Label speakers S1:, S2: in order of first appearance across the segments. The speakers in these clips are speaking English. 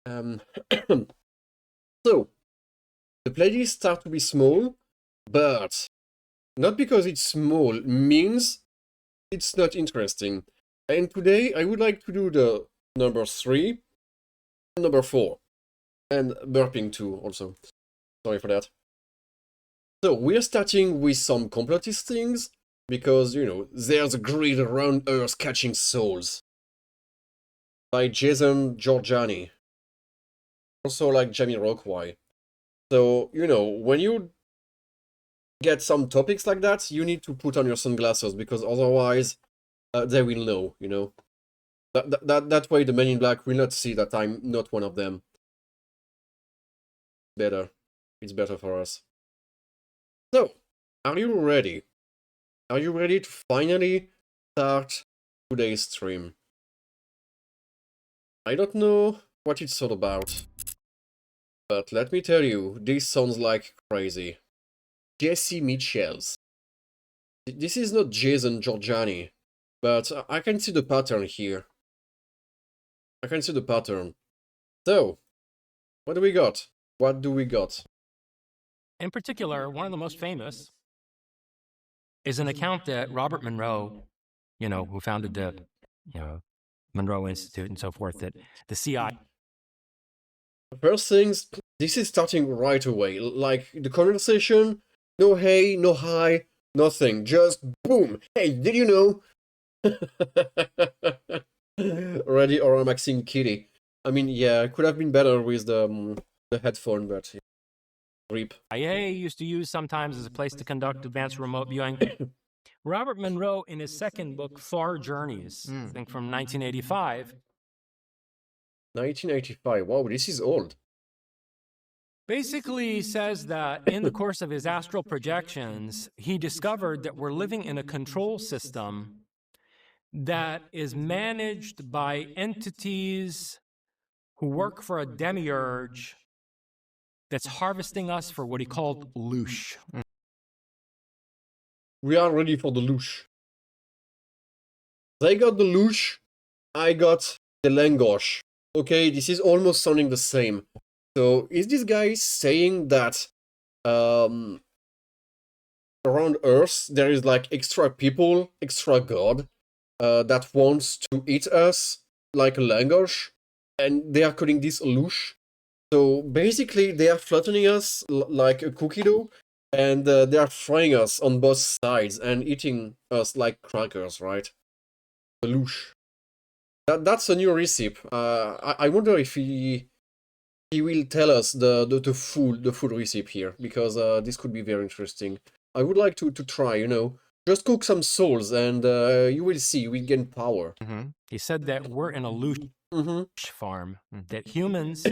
S1: Um, so, the playlists start to be small, but not because it's small means it's not interesting. And today I would like to do the number 3 and number 4. And burping too, also. Sorry for that. So, we're starting with some complotist things, because, there's a grid around Earth catching souls. By Jason Giorgiani. Also like Jamiroquai. So, when you get some topics like that, you need to put on your sunglasses, because otherwise they will know, That way the Men in Black will not see that I'm not one of them. It's better for us. So, are you ready? Are you ready to finally start today's stream? I don't know what it's all about, but let me tell you, this sounds like crazy. Jesse Mitchells. This is not Jason Giorgiani, but I can see the pattern here. I can see the pattern. So, what do we got? What do we got?
S2: In particular, one of the most famous is an account that Robert Monroe, who founded the, Monroe Institute and so forth, that the CIA.
S1: First things, this is starting right away. Like the conversation, no hey, no hi, nothing. Just boom. Hey, did you know? Already or Maxine Kitty. I mean, yeah, it could have been better with the headphone, but yeah. Rip.
S2: CIA used to use sometimes as a place to conduct advanced remote viewing. Robert Monroe, in his second book, Far Journeys, I think from 1985.
S1: 1985. Wow, this is old.
S2: Basically says that in the course of his astral projections, he discovered that we're living in a control system that is managed by entities who work for a demiurge that's harvesting us for what he called Loosh.
S1: We are ready for the Loosh. They got the Loosh, I got the Langosh. Okay, this is almost sounding the same. So, is this guy saying that around Earth there is like extra people, extra god, that wants to eat us like a Langosh, and they are calling this a Loosh? So basically, they are flattening us like a cookie dough, and they are frying us on both sides and eating us like crackers, right? The Loosh. That's a new recipe. I wonder if he will tell us the full recipe here, because this could be very interesting. I would like to try, just cook some souls, and you will see we gain power.
S2: He said that we're in a Loosh farm, that humans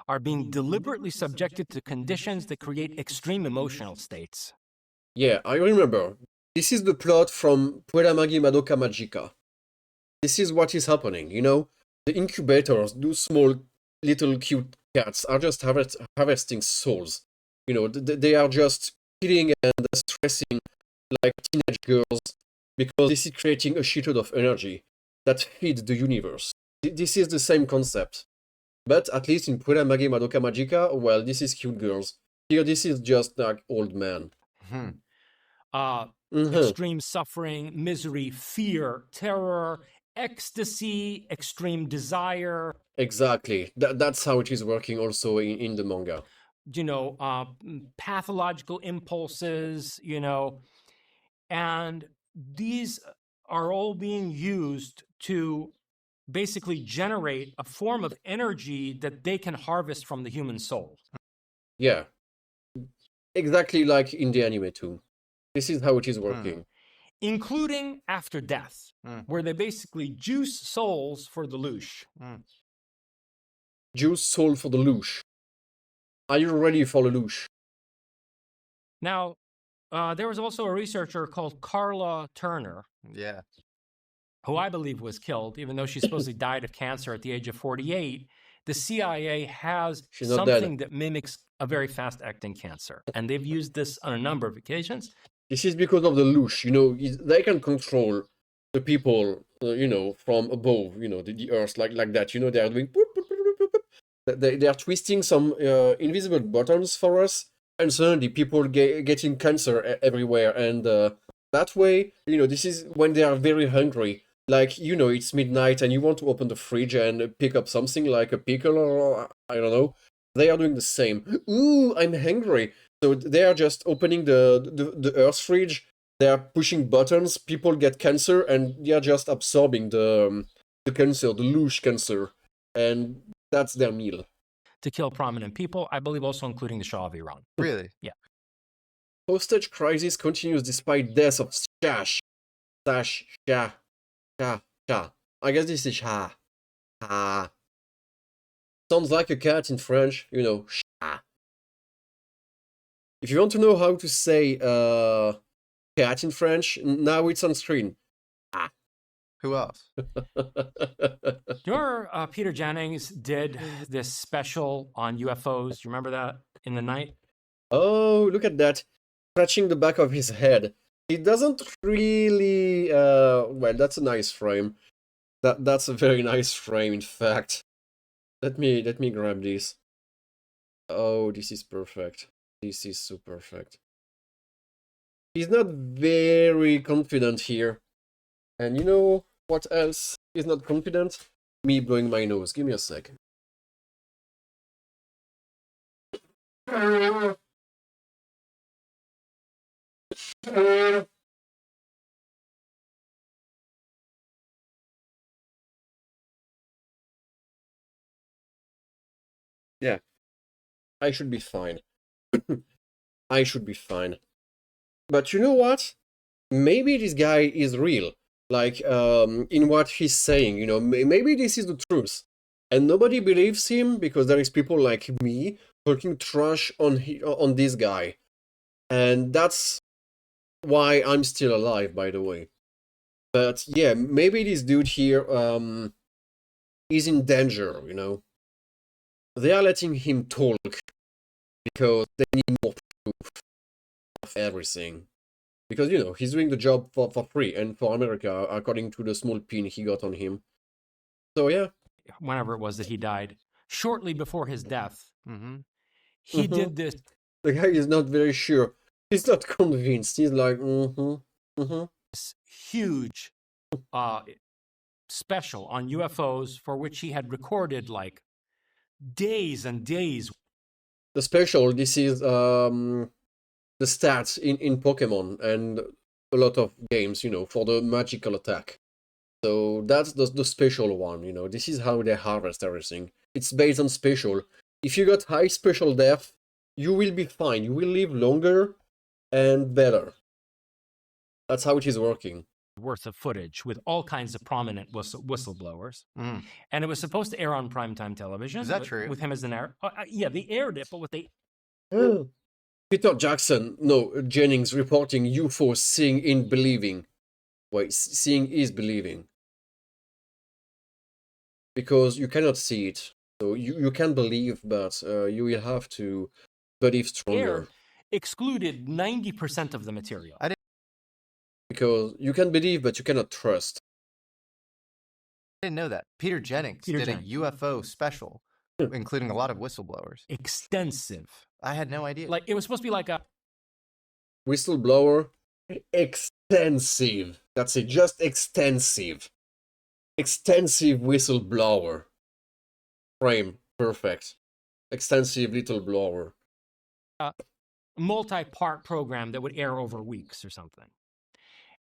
S2: are being deliberately subjected to conditions that create extreme emotional states.
S1: Yeah, I remember. This is the plot from Puella Magi Madoka Magica. This is what is happening, The incubators, those small, little cute cats, are just harvesting souls. They are just killing and stressing like teenage girls, because this is creating a shitload of energy that feeds the universe. This is the same concept. But at least in Puella Magi Madoka Magica, well, this is cute girls. Here, this is just like old man.
S2: Extreme suffering, misery, fear, terror, ecstasy, extreme desire.
S1: Exactly. That's how it is working also in the manga.
S2: Pathological impulses, and these are all being used to basically generate a form of energy that they can harvest from the human soul.
S1: Yeah. Exactly like in the anime too. This is how it is working.
S2: Including after death, where they basically juice souls for the Loosh.
S1: Juice soul for the Loosh. Are you ready for the Loosh?
S2: Now, there was also a researcher called Carla Turner.
S3: Yeah.
S2: Who I believe was killed, even though she supposedly died of cancer at the age of 48. The CIA has something that mimics a very fast-acting cancer, and they've used this on a number of occasions.
S1: This is because of the Loosh, they can control the people, from above, the Earth, like that, they are doing They are twisting some invisible buttons for us, and suddenly people getting cancer everywhere. And that way, this is when they are very hungry. Like, it's midnight and you want to open the fridge and pick up something like a pickle or I don't know. They are doing the same. Ooh, I'm hungry. So they are just opening the Earth fridge. They are pushing buttons. People get cancer, and they are just absorbing the cancer, the Loosh cancer, and that's their meal.
S2: To kill prominent people, I believe also including the Shah of Iran.
S3: Really?
S2: Yeah.
S1: Hostage crisis continues despite deaths of Shah. I guess this is Shah. Shah. Sounds like a cat in French, Shah. If you want to know how to say cat in French, now it's on screen.
S3: Who else?
S2: Do you remember Peter Jennings did this special on UFOs? Do you remember that in the night?
S1: Oh, look at that. Scratching the back of his head. He doesn't really... well, that's a nice frame. That's a very nice frame, in fact. Let me grab this. Oh, this is perfect. This is so perfect. He's not very confident here. And you know what else is not confident? Me blowing my nose. Give me a sec. Yeah, I should be fine. I should be fine. But you know what? Maybe this guy is real. Like, in what he's saying, maybe this is the truth. And nobody believes him because there is people like me talking trash on this guy. And that's why I'm still alive, by the way. But yeah, maybe this dude here is in danger, They are letting him talk because they need more proof of everything. Because, he's doing the job for free and for America, according to the small pin he got on him. So, yeah.
S2: Whenever it was that he died, shortly before his death,
S3: Mm-hmm.
S2: did this.
S1: The guy is not very sure. He's not convinced. He's like,
S2: This huge special on UFOs for which he had recorded like days and days.
S1: The special, this is the stats in Pokemon and a lot of games, for the magical attack. So that's the special one, This is how they harvest everything. It's based on special. If you got high special depth, you will be fine. You will live longer and better. That's how it is working.
S2: Worth of footage with all kinds of prominent whistleblowers.
S3: Mm.
S2: And it was supposed to air on primetime television.
S3: Is that true?
S2: With him as the narrator. Yeah, they aired it, but
S1: Peter Jackson, Jennings reporting UFO seeing in believing. Wait, seeing is believing. Because you cannot see it. So you can believe, but you will have to believe stronger.
S2: Excluded 90% of the material.
S1: Because you can believe, but you cannot trust.
S3: I didn't know that. Peter Jennings did a UFO special, including a lot of whistleblowers.
S2: Extensive.
S3: I had no idea.
S2: Like, it was supposed to be like a...
S1: Whistleblower. Extensive. That's it, just extensive. Extensive whistleblower. Frame, perfect. Extensive little blower.
S2: Multi-part program that would air over weeks or something.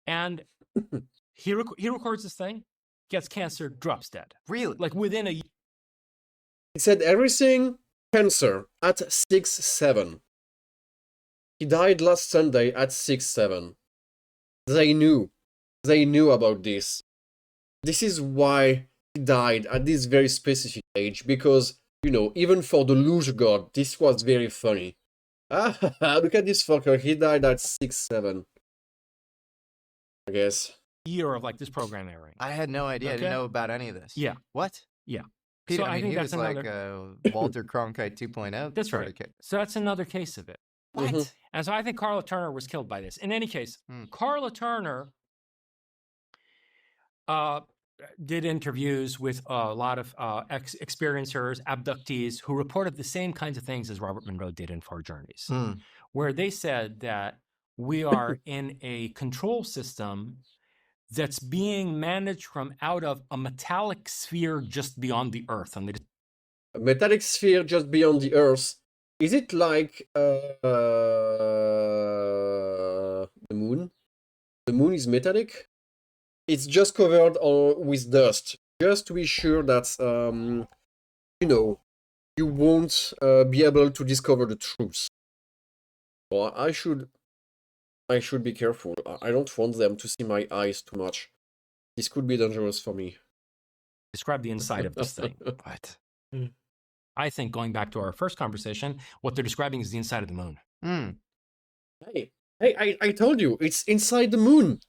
S2: And he records this thing, gets cancer, drops dead.
S3: Really?
S2: Like within a year.
S1: He said everything cancer at 6-7. He died last Sunday at 6-7. They knew about this. This is why he died at this very specific age, because, even for the Loosh god, this was very funny. Look at this fucker, he died at 6-7. I guess.
S2: Year of like this program airing.
S3: I had no idea. I
S2: Okay.
S3: didn't know about any of this.
S2: Yeah.
S3: What?
S2: Yeah.
S3: Peter,
S2: So I think
S3: he
S2: that's
S3: was like
S2: another-
S3: Walter Cronkite 2.0.
S2: That's
S3: sort
S2: right.
S3: of kid.
S2: So that's another case of it.
S3: What?
S1: Mhm.
S2: And so I think Carla Turner was killed by this. In any case, Carla Turner did interviews with a lot of experiencers, abductees, who reported the same kinds of things as Robert Monroe did in Far Journeys, where they said that we are in a control system that's being managed from out of a metallic sphere just beyond the Earth. And
S1: a metallic sphere just beyond the Earth. Is it like the moon? The moon is metallic? It's just covered with dust, just to be sure that, you know, you won't be able to discover the truth. Well, I should be careful. I don't want them to see my eyes too much. This could be dangerous for me.
S2: Describe the inside of this thing. What? I think, going back to our first conversation, what they're describing is the inside of the moon.
S1: Hey, I told you, it's inside the moon.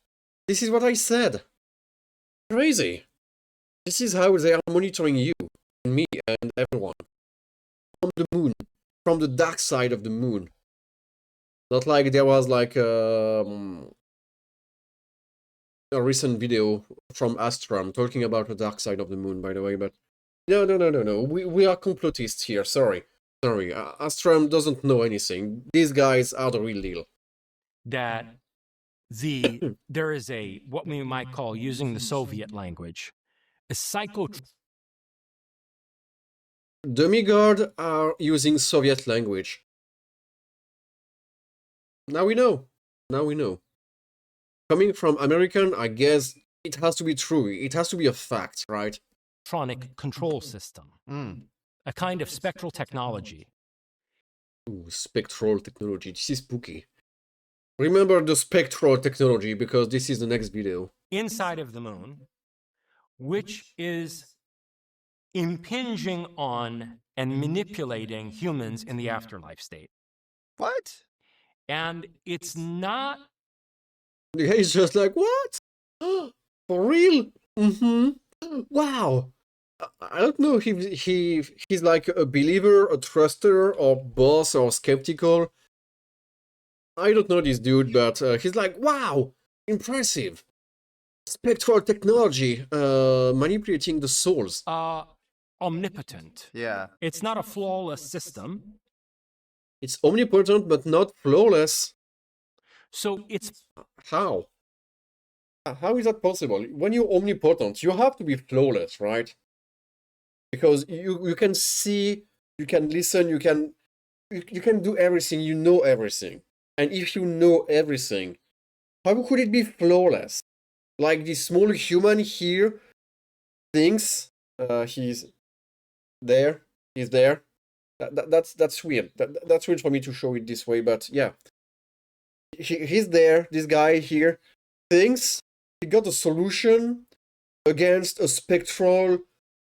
S1: This is what I said. Crazy. This is how they are monitoring you, and me, and everyone. From the moon. From the dark side of the moon. Not like there was like a recent video from Astram talking about the dark side of the moon, by the way, but no. We are complotists here, sorry. Astram doesn't know anything. These guys are the real deal.
S2: That there is a, what we might call, using the Soviet language, a
S1: Demigod are using Soviet language. Now we know. Coming from American, I guess it has to be true. It has to be a fact, right?
S2: Electronic control system. A kind of spectral technology.
S1: Ooh, spectral technology. This is spooky. Remember the spectral technology, because this is the next video.
S2: Inside of the moon, which is impinging on and manipulating humans in the afterlife state.
S3: What?
S2: And it's not...
S1: The guy is just like, what? For real? Wow. I don't know if he's like a believer, a truster, or boss, or skeptical. I don't know this dude, but he's like, wow, impressive. Spectral technology, manipulating the souls.
S2: Omnipotent.
S3: Yeah.
S2: It's not a flawless system.
S1: It's omnipotent, but not flawless.
S2: So it's...
S1: How? How is that possible? When you're omnipotent, you have to be flawless, right? Because you can see, you can listen, you can do everything, you know everything. And if you know everything, how could it be flawless? Like this small human here thinks he's there. That's weird. That's weird for me to show it this way, but yeah. He's there, this guy here thinks he got a solution against a spectral,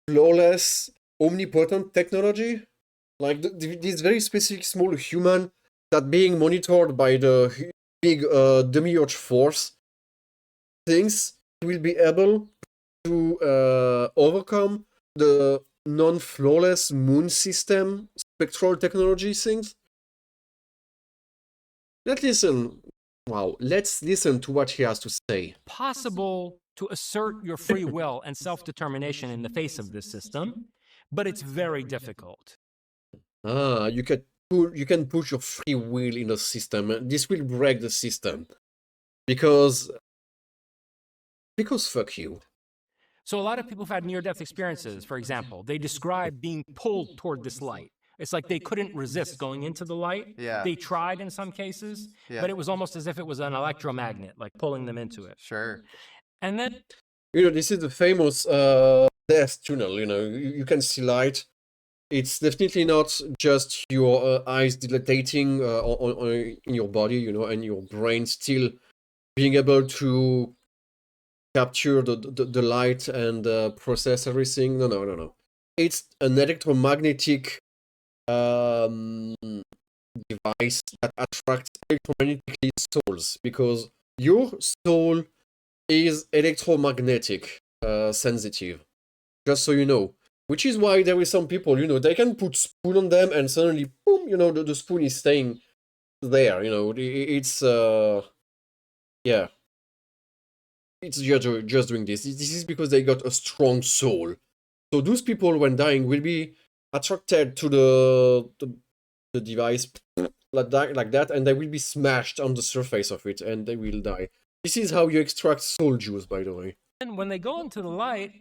S1: flawless, omnipotent technology. Like this very specific small human that being monitored by the big demiurge force thinks he will be able to overcome the non-flawless moon system spectral technology things. Let's listen to what he has to say.
S2: Possible to assert your free will and self-determination in the face of this system, but it's very difficult.
S1: You can push your free will in the system. This will break the system. Because fuck you.
S2: So a lot of people have had near-death experiences, for example. They describe being pulled toward this light. It's like they couldn't resist going into the light.
S3: Yeah.
S2: They tried in some cases, but it was almost as if it was an electromagnet, like pulling them into it.
S3: Sure.
S2: And then...
S1: this is the famous death tunnel, you can see light. It's definitely not just your eyes dilating in your body, and your brain still being able to capture the light and process everything. No. It's an electromagnetic device that attracts electromagnetically souls, because your soul is electromagnetic sensitive, just so you know. Which is why there is some people, they can put spoon on them and suddenly, boom, the spoon is staying there. It's yeah. it's just doing this. This is because they got a strong soul. So those people, when dying, will be attracted to the device like that, and they will be smashed on the surface of it, and they will die. This is how you extract soul juice, by the way.
S2: And when they go into the light,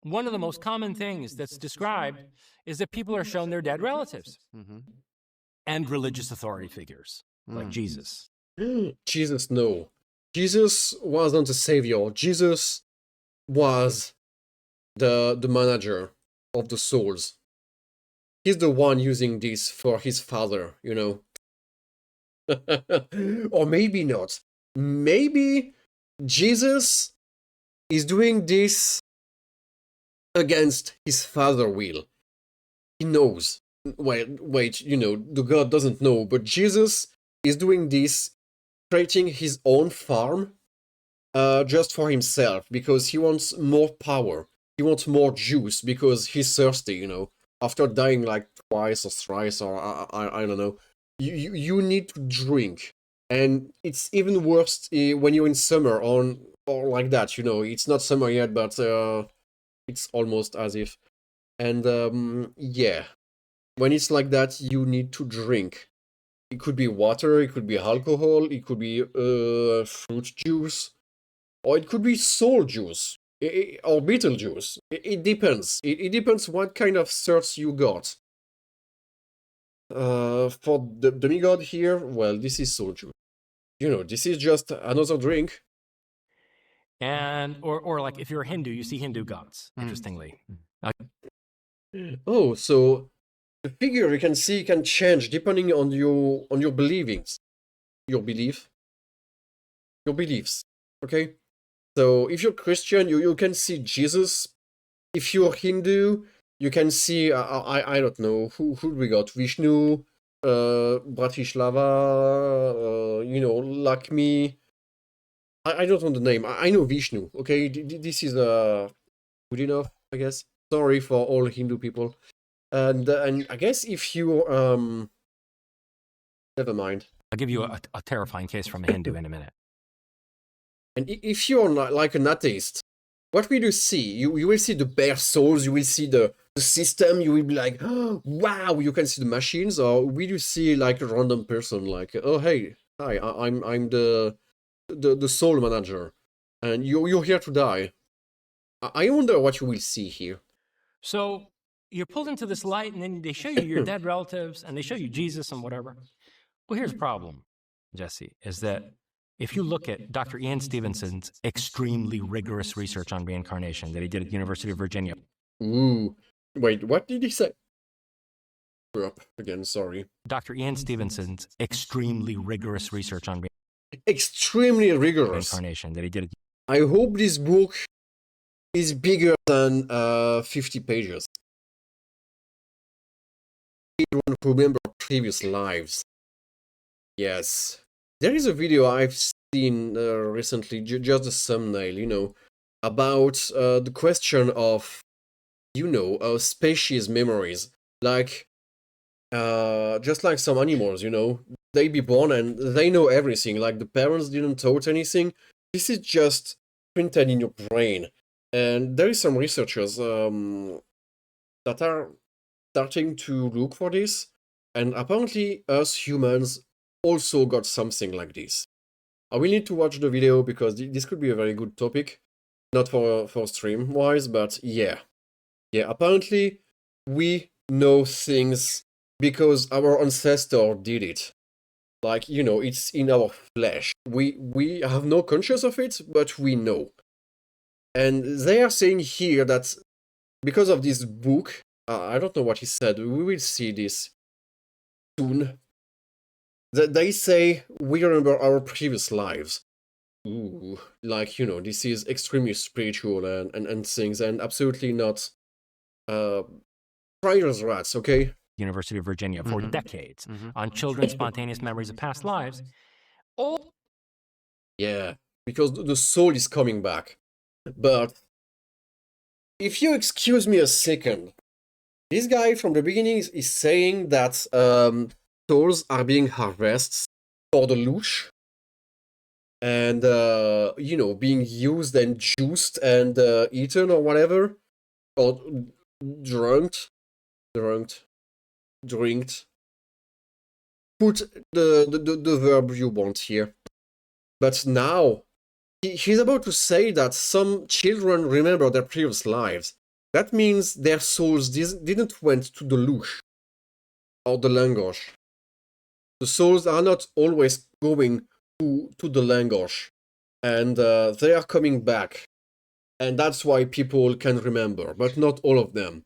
S2: one of the most common things that's described is that people are shown their dead relatives and religious authority figures like Jesus.
S1: Jesus, no. Jesus wasn't the savior. Jesus was the manager of the souls. He's the one using this for his father, you know. Or maybe not. Maybe Jesus is doing this against his father will. He knows. Wait, you know, the God doesn't know, but Jesus is doing this, creating his own farm just for himself, because he wants more power. He wants more juice because he's thirsty, you know. After dying like twice or thrice, or I don't know, you need to drink. And it's even worse when you're in summer or like that, you know. It's not summer yet, but it's almost as if. And yeah, when it's like that, you need to drink. It could be water, it could be alcohol, it could be fruit juice, or it could be soul juice, or beetle juice. It depends. It depends what kind of thirst you got. For the demigod here, well, this is soul juice. You know, this is just another drink.
S2: And or like if you're a Hindu, you see Hindu gods, interestingly.
S1: Oh, so the figure you can see can change depending on your beliefs. Your beliefs. Okay? So if you're Christian, you can see Jesus. If you're Hindu, you can see I don't know who we got, Vishnu, Bratislava, you know, Lakshmi. I don't know the name. I know Vishnu. Okay, this is good enough, I guess. Sorry for all Hindu people. And I guess if you never mind.
S2: I'll give you a terrifying case from a Hindu in a minute.
S1: And if you're not like an atheist, what will you see? You will see the bare souls, you will see the system, you will be like, oh, wow, you can see the machines, or will you see like a random person like, oh hey, hi, I'm the soul manager, and you're here to die. I wonder what you will see here.
S2: So you're pulled into this light, and then they show you your dead relatives, and they show you Jesus and whatever. Well, here's the problem, Jesse, is that if you look at Dr. Ian Stevenson's extremely rigorous research on reincarnation that he did at the University of Virginia.
S1: Ooh, wait, what did he say? Up again, sorry.
S2: Dr. Ian Stevenson's extremely rigorous research on
S1: extremely rigorous
S2: reincarnation that he did.
S1: I hope this book is bigger than 50 pages. I don't remember previous lives. Yes. There is a video I've seen recently, just a thumbnail, you know, about the question of, you know, species memories. Like, just like some animals, you know, they be born and they know everything, like the parents didn't taught anything. This is just printed in your brain. And there is some researchers that are starting to look for this, and apparently us humans also got something like this. I will need to watch the video because this could be a very good topic, not for stream wise, but yeah, apparently we know things because our ancestor did it. Like, you know, it's in our flesh. We have no conscious of it, but we know. And they are saying here that because of this book, I don't know what he said, we will see this soon. That they say we remember our previous lives. Ooh, like, you know, this is extremely spiritual and things, and absolutely not Friar's rats, okay?
S2: University of Virginia for decades on children's spontaneous memories of past lives. Oh,
S1: yeah, because the soul is coming back. But if you excuse me a second, this guy from the beginning is saying that souls are being harvested for the Loosh. and you know, being used and juiced and eaten or whatever, or drunked, drinked. Put the verb you want here. But now he's about to say that some children remember their previous lives. That means their souls didn't went to the Loosh or the Langosh. The souls are not always going to the Langosh, and they are coming back. And that's why people can remember, but not all of them.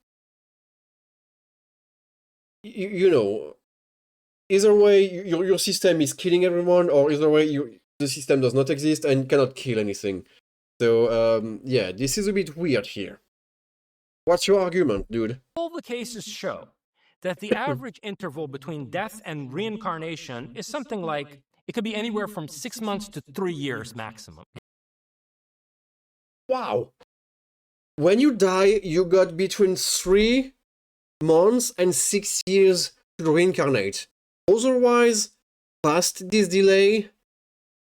S1: You know, either way, your system is killing everyone, or either way, the system does not exist and cannot kill anything. So, yeah, this is a bit weird here. What's your argument, dude?
S2: All the cases show that the average interval between death and reincarnation is something like, it could be anywhere from 6 months to 3 years maximum.
S1: Wow. When you die, you got between 3 months and 6 years to reincarnate. Otherwise, past this delay,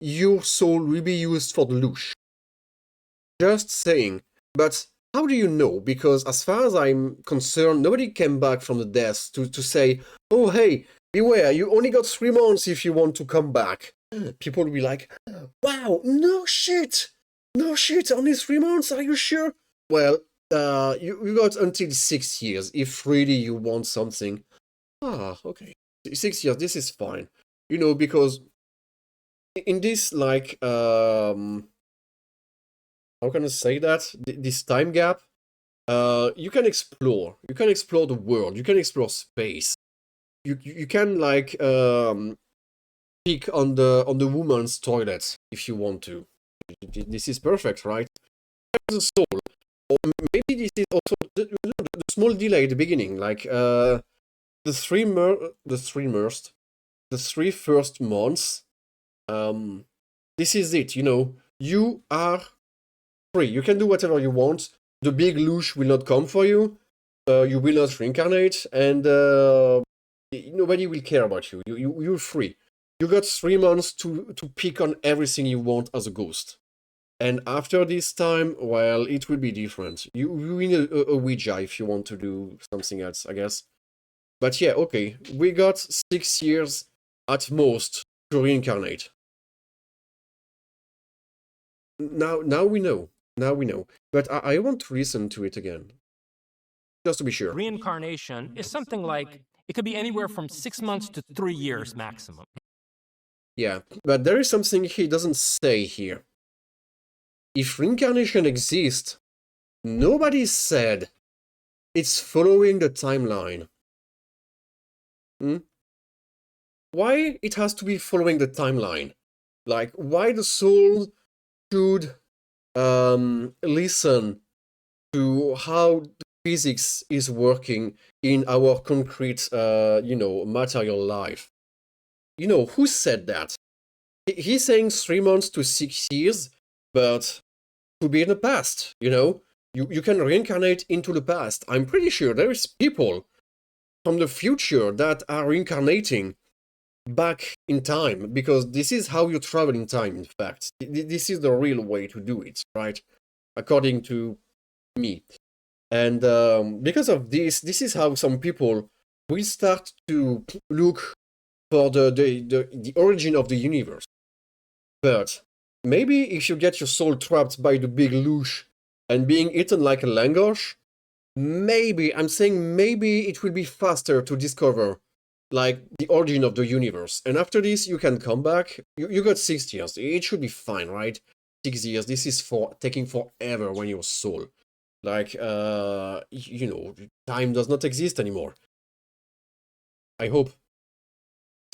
S1: your soul will be used for the Loosh. Just saying. But how do you know? Because as far as I'm concerned, nobody came back from the death to say, oh hey, beware, you only got 3 months if you want to come back. People will be like, wow, no shit, only 3 months, are you sure? Well, you got until 6 years if really you want something. Ah, okay. 6 years, this is fine. You know, because in this, like, how can I say that? This time gap, you can explore. You can explore the world. You can explore space. You can, like, pick on the woman's toilet if you want to. This is perfect, right? There's a soul. Or maybe this is also the small delay at the beginning, like the three first months. This is it. You know, you are free. You can do whatever you want. The big Loosh will not come for you. You will not reincarnate, and nobody will care about you. You're free. You got 3 months to pick on everything you want as a ghost. And after this time, well, it will be different. You need a Ouija if you want to do something else, I guess. But yeah, okay. We got 6 years at most to reincarnate. Now we know. Now we know. But I want to listen to it again. Just to be sure.
S2: Reincarnation is something like, it could be anywhere from 6 months to 3 years maximum.
S1: Yeah, but there is something he doesn't say here. If reincarnation exists, nobody said it's following the timeline. Why it has to be following the timeline? Like, why the soul should listen to how the physics is working in our concrete, material life? You know, who said that? He's saying 3 months to 6 years, but to be in the past, you know? You can reincarnate into the past. I'm pretty sure there is people from the future that are reincarnating back in time, because this is how you travel in time, in fact. This is the real way to do it, right? According to me. And because of this is how some people will start to look for the origin of the universe. But maybe if you get your soul trapped by the big Loosh and being eaten like a Langosh, maybe, I'm saying maybe it will be faster to discover, like, the origin of the universe. And after this, you can come back. You got 6 years. It should be fine, right? 6 years. This is taking forever when you're soul. Like, time does not exist anymore. I hope.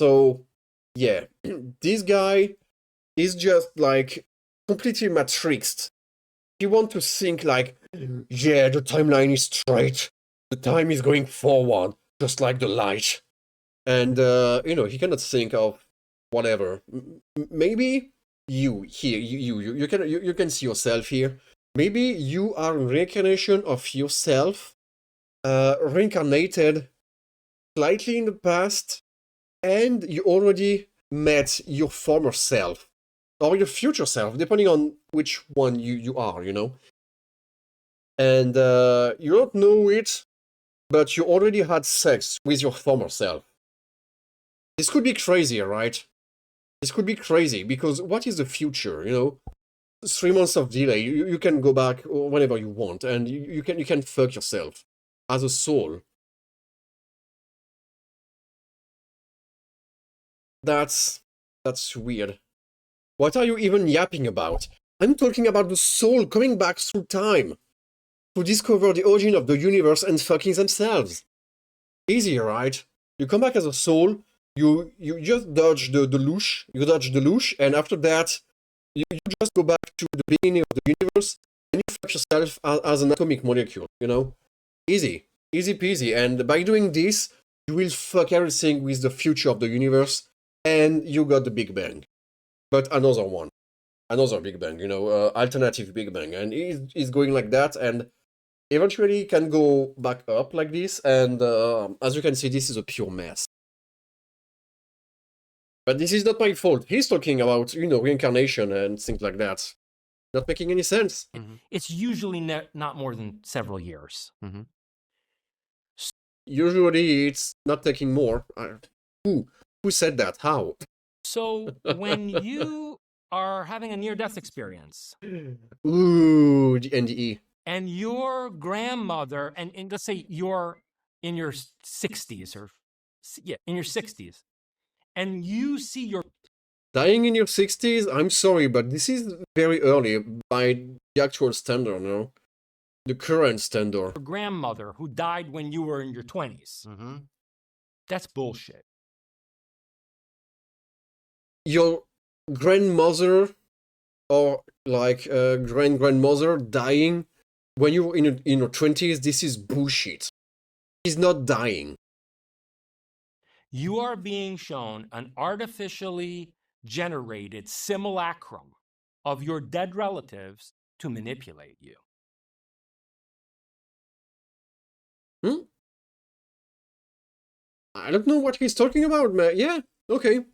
S1: So, yeah. This guy is just, like, completely matrixed. He wants to think like, yeah, the timeline is straight. The time is going forward, just like the light. And, he cannot think of whatever. Maybe you can see yourself here. Maybe you are a reincarnation of yourself, reincarnated slightly in the past, and you already met your former self. or your future self, depending on which one you are, you know. And you don't know it, but you already had sex with your former self. This could be crazy, right? This could be crazy, because what is the future, you know? 3 months of delay, you can go back whenever you want, and you can fuck yourself as a soul. That's weird. What are you even yapping about? I'm talking about the soul coming back through time to discover the origin of the universe and fucking themselves. Easy, right? You come back as a soul, you just dodge the Loosh, and after that, you just go back to the beginning of the universe, and you fuck yourself as an atomic molecule, you know? Easy peasy, and by doing this, you will fuck everything with the future of the universe, and you got the Big Bang. But another one. Another Big Bang, you know, alternative Big Bang. And it's going like that, and eventually can go back up like this, and as you can see, this is a pure mess. But this is not my fault. He's talking about, you know, reincarnation and things like that. Not making any sense.
S2: Mm-hmm. It's usually not more than several years.
S3: Mm-hmm.
S1: Usually it's not taking more. Who said that? How?
S2: So when you are having a near-death experience,
S1: ooh, the NDE,
S2: and your grandmother, and let's say you're in your 60s, or in your 60s, and you see your
S1: dying in your 60s, I'm sorry, but this is very early by the actual standard, no? The current standard.
S2: Your grandmother who died when you were in your 20s.
S3: Mm-hmm.
S2: That's bullshit.
S1: Your grandmother or like grandmother dying when you were in your 20s, this is bullshit. He's not dying.
S2: You are being shown an artificially generated simulacrum of your dead relatives to manipulate you.
S1: I don't know what he's talking about, man. Yeah, okay.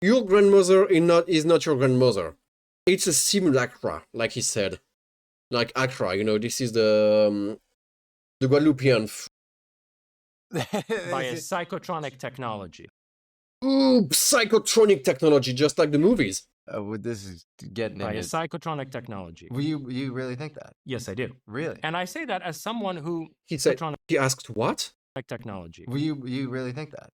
S1: Your grandmother is not your grandmother. It's a simulacra, like he said. Like Accra, you know, this is the Guadeloupean.
S2: By a psychotronic technology.
S1: Ooh, psychotronic technology, just like the movies.
S3: Well, this is getting
S2: by
S3: into...
S2: a psychotronic technology.
S3: You really think that?
S2: Yes, I do.
S3: Really?
S2: And I say that as someone who...
S1: He said, he asked what?
S2: Technology.
S3: You really think that?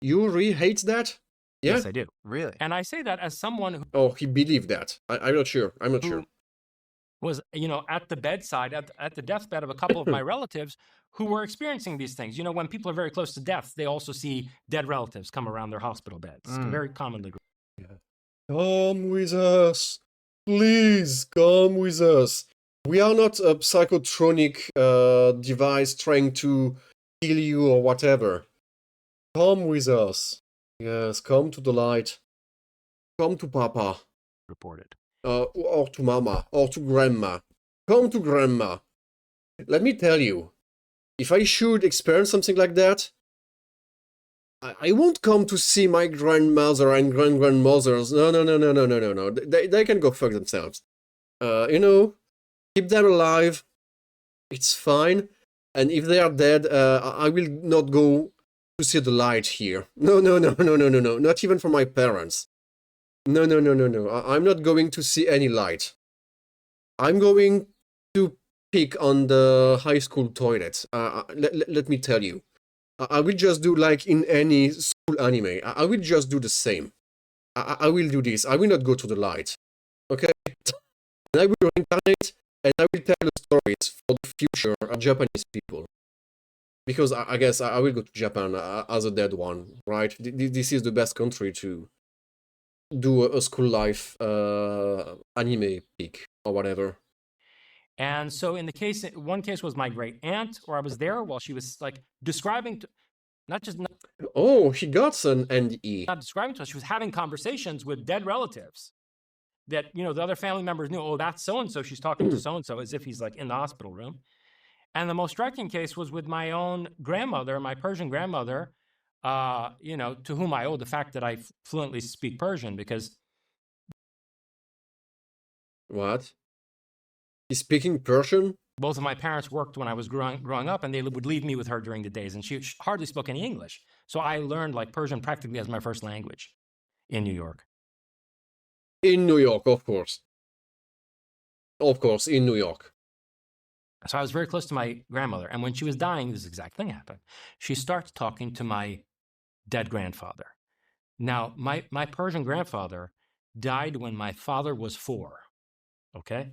S1: You really hate that? Yeah?
S2: Yes, I do.
S3: Really?
S2: And I say that as someone who...
S1: Oh, he believed that. I'm not sure. I'm not sure.
S2: Was, you know, at the bedside, at the deathbed of a couple of my relatives who were experiencing these things. You know, when people are very close to death, they also see dead relatives come around their hospital beds. Very commonly.
S1: Yeah. Come with us. Please, come with us. We are not a psychotronic device trying to kill you or whatever. Come with us. Yes, come to the light. Come to Papa.
S2: Reported.
S1: Or to Mama, or to Grandma. Come to Grandma. Let me tell you, if I should experience something like that, I won't come to see my grandmother and grandmothers. No. They can go fuck themselves. You know, keep them alive. It's fine. And if they are dead, I will not go to see the light here. No. Not even for my parents. No. I'm not going to see any light. I'm going to pick on the high school toilet. Let me tell you. I will just do like in any school anime. I will just do the same. I will do this. I will not go to the light. Okay? And I will reincarnate, and I will tell the stories for the future Japanese people. Because I guess I will go to Japan as a dead one, right? This is the best country to do a school life anime peak or whatever.
S2: And so in the case, one case was my great aunt, where I was there while she was like describing to,
S1: oh, she got an NDE.
S2: Not describing to us, she was having conversations with dead relatives that, you know, the other family members knew, oh, that's so-and-so, she's talking to so-and-so as if he's like in the hospital room. And the most striking case was with my own grandmother, my Persian grandmother, you know, to whom I owe the fact that I fluently speak Persian, because
S1: What? He's speaking Persian?
S2: Both of my parents worked when I was growing up, and they would leave me with her during the days, and she hardly spoke any English. So I learned like Persian practically as my first language in New York.
S1: In New York, of course. Of course, in New York.
S2: So I was very close to my grandmother, and when she was dying, this exact thing happened. She starts talking to my dead grandfather. Now, my Persian grandfather died when my father was 4, okay?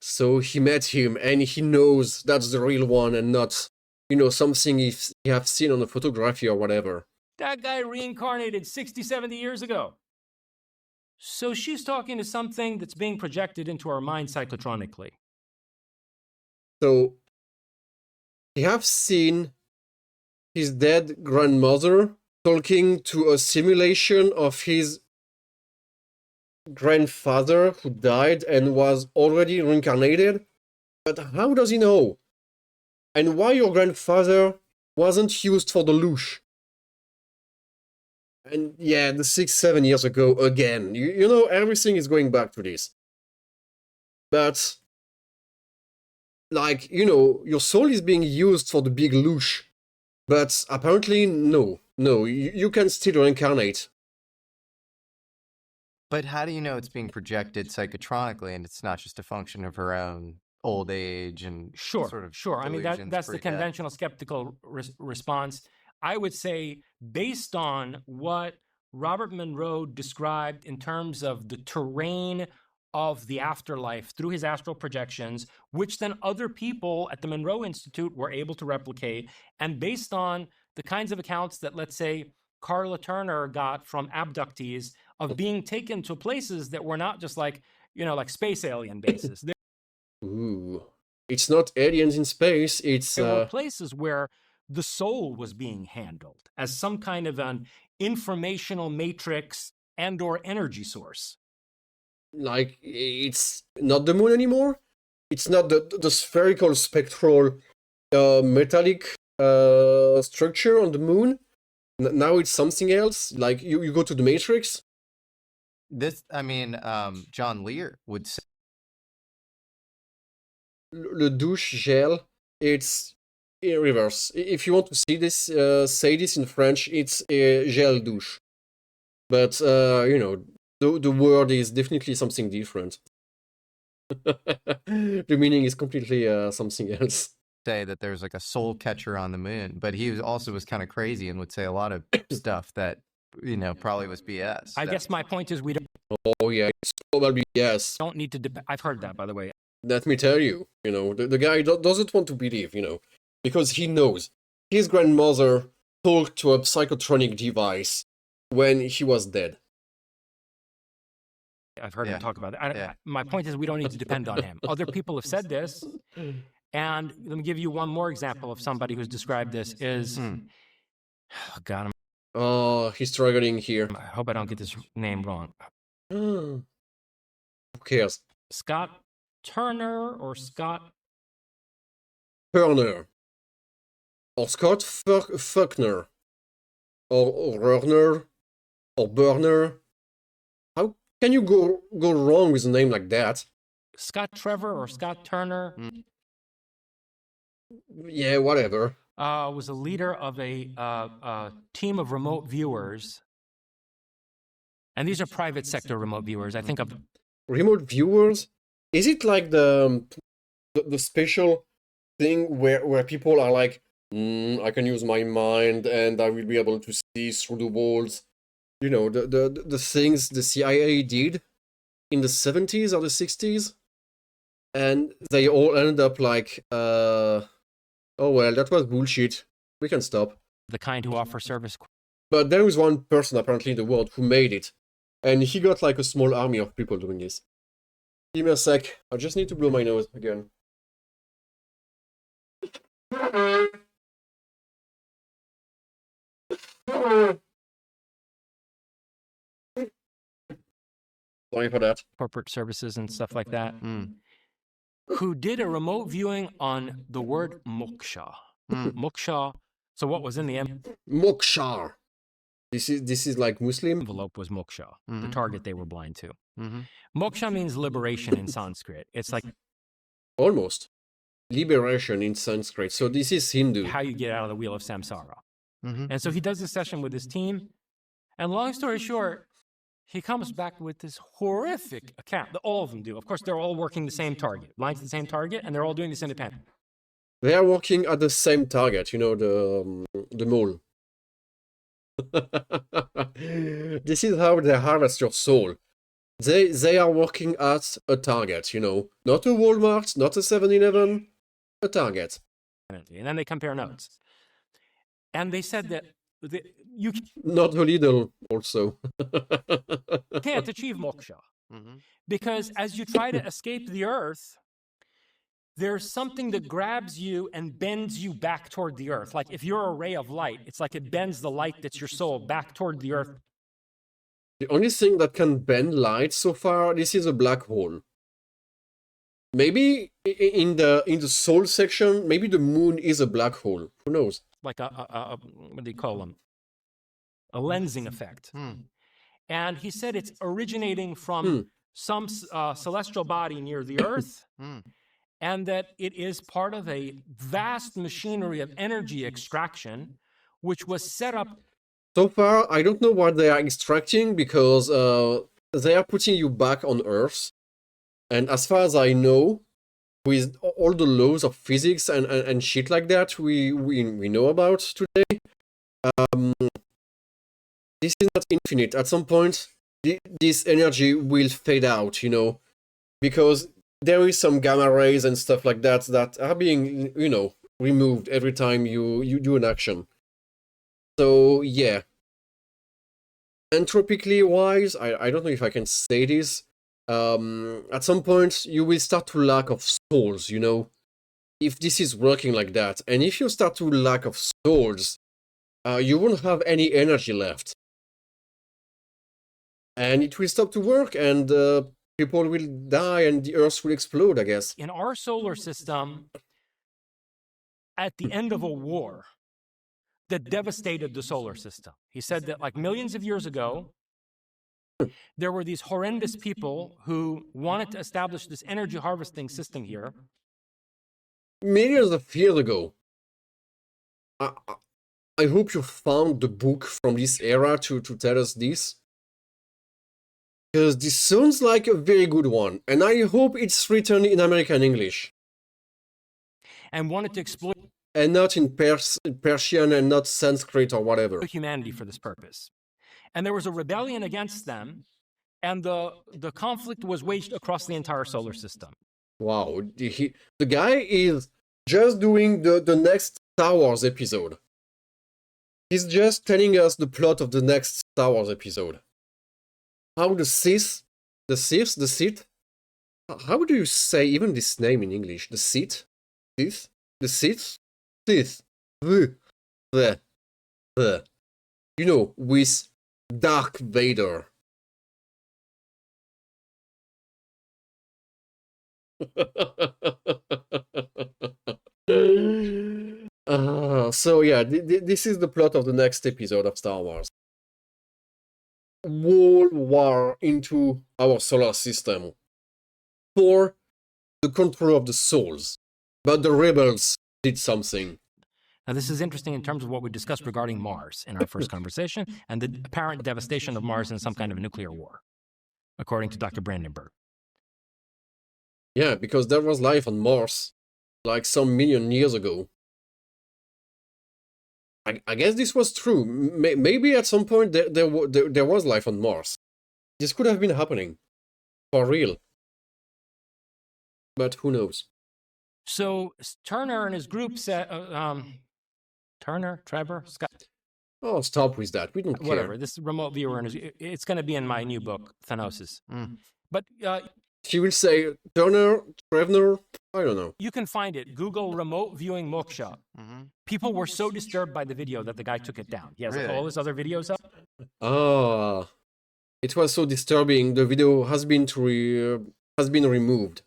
S1: So he met him, and he knows that's the real one and not, something he have seen on a photography or whatever.
S2: That guy reincarnated 60, 70 years ago. So she's talking to something that's being projected into our mind psychotronically.
S1: So he have seen his dead grandmother talking to a simulation of his grandfather who died and was already reincarnated. But how does he know? And why your grandfather wasn't used for the Loosh? And yeah, the 6, 7 years ago again. You know, everything is going back to this. But, like, your soul is being used for the big Loosh. But apparently, no. No, you can still reincarnate.
S3: But how do you know it's being projected psychotronically and it's not just a function of her own old age and
S2: Sure. I mean, that's the
S3: pre-death?
S2: conventional skeptical response. I would say, based on what Robert Monroe described in terms of the terrain of the afterlife through his astral projections, which then other people at the Monroe Institute were able to replicate, and based on the kinds of accounts that, let's say, Carla Turner got from abductees of being taken to places that were not just like, like space alien bases.
S1: Ooh. It's not aliens in space, it's...
S2: There were places where the soul was being handled as some kind of an informational matrix and or energy source.
S1: Like, it's not the moon anymore? It's not the spherical spectral metallic structure on the moon? Now it's something else? Like, you go to the Matrix?
S3: John Lear would say...
S1: Le douche gel, it's in reverse. If you want to see this, say this in French, it's a gel douche. But, the word is definitely something different. The meaning is completely something else.
S3: Say that there's like a soul catcher on the moon, but he was kind of crazy and would say a lot of stuff that, probably was BS.
S2: I guess my point is we don't...
S1: Oh yeah, it's probably yes.
S2: Don't need to... I've heard that, by the way.
S1: Let me tell you, the guy doesn't want to believe, because he knows his grandmother talked to a psychotronic device when he was dead.
S2: I've heard him talk about that. My point is we don't need to depend on him. Other people have said this, and let me give you one more example of somebody who's described this is... Oh, God,
S1: he's struggling here.
S2: I hope I don't get this name wrong.
S1: Who cares?
S2: Scott Turner or Scott...
S1: Turner. Or Scott Fuckner. Or Rörner. Or Burner. How can you go wrong with a name like that?
S2: Scott Trevor or Scott Turner?
S1: Yeah, whatever.
S2: Was a leader of a team of remote viewers. And these are private sector remote viewers. I think of...
S1: Remote viewers? Is it like the special thing where people are like, I can use my mind and I will be able to see through the walls? The things the CIA did in the 70s or the 60s? And they all ended up like, oh well, that was bullshit. We can stop.
S2: The kind who offer service.
S1: But there is one person apparently in the world who made it. And he got like a small army of people doing this. Give me a sec. I just need to blow my nose again. Sorry for that.
S2: Corporate services and stuff like that. Who did a remote viewing on the word moksha. Moksha. So what was in the
S1: Moksha. This is like Muslim.
S2: Envelope was moksha, the target they were blind to. Moksha means liberation in Sanskrit. It's like
S1: Almost. Liberation in Sanskrit. So this is Hindu.
S2: how you get out of the wheel of samsara. And so he does this session with his team. And long story short, he comes back with this horrific account that all of them do. Of course, they're all working the same target, aligned to the same target, and they're all doing this independently.
S1: They are working at the same target, you know, the mole. This is how they harvest your soul. They are working at a target, you know, not a Walmart, not a 7-Eleven, a target.
S2: And then they compare notes. And they said that you
S1: Not a Lidl, also.
S2: can't achieve moksha. Because as you try to escape the earth, there's something that grabs you and bends you back toward the earth. Like if you're a ray of light, it's like it bends the light that's your soul back toward the earth.
S1: The only thing that can bend light so far, this is a black hole. Maybe in the soul section, maybe the moon is a black hole. Who knows?
S2: Like a what do you call them? A lensing effect. And he said it's originating from some celestial body near the earth, and that it is part of a vast machinery of energy extraction, which was set up.
S1: So far, I don't know what they are extracting because they are putting you back on Earth. And as far as I know, with all the laws of physics and shit like that we know about today, this is not infinite. At some point, this energy will fade out, you know, because there is some gamma rays and stuff like that that are being, you know, removed every time you do an action. So, yeah. Entropically wise, I don't know if I can say this, at some point you will start to lack of souls, you know, if this is working like that. And if you start to lack of souls, you won't have any energy left. And it will stop to work, and people will die, and the Earth will explode, I guess.
S2: In our solar system, at the end of a war that devastated the solar system, he said that like millions of years ago, there were these horrendous people who wanted to establish this energy harvesting system here.
S1: Millions of years ago. I hope you found the book from this era to tell us this. Because this sounds like a very good one, and I hope it's written in American English.
S2: And wanted to exploit
S1: and not in Persian and not Sanskrit or whatever.
S2: Humanity for this purpose. And there was a rebellion against them, and the conflict was waged across the entire solar system.
S1: Wow, the guy is just doing the next Star Wars episode. He's just telling us the plot of the next Star Wars episode. How the Sith, how do you say even this name in English? The Sith? Sith? The Sith? Sith. The. You know, with Dark Vader. So yeah, this is the plot of the next episode of Star Wars. World war into our solar system for the control of the souls. But the rebels did something.
S2: Now, this is interesting in terms of what we discussed regarding Mars in our first conversation and the apparent devastation of Mars in some kind of a nuclear war, according to Dr. Brandenburg.
S1: Yeah, because there was life on Mars like some million years ago. I guess this was true. Maybe at some point there was life on Mars. This could have been happening. For real. But who knows?
S2: So Turner and his group said, Turner, Trevor, Scott.
S1: Oh, stop with that. We don't care.
S2: Whatever. This remote viewer, it's going to be in my new book, Thanosis. But
S1: she will say Turner, Trevor, I don't know.
S2: You can find it. Google remote viewing moksha. People were so disturbed by the video that the guy took it down. He has all his other videos up.
S1: Ah, it was so disturbing. The video has been removed.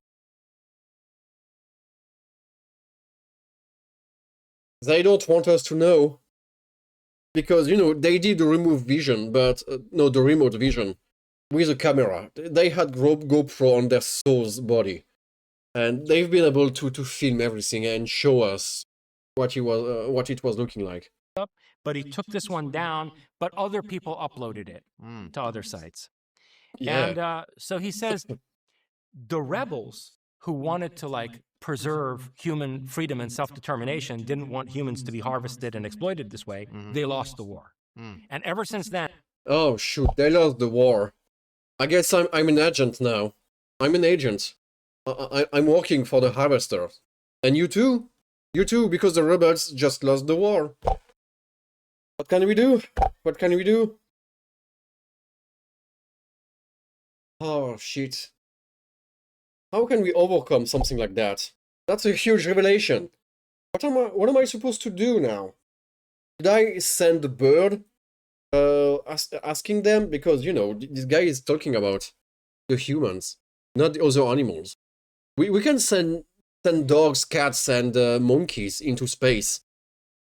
S1: They don't want us to know. Because, you know, they did the remove vision, but no, the remote vision. with a camera. They had GoPro on their soul's body, and they've been able to film everything and show us what it was looking like.
S2: But he took this one down, but other people uploaded it to other sites.
S1: Yeah.
S2: And so he says the rebels who wanted to like preserve human freedom and self-determination didn't want humans to be harvested and exploited this way. They lost the war. And ever since then...
S1: Oh shoot, they lost the war. I guess I'm an agent now. I'm an agent. I'm working for the harvesters. And you too? You too, because the rebels just lost the war. What can we do? What can we do? Oh shit. How can we overcome something like that? That's a huge revelation. What am I supposed to do now? Did I send the bird? Asking them? Because, you know, this guy is talking about the humans, not the other animals. We can send dogs, cats, and monkeys into space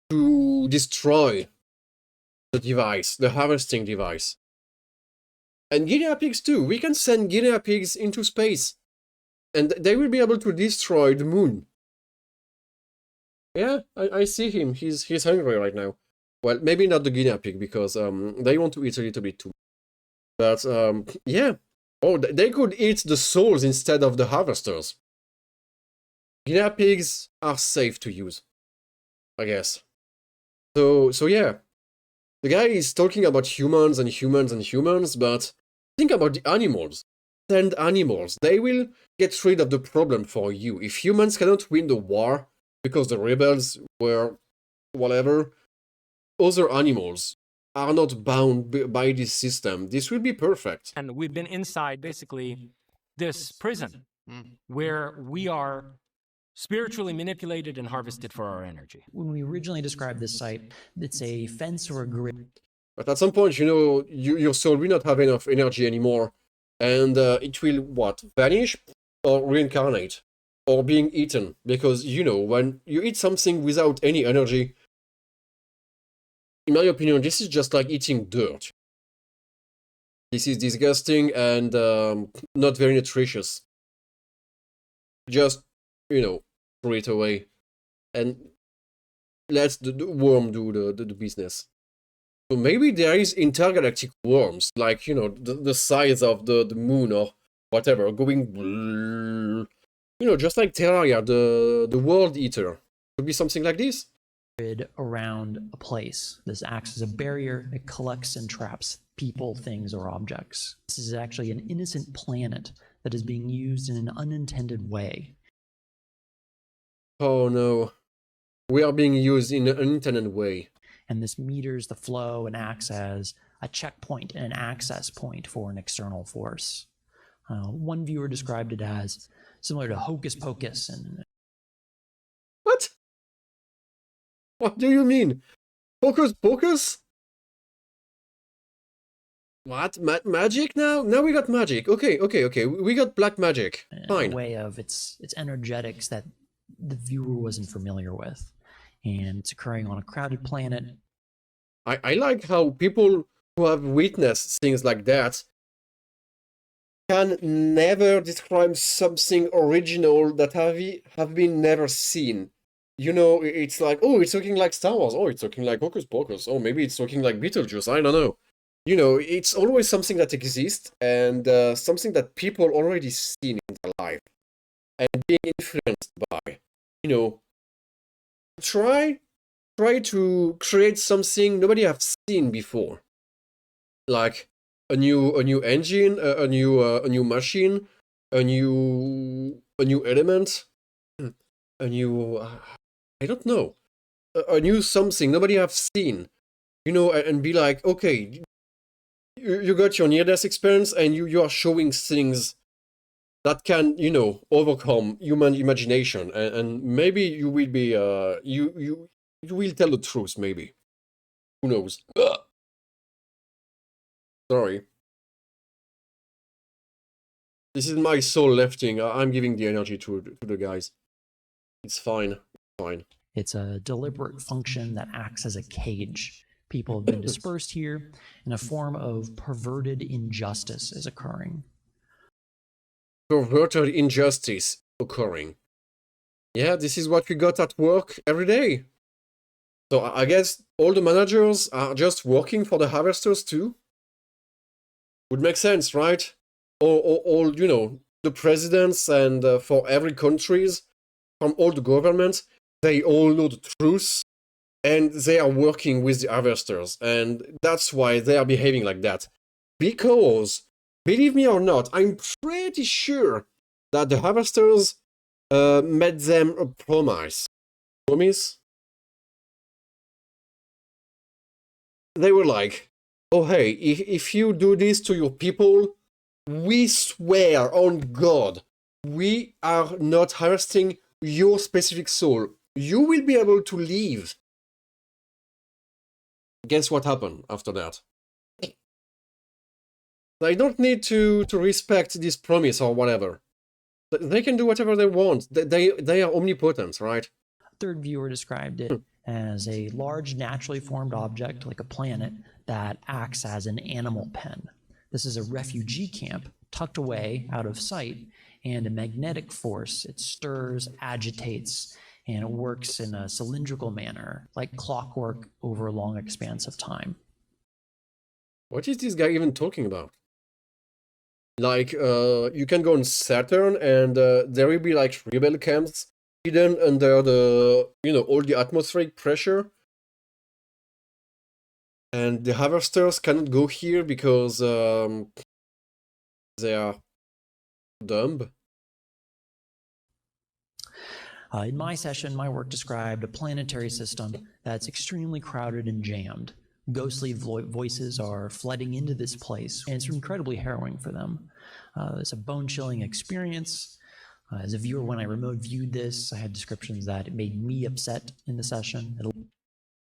S1: to destroy the device, the harvesting device. And guinea pigs too. We can send guinea pigs into space, and they will be able to destroy the moon. Yeah, I see him. He's hungry right now. Well, maybe not the guinea pig, because they want to eat a little bit too. But yeah. Oh, they could eat the souls instead of the harvesters. Guinea pigs are safe to use, I guess. So yeah. The guy is talking about humans and humans and humans, but think about the animals. Send animals. They will get rid of the problem for you. If humans cannot win the war because the rebels were whatever, other animals are not bound by this system. This will be perfect.
S2: And we've been inside, basically, this prison where we are spiritually manipulated and harvested for our energy.
S4: When we originally described this site, it's a fence or a grid.
S1: But at some point, you know, your soul will not have enough energy anymore, and it will, what, vanish or reincarnate or being eaten. Because, you know, when you eat something without any energy, in my opinion, this is just like eating dirt. This is disgusting and not very nutritious. Just, you know, throw it away and let the worm do the business. So maybe there is intergalactic worms, like, you know, the size of the moon or whatever, going, you know, just like Terraria, the world eater. Could be something like this.
S4: Around a place. This acts as a barrier. It collects and traps people, things, or objects. This is actually an innocent planet that is being used in an unintended way.
S1: Oh no, we are being used in an unintended way.
S4: And this meters the flow and acts as a checkpoint and an access point for an external force. One viewer described it as similar to Hocus Pocus. And
S1: what? What do you mean? Hocus Pocus? What? Magic now? Now we got magic. Okay. We got black magic. Fine.
S4: A way of its energetics that the viewer wasn't familiar with. And it's occurring on a crowded planet.
S1: I like how people who have witnessed things like that can never describe something original that have been never seen. You know, it's like, oh, it's looking like Star Wars. Oh, it's looking like Hocus Pocus. Oh, maybe it's looking like Beetlejuice. I don't know. You know, it's always something that exists and something that people already seen in their life and being influenced by. You know, try to create something nobody has seen before, like a new engine, a new machine, a new element, a new I don't know, a new something nobody has seen, you know, and be like, okay, you got your near-death experience and you are showing things that can, you know, overcome human imagination, and maybe you will be you will tell the truth, maybe. Who knows? Ugh. Sorry. This is my soul lifting. I'm giving the energy to the guys. It's fine. It's fine.
S4: It's a deliberate function that acts as a cage People have been dispersed here, and a form of perverted injustice is occurring.
S1: Perverted injustice occurring. Yeah, this is what we got at work every day. So I guess all the managers are just working for the harvesters too? Would make sense, right? Or all, you know, the presidents and for every countries, from all the governments, they all know the truth and they are working with the harvesters. And that's why they are behaving like that. Because, believe me or not, I'm pretty sure that the harvesters made them a promise. Promise? They were like, oh hey, if you do this to your people, we swear on God, we are not harvesting your specific soul. You will be able to leave. Guess what happened after that? They don't need to respect this promise or whatever. They can do whatever they want. They are omnipotent, right?
S4: Third viewer described it as a large naturally formed object like a planet that acts as an animal pen. This is a refugee camp tucked away out of sight, and a magnetic force. It stirs, agitates, and it works in a cylindrical manner, like clockwork over a long expanse of time.
S1: What is this guy even talking about? Like, you can go on Saturn and there will be like rebel camps hidden under the, you know, all the atmospheric pressure. And the harvesters cannot go here because they are dumb.
S4: In my session, my work described a planetary system that's extremely crowded and jammed. Ghostly voices are flooding into this place, and it's incredibly harrowing for them. It's a bone-chilling experience. As a viewer, when I remote viewed this, I had descriptions that it made me upset in the session. It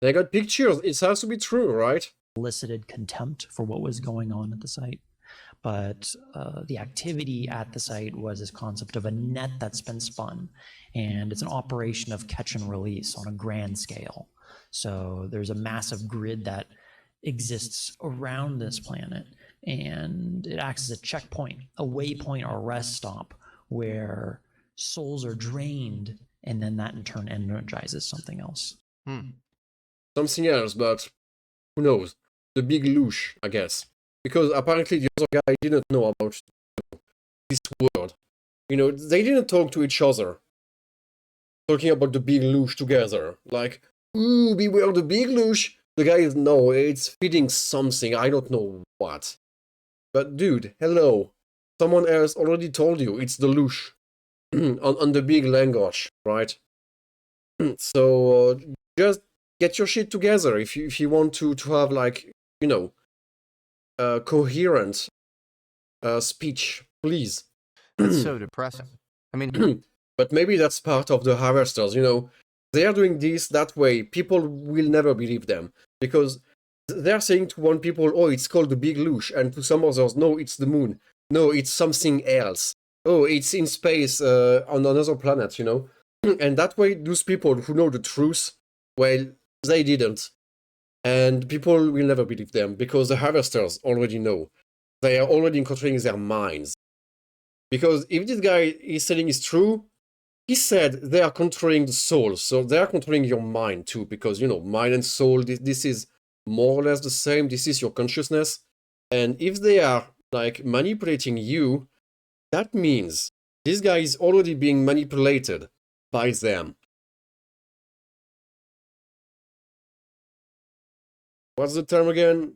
S1: They got pictures. It has to be true, right?
S4: elicited contempt for what was going on at the site. But the activity at the site was this concept of a net that's been spun, and it's an operation of catch and release on a grand scale. So there's a massive grid that exists around this planet, and it acts as a checkpoint, a waypoint or rest stop where souls are drained, and then that in turn energizes something else.
S1: Something else, but who knows? The big Loosh, I guess. Because apparently the other guy didn't know about this word. You know, they didn't talk to each other. Talking about the big Loosh together. Like, ooh, beware the big Loosh. The guy is, no, it's feeding something, I don't know what. But dude, hello. Someone else already told you, it's the Loosh. on the big Langosh, right? So, just get your shit together if you want to have, like, you know, coherent speech, please.
S3: That's so depressing. I mean,
S1: but maybe that's part of the harvesters, you know. They are doing this that way. People will never believe them because they're saying to one people, oh, it's called the Big Loosh, and to some others, no, it's the moon. No, it's something else. Oh, it's in space on another planet, you know. And that way, those people who know the truth, well, they didn't. And people will never believe them because the harvesters already know. They are already controlling their minds. Because if this guy is saying is true, he said they are controlling the soul. So they are controlling your mind too. Because, you know, mind and soul, this is more or less the same. This is your consciousness. And if they are, like, manipulating you, that means this guy is already being manipulated by them. What's the term again?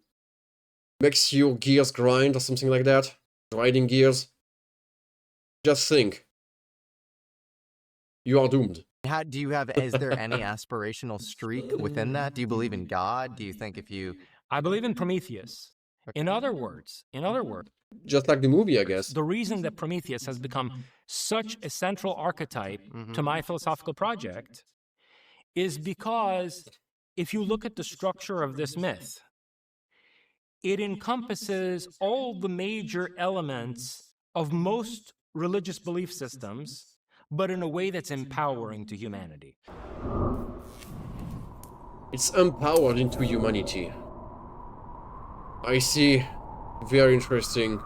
S1: Makes your gears grind or something like that? Grinding gears? Just think. You are doomed.
S3: how do you have? Is there any aspirational streak within that? Do you believe in God? Do you think if you?
S2: I believe in Prometheus. In other words,
S1: Just like the movie, I guess.
S2: the reason that Prometheus has become such a central archetype to my philosophical project is because if you look at the structure of this myth, it encompasses all the major elements of most religious belief systems, but in a way that's empowering to humanity.
S1: It's empowered into humanity. I see. Very interesting.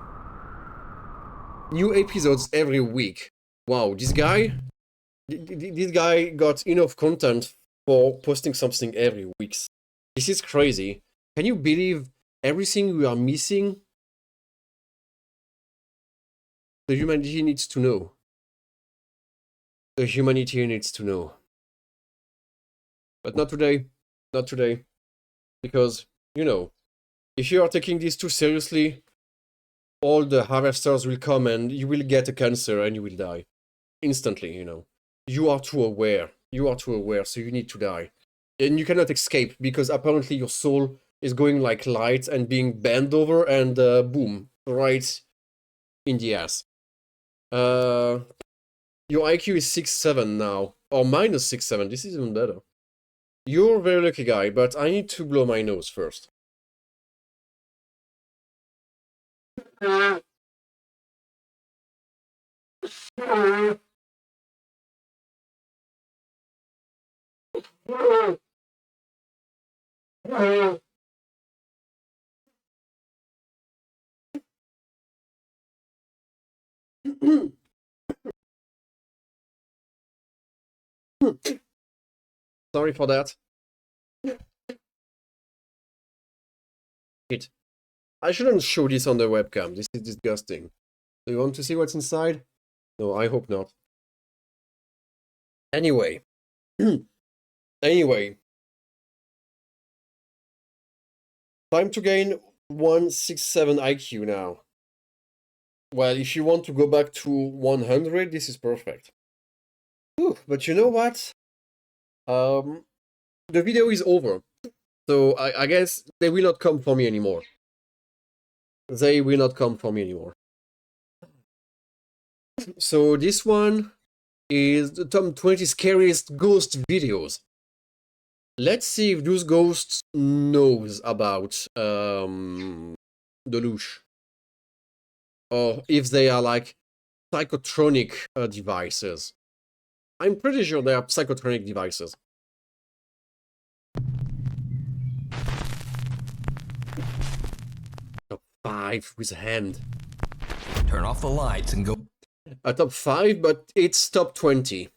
S1: New episodes every week. Wow, this guy got enough content for posting something every week. This is crazy. Can you believe everything we are missing? The humanity needs to know. The humanity needs to know. But not today. Not today. Because, you know, if you are taking this too seriously, all the harvesters will come and you will get a cancer and you will die. Instantly, you know. You are too aware. You are too aware, so you need to die. And you cannot escape, because apparently your soul is going like light and being bent over and boom, right in the ass. Your IQ is 6'7" now, or minus 6'7". This is even better. You're a very lucky guy, but I need to blow my nose first. Sorry for that. I shouldn't show this on the webcam. This is disgusting. Do you want to see what's inside? No, I hope not. Anyway. Anyway. Time to gain 167 IQ now. Well, if you want to go back to 100, this is perfect. Whew, but you know what? The video is over. So I guess they will not come for me anymore. They will not come for me anymore. So this one is the top 20 scariest ghost videos. Let's see if those ghosts knows about the Loosh. Or if they are like psychotronic devices. I'm pretty sure they are psychotronic devices. Top 5 with a hand.
S5: Turn off the lights and go.
S1: Top 5, but it's top 20.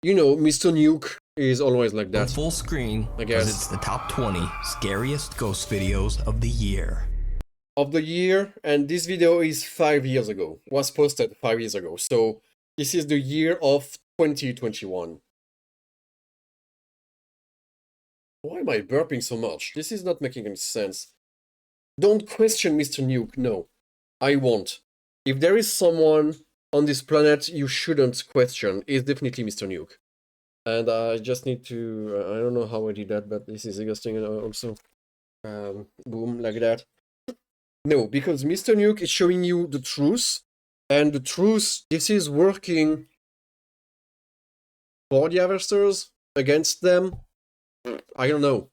S1: You know, Mr. Nuke is always like that.
S5: Full screen,
S1: I guess.
S5: it's the top 20 scariest ghost videos of the year.
S1: And this video is 5 years ago. Was posted 5 years ago. So this is the year of 2021. Why am I burping so much? This is not making any sense. Don't question Mr. Nuke. No, I won't. If there is someone on this planet you shouldn't question, it's definitely Mr. Nuke. And I just need to... I don't know how I did that, but this is disgusting also. Boom, like that. No, because Mr. Nuke is showing you the truth. And the truth, this is working for the harvesters, against them. I don't know.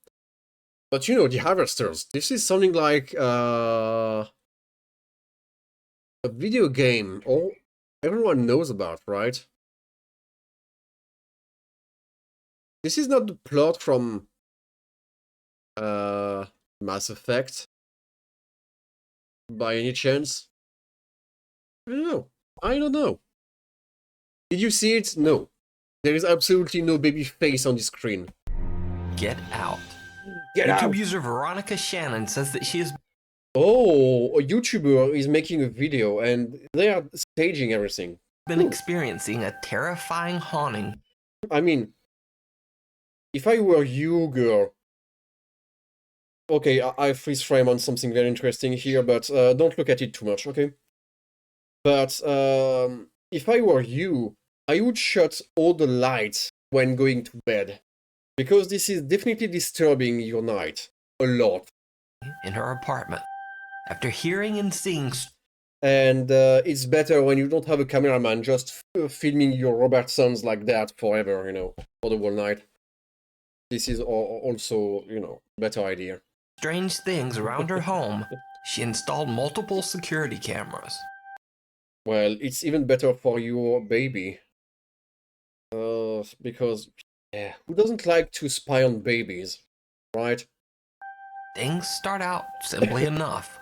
S1: But you know, the harvesters, this is something like a video game everyone knows about, right? This is not the plot from Mass Effect by any chance. I don't know. Did you see it? No. There is absolutely no baby face on the screen.
S5: Get out.
S1: Get
S5: YouTube
S1: out!
S5: user Veronica Shannon says that she has
S1: Oh, a YouTuber is making a video and they are staging everything.
S5: been experiencing a terrifying haunting.
S1: I mean, if I were you, girl... Okay, I freeze frame on something very interesting here, but don't look at it too much, okay? But if I were you, I would shut all the lights when going to bed. Because this is definitely disturbing your night. A lot.
S5: In her apartment after hearing and seeing.
S1: And it's better when you don't have a cameraman just filming your Robertsons like that forever, you know, for the whole night. This is also, you know, better idea.
S5: Strange things around her home, she installed multiple security cameras.
S1: Well, it's even better for your baby. Because, yeah, who doesn't like to spy on babies, right?
S5: things start out simply enough.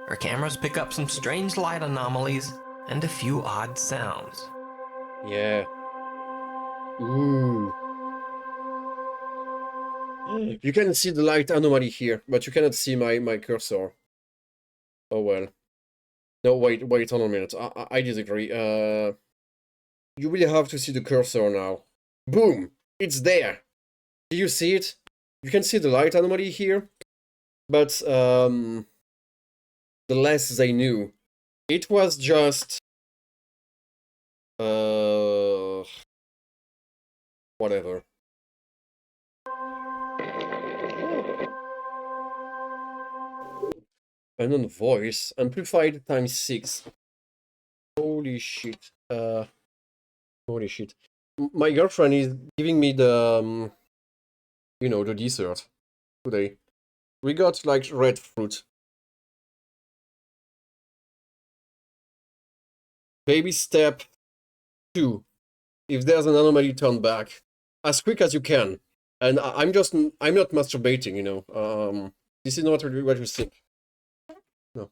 S5: Her cameras pick up some strange light anomalies and a few odd sounds.
S1: Yeah. Ooh. You can see the light anomaly here, but you cannot see my cursor. Oh well. No, wait on a minute. I disagree. You really have to see the cursor now. Boom! It's there! Do you see it? You can see the light anomaly here, but the less they knew. It was just... whatever. Unknown voice, amplified times 6. Holy shit. Holy shit. My girlfriend is giving me the, you know, the dessert today. We got, like, red fruit. Baby step 2. If there's an anomaly, turn back. As quick as you can. And I'm not masturbating, you know. This is not what you think. No.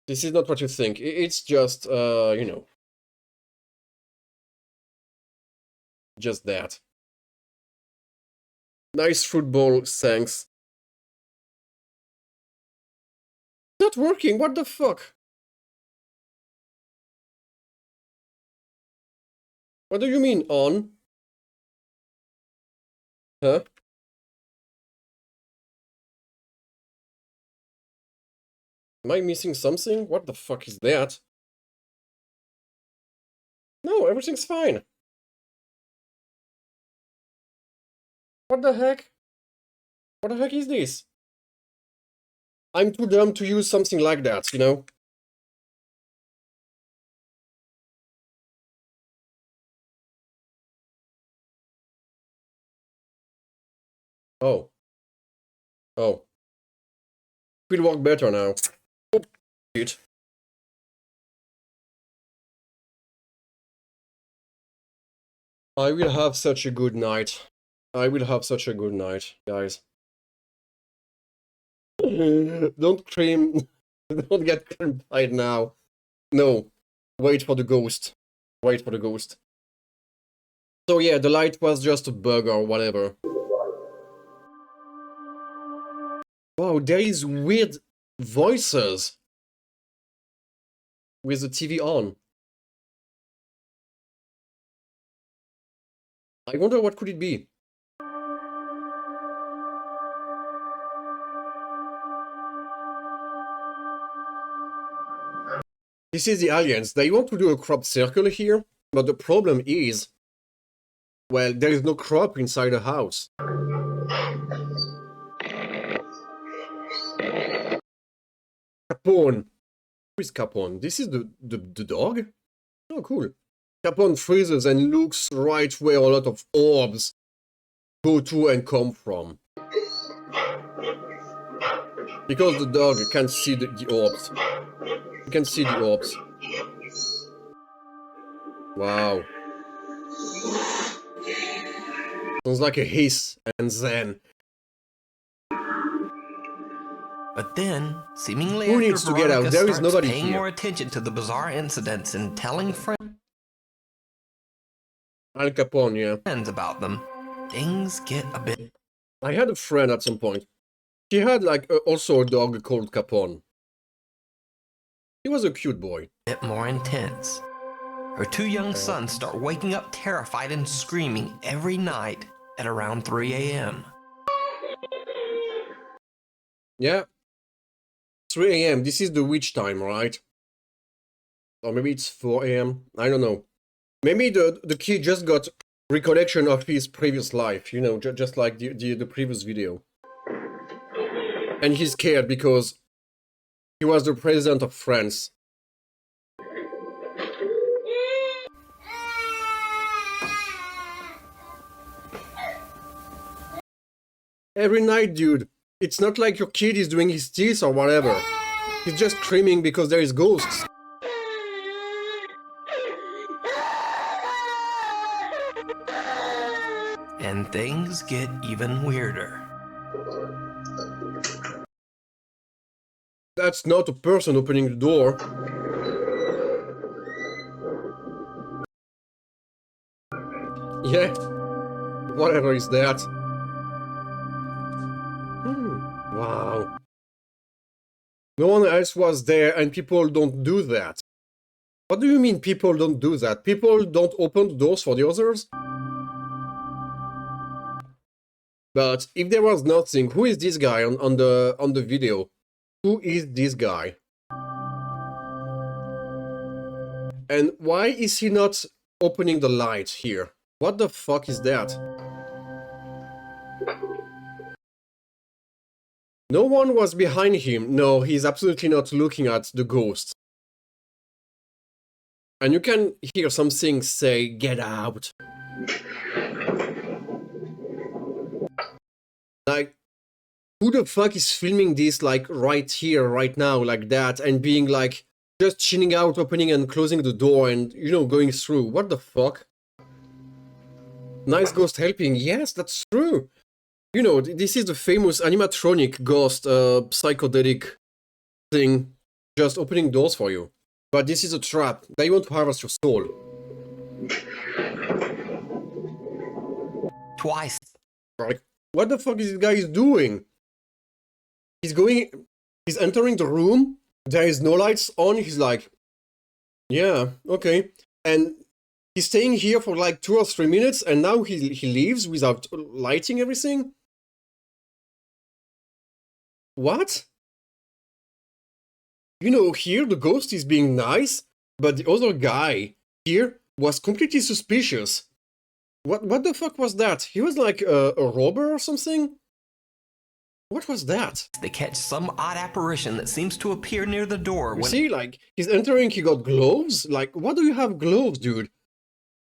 S1: This is not what you think. It's just, you know. Just that. Nice fruit bowl, thanks. Not working, what the fuck? What do you mean, on? Huh? Am I missing something? What the fuck is that? No, everything's fine. What the heck? What the heck is this? I'm too dumb to use something like that, you know? Oh. Oh. Will work better now. Oh, shit. I will have such a good night. I will have such a good night, guys. Don't cream. Don't get creamed right now. No. Wait for the ghost. Wait for the ghost. So yeah, the light was just a bug or whatever. Wow, there is weird voices with the TV on. I wonder what could it be? This is the aliens. They want to do a crop circle here, but the problem is, well, there is no crop inside the house. Capone. Who is Capone? This is the dog? Oh, cool. Capone freezes and looks right where a lot of orbs go to and come from. Because the dog can't see the orbs. You can see the orbs. Wow. Sounds like a hiss, and then...
S5: But then, seemingly
S1: Who
S5: after
S1: needs to get out?
S5: Veronica
S1: There is
S5: starts
S1: nobody
S5: paying
S1: here.
S5: more attention to the bizarre incidents and telling
S1: Al Capone, yeah.
S5: friends about them, things get a bit
S1: I had a friend at some point. She had, like, also a dog called Capone. He was a cute boy.
S5: more intense. Her 2 young sons start waking up terrified and screaming every night at around 3 a.m.
S1: Yeah. 3 a.m. This is the witch time, right? Or maybe it's 4 a.m. I don't know. Maybe the kid just got recollection of his previous life, you know, just like the previous video. And he's scared because he was the president of France. Every night, dude. It's not like your kid is doing his teeth or whatever. He's just screaming because there is ghosts.
S5: And things get even weirder.
S1: That's not a person opening the door. Yeah. Whatever is that? Wow. No one else was there and people don't do that. What do you mean people don't do that? People don't open the doors for the others? But if there was nothing, who is this guy on the video? Who is this guy? And why is he not opening the light here? What the fuck is that? No one was behind him. No, he's absolutely not looking at the ghost. And you can hear something say, "Get out." Like, who the fuck is filming this, like, right here, right now, like that, and being, like, just chilling out, opening and closing the door and, you know, going through? What the fuck? Nice ghost helping. Yes, that's true. You know, this is the famous animatronic ghost psychedelic thing, just opening doors for you. But this is a trap. They want to harvest your soul.
S5: Twice.
S1: Like, what the fuck is this guy doing? He's entering the room, there is no lights on, he's like, yeah, okay. And he's staying here for like 2 or 3 minutes, and now he leaves without lighting everything? What? You know, here the ghost is being nice, but the other guy here was completely suspicious. What the fuck was that? He was like a robber or something? What was that?
S5: They catch some odd apparition that seems to appear near the door
S1: You
S5: when
S1: see, like, he's entering, he got gloves? Like, what do you have gloves, dude?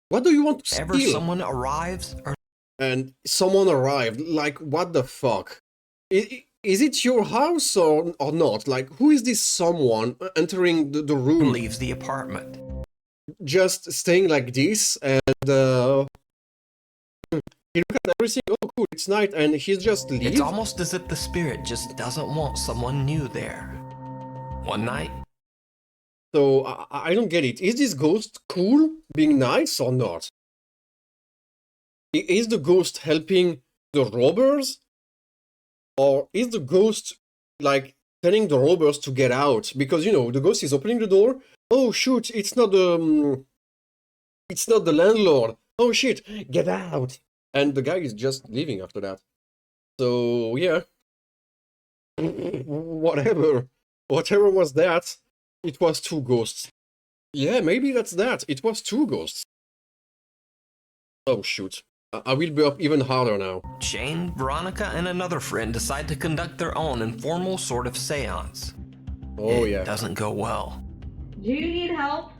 S1: What do you want to
S5: ever
S1: steal?
S5: someone arrives or
S1: And someone arrived, like, what the fuck? Is it your house or not? Like, who is this someone entering the room?
S5: leaves the apartment.
S1: Just staying like this, and he look at everything, oh cool, it's night, and he's just leaves?
S5: It's almost as if the spirit just doesn't want someone new there. One night,
S1: So, I don't get it. Is this ghost cool, being nice, or not? Is the ghost helping the robbers? Or is the ghost, like, telling the robbers to get out? Because, you know, the ghost is opening the door. Oh, shoot, it's not the landlord. Oh, shit, get out. And the guy is just leaving after that. So, yeah. Whatever. Whatever was that, it was 2 ghosts. Yeah, maybe that's that. It was 2 ghosts. Oh, shoot. I will be up even harder now.
S5: Shane, Veronica, and another friend decide to conduct their own informal sort of seance.
S1: Oh,
S5: It
S1: yeah.
S5: doesn't go well.
S6: Do you need help?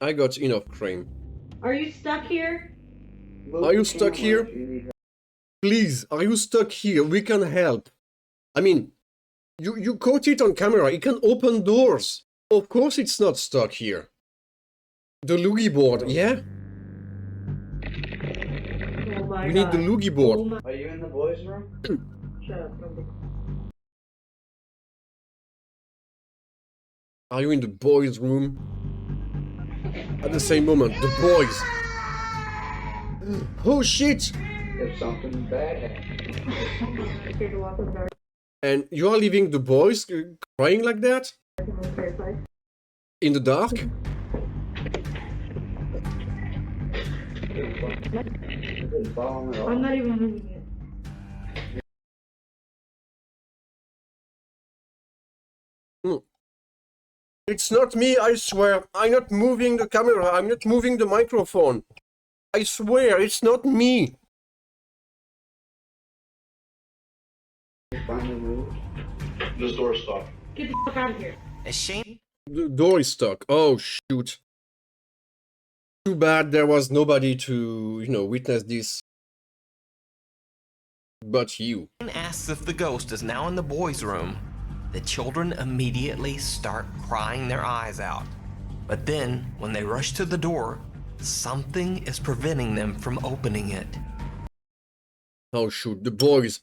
S1: I got enough cream.
S6: Are you stuck here?
S1: Are you stuck here? Please, are you stuck here? We can help. I mean, you caught it on camera. It can open doors. Of course it's not stuck here. The loogie board, yeah?
S6: Oh my
S1: We
S6: god.
S1: need the loogie board.
S6: Oh my...
S7: Are you in the boys' room?
S6: Shut up. Nobody.
S1: Are you in the boys' room? At the same moment, the boys. Oh shit!
S7: If something bad happens.
S6: Scared to walk in the dark.
S1: And you are leaving the boys crying like that?
S6: I'm terrified.
S1: In the dark?
S6: I'm not even moving it.
S1: It's not me, I swear. I'm not moving the camera. I'm not moving the microphone. I swear, it's not me.
S7: This door's stuck.
S6: Get the fuck out of here.
S5: As Shane
S1: The door is stuck. Oh, shoot. Too bad there was nobody to, you know, witness this. But you.
S5: asks if the ghost is now in the boys' room, the children immediately start crying their eyes out. But then, when they rush to the door, something is preventing them from opening it.
S1: Oh, shoot. The boys.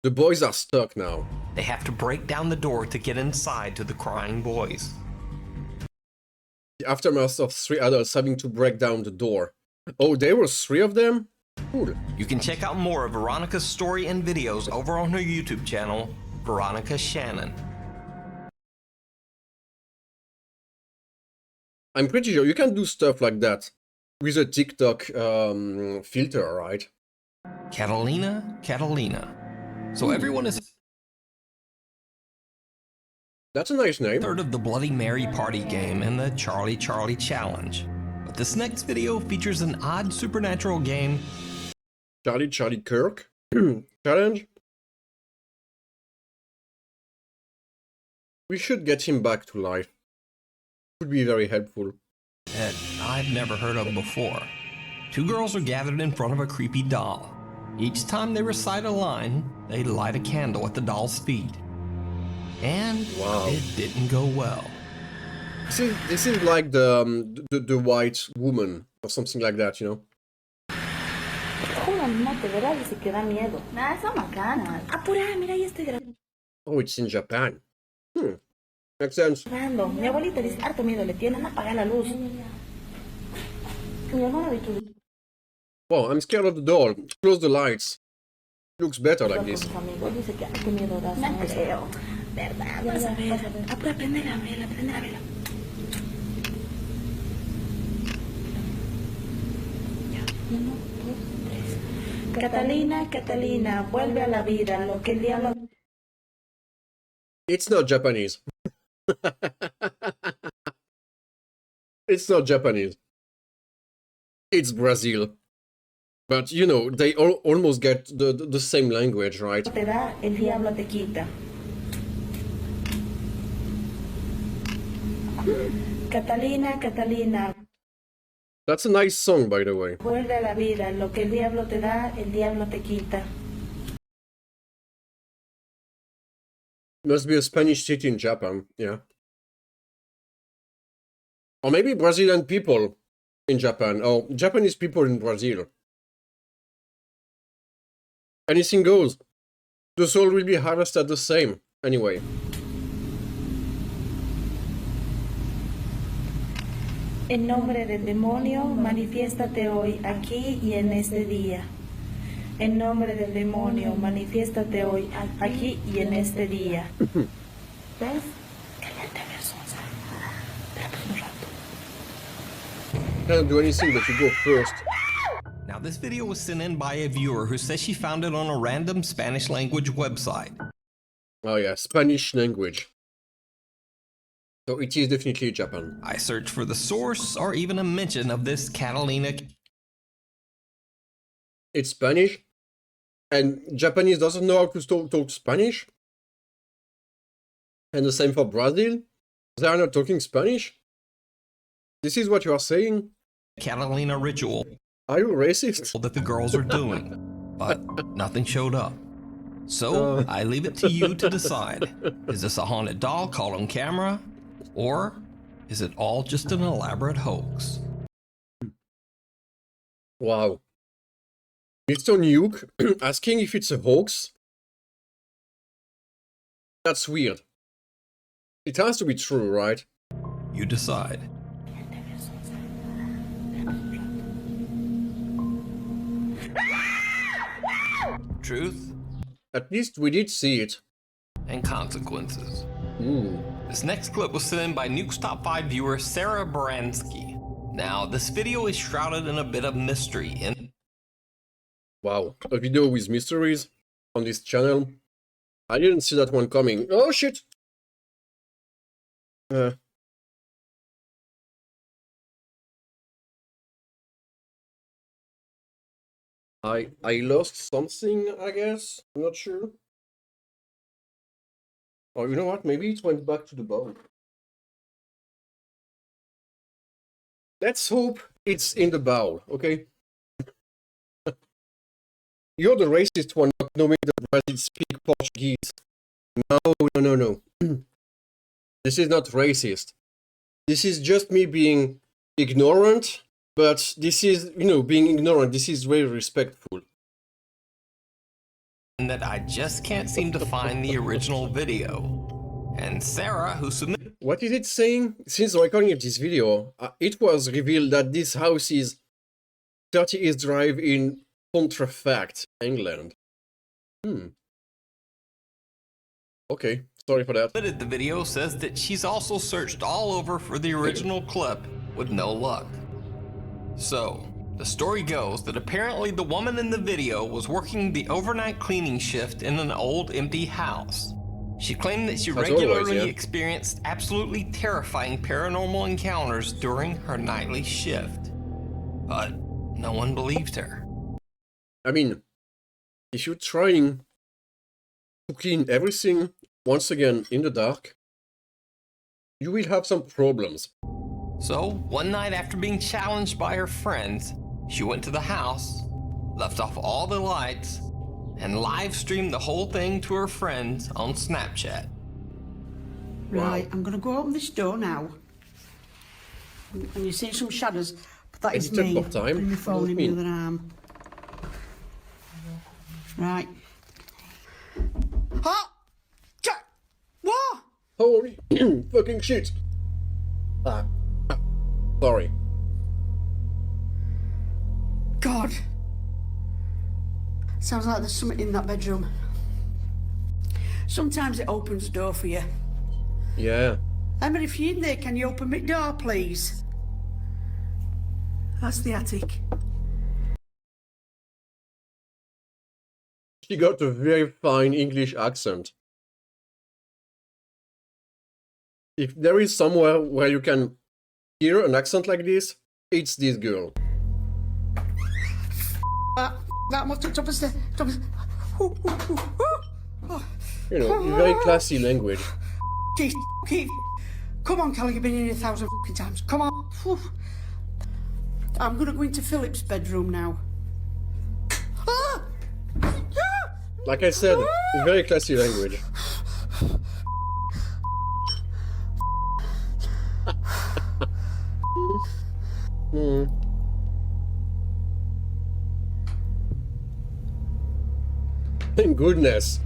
S1: The boys are stuck now.
S5: They have to break down the door to get inside to the crying boys.
S1: The aftermath of 3 adults having to break down the door. Oh, there were 3 of them? Cool.
S5: You can check out more of Veronica's story and videos over on her YouTube channel, Veronica Shannon.
S1: I'm pretty sure you can do stuff like that with a TikTok filter, right?
S5: Catalina. So everyone is
S1: That's a nice name.
S5: third of the Bloody Mary party game and the Charlie Charlie challenge. But this next video features an odd supernatural game.
S1: Charlie Kirk challenge. We should get him back to life. Would be very helpful.
S5: That I've never heard of before. 2 girls are gathered in front of a creepy doll. Each time they recite a line, they light a candle at the doll's feet. And
S1: Wow.
S5: it didn't go well.
S1: This is like the white woman or something like that, you know?
S8: Juro, no te verás, dice que da miedo. Nada, está macana. Apura, mira, ya estoy
S1: Oh, it's in Japan. Makes sense.
S8: grabando. Mi abuelita dice, harto miedo le tienen, apagar la luz. Mi hermano ha dicho,
S1: Wow, I'm scared of the doll. Close the lights. Looks better like
S8: con
S1: this.
S8: sus amigos, dice que harto miedo da. No creo. ¿Verdad? Vas a ver. Apura, prende la vela, prende la vela. Ya, 1, 2, 3. Catalina, vuelve a la vida, lo que el diablo...
S1: It's not Japanese. It's not Japanese. It's Brazil. But, you know, they almost get the same language, right?
S8: te da, el diablo te quita. Catalina,
S1: That's a nice song, by the way.
S8: vuelve a la vida, lo que el diablo te da, el diablo te quita.
S1: Must be a Spanish city in Japan, yeah. Or maybe Brazilian people in Japan, or Japanese people in Brazil. Anything goes. The soul will be harvested the same, anyway.
S8: En nombre del demonio, manifiéstate hoy, aquí y en este día. En nombre del demonio, manifiéstate hoy, aquí y en este día. ¿Ves? Cállate, versosa. Espérame un rato.
S1: Can't do anything but you go first.
S5: Now this video was sent in by a viewer who says she found it on a random Spanish language website.
S1: Oh yeah, Spanish language. So it is definitely Japan.
S5: I searched for the source or even a mention of this Catalina.
S1: It's Spanish, and Japanese doesn't know how to talk Spanish. And the same for Brazil. They are not talking Spanish. This is what you are saying?
S5: Catalina ritual
S1: Are you racist?
S5: that the girls are doing, but nothing showed up. So I leave it to you to decide. Is this a haunted doll caught on camera? Or is it all just an elaborate hoax?
S1: Wow. Mr. Nuke asking if it's a hoax? That's weird. It has to be true, right?
S5: You decide. Truth
S1: At least we did see it.
S5: and consequences.
S1: Ooh.
S5: This next clip was sent in by Nuke's Top 5 viewer Sarah Baranski. Now, this video is shrouded in a bit of mystery and
S1: Wow. A video with mysteries on this channel. I didn't see that one coming. Oh shit! I lost something, I guess. I'm not sure. Oh, you know what? Maybe it went back to the bowl. Let's hope it's in the bowl, okay? You're the racist one, not knowing that Brazil speak Portuguese. No. This is not racist. This is just me being ignorant, but this is, being ignorant. This is very respectful.
S5: that I just can't seem to find the original video. And Sarah, who submitted
S1: What is it saying? Since the recording of this video, it was revealed that this house is 30 East Drive in Pontefract, England. Okay, sorry for that.
S5: the video says that she's also searched all over for the original clip with no luck. So, the story goes that apparently the woman in the video was working the overnight cleaning shift in an old empty house. She claimed that she
S1: As
S5: regularly
S1: always, yeah.
S5: experienced absolutely terrifying paranormal encounters during her nightly shift. But no one believed her.
S1: I mean, if you're trying to clean everything once again in the dark, you will have some problems.
S5: So, one night after being challenged by her friends, she went to the house, left off all the lights, and live streamed the whole thing to her friends on Snapchat.
S9: Right, I'm going to go open this door now. And you see some shadows, but that is
S1: It's a
S9: me
S1: tough time.
S9: putting my
S1: What
S9: phone
S1: does
S9: in
S1: it
S9: the
S1: mean?
S9: other arm. Right. Ah! What?
S1: Holy fucking shit! Sorry.
S9: God. Sounds like there's something in that bedroom. Sometimes it opens the door for you.
S1: Yeah.
S9: Emma, if you're in there, can you open my door, please? That's the attic.
S1: She got a very fine English accent. If there is somewhere where you can hear an accent like this, it's this girl.
S9: That must have top of the
S1: You know, very classy language.
S9: Keith, come on, Kelly, you've been in here 1,000 times. Come on. Whew. I'm going to go into Philip's bedroom now. Ah!
S1: Like I said, very classy language. Thank goodness.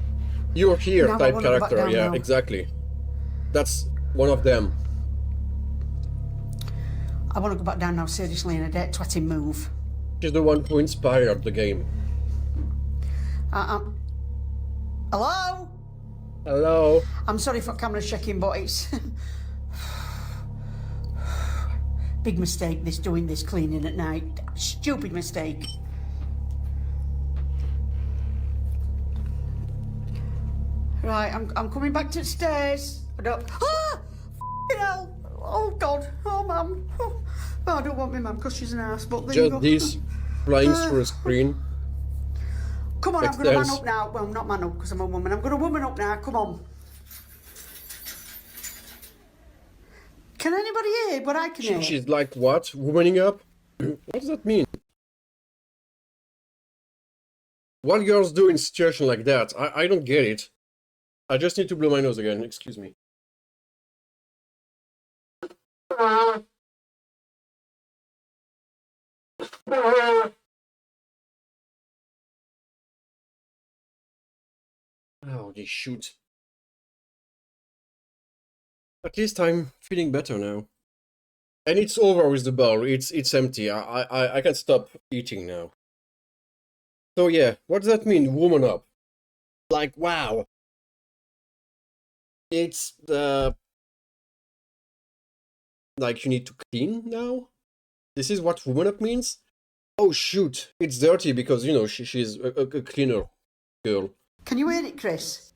S1: You're here
S9: Now I
S1: type
S9: wanna go back
S1: character,
S9: down
S1: yeah,
S9: now.
S1: exactly. That's one of them.
S9: I want to go back down now, seriously, in a dead twatty move.
S1: She's the one who inspired the game.
S9: Hello?
S1: Hello?
S9: I'm sorry for camera checking, but it's... Big mistake, this doing this cleaning at night. Stupid mistake. Right, I'm coming back to the stairs. I don't... Ah! F***ing hell! Oh, God. Oh, Mum. Oh, I don't want my mum because she's an ass, but there you go.
S1: Just this flying through a screen.
S9: Come on, I'm going to man
S1: Upstairs.
S9: up now. Well, not man up because I'm a woman. I'm going to woman up now. Come on. Can anybody hear what I can hear?
S1: She's like, what? Womaning up? What does that mean? What girls do in situation like that? I don't get it. I just need to blow my nose again, excuse me. Oh, they shoot. At least I'm feeling better now. And it's over with the bowl. It's empty. I can stop eating now. So yeah, what does that mean, woman up? Like, wow. It's like you need to clean now? This is what woman up means? Oh shoot, it's dirty because, you know, she's a cleaner girl.
S9: Can you hear it, Chris?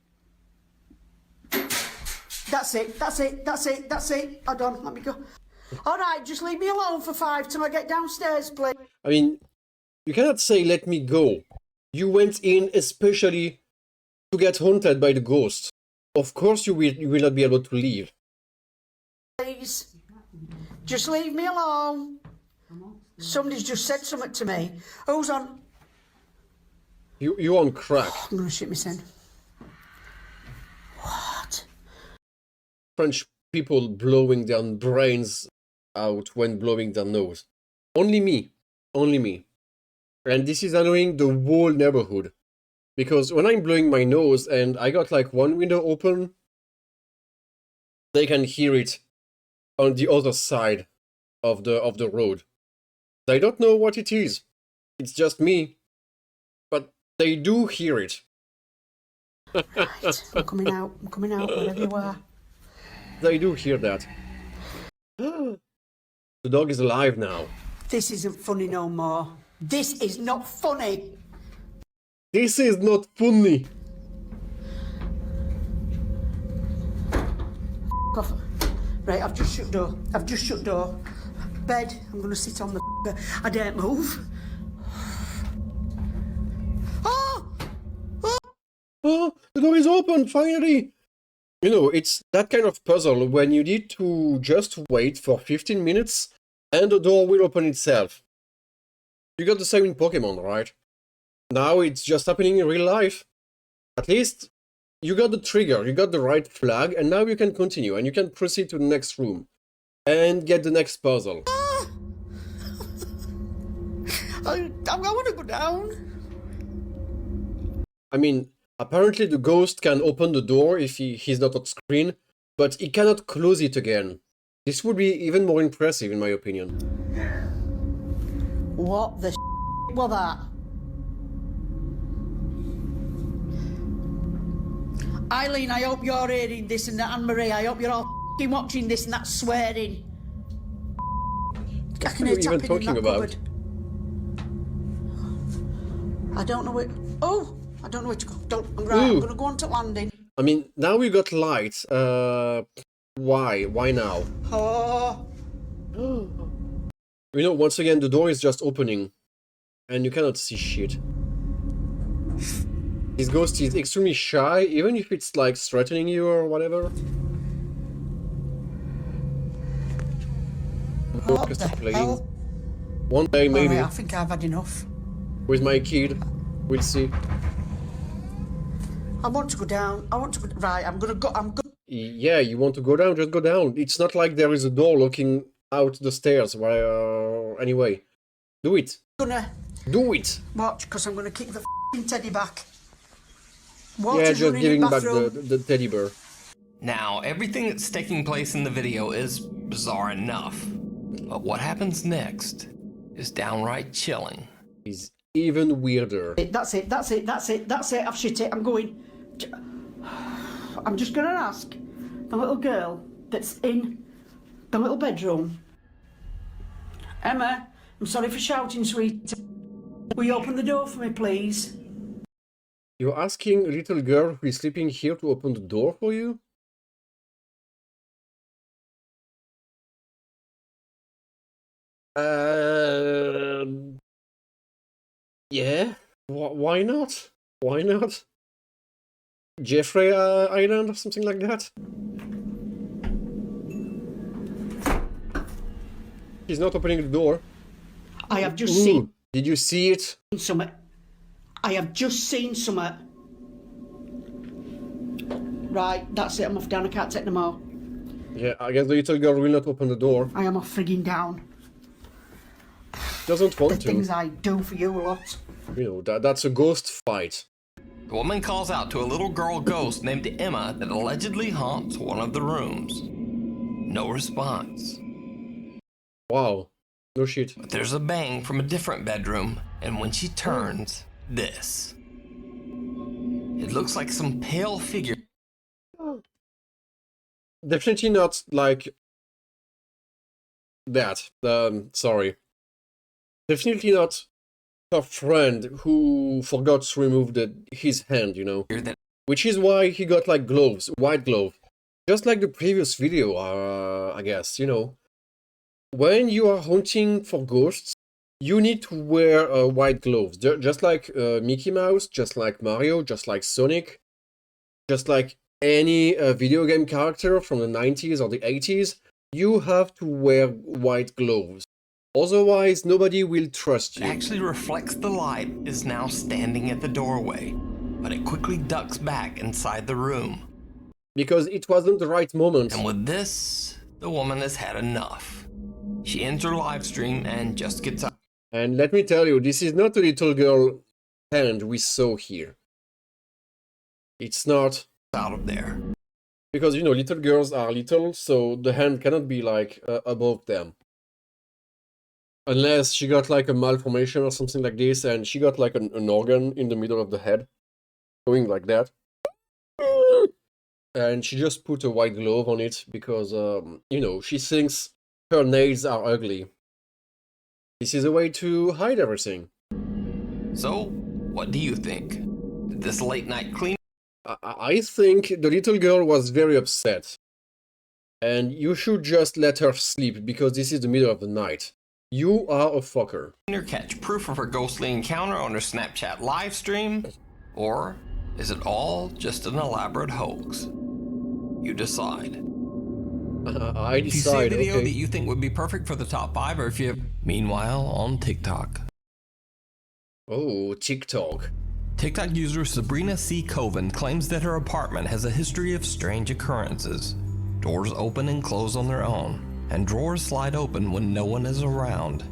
S9: That's it, that's it, that's it, that's it. Hold on, let me go. All right, just leave me alone for 5 till I get downstairs, please.
S1: I mean, you cannot say let me go. You went in especially to get haunted by the ghost. Of course you will not be able to leave.
S9: Please, just leave me alone. Somebody's just said something to me. Who's on?
S1: You're on crack.
S9: I'm gonna shit myself. What?
S1: French people blowing their brains out when blowing their nose. Only me. Only me. And this is annoying the whole neighborhood. Because when I'm blowing my nose and I got like one window open, they can hear it on the other side of the road. They don't know what it is. It's just me. But they do hear it.
S9: Right, I'm coming out, wherever you are.
S1: They do hear that. The dog is alive now.
S9: This isn't funny no more. This is not funny.
S1: This is not funny.
S9: Off. Right, I've just shut door. Bed, I'm gonna sit on the I daren't move. Oh!
S1: Oh, the door is open, finally! You know, it's that kind of puzzle when you need to just wait for 15 minutes and the door will open itself. You got the same in Pokemon, right? Now it's just happening in real life. At least you got the trigger, you got the right flag, and now you can continue and you can proceed to the next room and get the next puzzle.
S9: I want to go down.
S1: I mean, apparently the ghost can open the door if he's not on screen, but he cannot close it again. This would be even more impressive in my opinion.
S9: What the was that? Eileen, I hope you're hearing this, and Anne-Marie, I hope you're all watching this and that swearing. I can hear
S1: What are you even
S9: tapping in
S1: talking
S9: that
S1: about?
S9: cupboard. I don't know where. Oh, I don't know where to go. I'm gonna go on to landing.
S1: I mean, now we got light. Why? Why now?
S9: Oh.
S1: You know, once again, the door is just opening, and you cannot see shit. This ghost is extremely shy, even if it's like threatening you or whatever.
S9: What the hell?
S1: One day, maybe.
S9: Alright, I think I've had enough.
S1: With my kid, we'll see.
S9: I want to go down. Right, I'm gonna go.
S1: Yeah, you want to go down? Just go down. It's not like there is a door looking out the stairs. Anyway, do it. Do it.
S9: Watch, because I'm gonna kick the f***ing teddy back.
S1: Yeah, just giving back the teddy bear.
S5: Now, everything that's taking place in the video is bizarre enough, but what happens next is downright chilling.
S1: Is even weirder.
S9: That's it. I've shit it. I'm going. I'm just gonna ask the little girl that's in the little bedroom. Emma, I'm sorry for shouting, sweet. Will you open the door for me, please?
S1: You're asking a little girl who is sleeping here to open the door for you? Yeah. Why not? Why not? Jeffrey Island or something like that? He's not opening the door.
S9: I have just seen.
S1: Did you see it?
S9: Something. I have just seen something. Right, that's it. I'm off down. I can't take no more.
S1: Yeah, I guess the little girl will not open the door.
S9: I am off frigging down.
S1: Doesn't want
S9: the
S1: to.
S9: Things I do for you a lot.
S1: You know, that's a ghost fight.
S5: The woman calls out to a little girl ghost named Emma that allegedly haunts one of the rooms. No response.
S1: Wow. No shit.
S5: But there's a bang from a different bedroom, and when she turns, this. It looks like some pale figure.
S1: Definitely not like that. Sorry. Definitely not her friend who forgot to remove his hand, you know. Which is why he got like gloves, white glove. Just like the previous video, I guess, you know. When you are hunting for ghosts, you need to wear white gloves. Just like Mickey Mouse, just like Mario, just like Sonic, just like any video game character from the 90s or the 80s, you have to wear white gloves. Otherwise, nobody will trust you.
S5: It actually reflects the light, is now standing at the doorway, but it quickly ducks back inside the room.
S1: Because it wasn't the right moment.
S5: And with this, the woman has had enough. She ends her live stream and just gets up.
S1: And let me tell you, this is not a little girl hand we saw here. It's not
S5: out of there.
S1: because you know little girls are little, so the hand cannot be like above them. Unless she got like a malformation or something like this, and she got like an organ in the middle of the head, going like that. And she just put a white glove on it because, you know, she thinks her nails are ugly. This is a way to hide everything.
S5: So, what do you think? Did this late night clean
S1: I think the little girl was very upset. And you should just let her sleep because this is the middle of the night. You are a fucker.
S5: cleaner catch proof of her ghostly encounter on her Snapchat live stream? Or is it all just an elaborate hoax? You decide.
S1: I
S5: If you see a
S1: decide,
S5: video
S1: okay.
S5: that you think would be perfect for the top 5, or if you... Meanwhile, on TikTok.
S1: Oh, TikTok.
S5: TikTok user Sabrina C. Coven claims that her apartment has a history of strange occurrences. Doors open and close on their own, and drawers slide open when no one is around.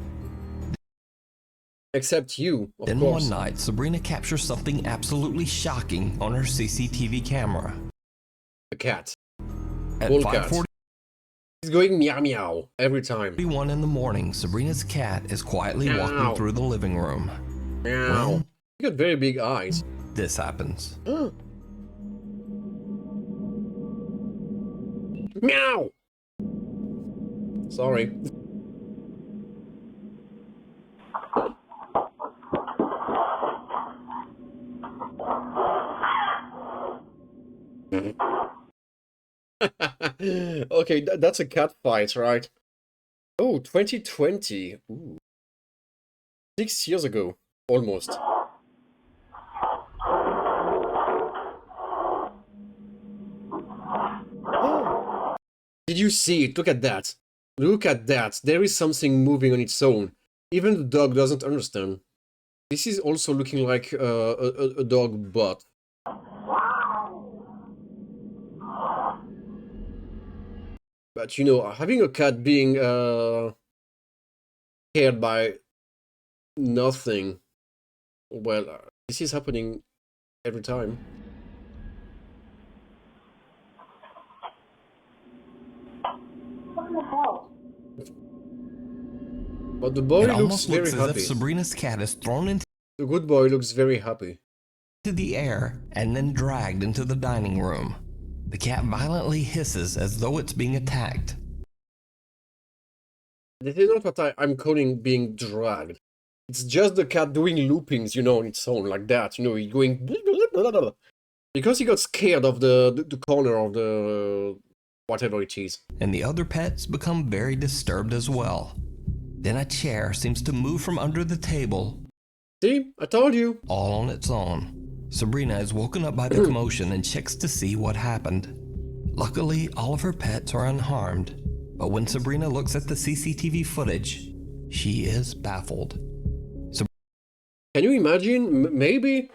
S1: Except you, of
S5: Then
S1: course.
S5: one night, Sabrina captures something absolutely shocking on her CCTV camera.
S1: The cat.
S5: At
S1: Bull cat.
S5: 5:41
S1: He's going meow meow every time.
S5: in the morning, Sabrina's cat is quietly
S1: Meow.
S5: walking through the living room.
S1: Meow.
S5: Well,
S1: You got very big eyes.
S5: this happens.
S1: Meow! Sorry. Okay, that's a cat fight, right? Oh, 2020. Ooh. 6 years ago, almost. Did you see it? Look at that. Look at that. There is something moving on its own. Even the dog doesn't understand. This is also looking like a dog butt. But you know, having a cat being scared by nothing, well, this is happening every time.
S6: What the hell?
S1: But the boy
S5: It
S1: looks
S5: almost
S1: very
S5: looks as
S1: happy.
S5: if Sabrina's cat is thrown into
S1: The good boy looks very happy.
S5: the air and then dragged into the dining room. The cat violently hisses as though it's being attacked.
S1: This is not what I'm calling being dragged. It's just the cat doing loopings, you know, on its own, like that. You know, he going... blah, blah, blah. Because he got scared of the corner of the... whatever it is.
S5: And the other pets become very disturbed as well. Then a chair seems to move from under the table,
S1: See? I told you.
S5: all on its own. Sabrina is woken up by the commotion and checks to see what happened. Luckily, all of her pets are unharmed. But when Sabrina looks at the CCTV footage, she is baffled.
S1: Can you imagine? Maybe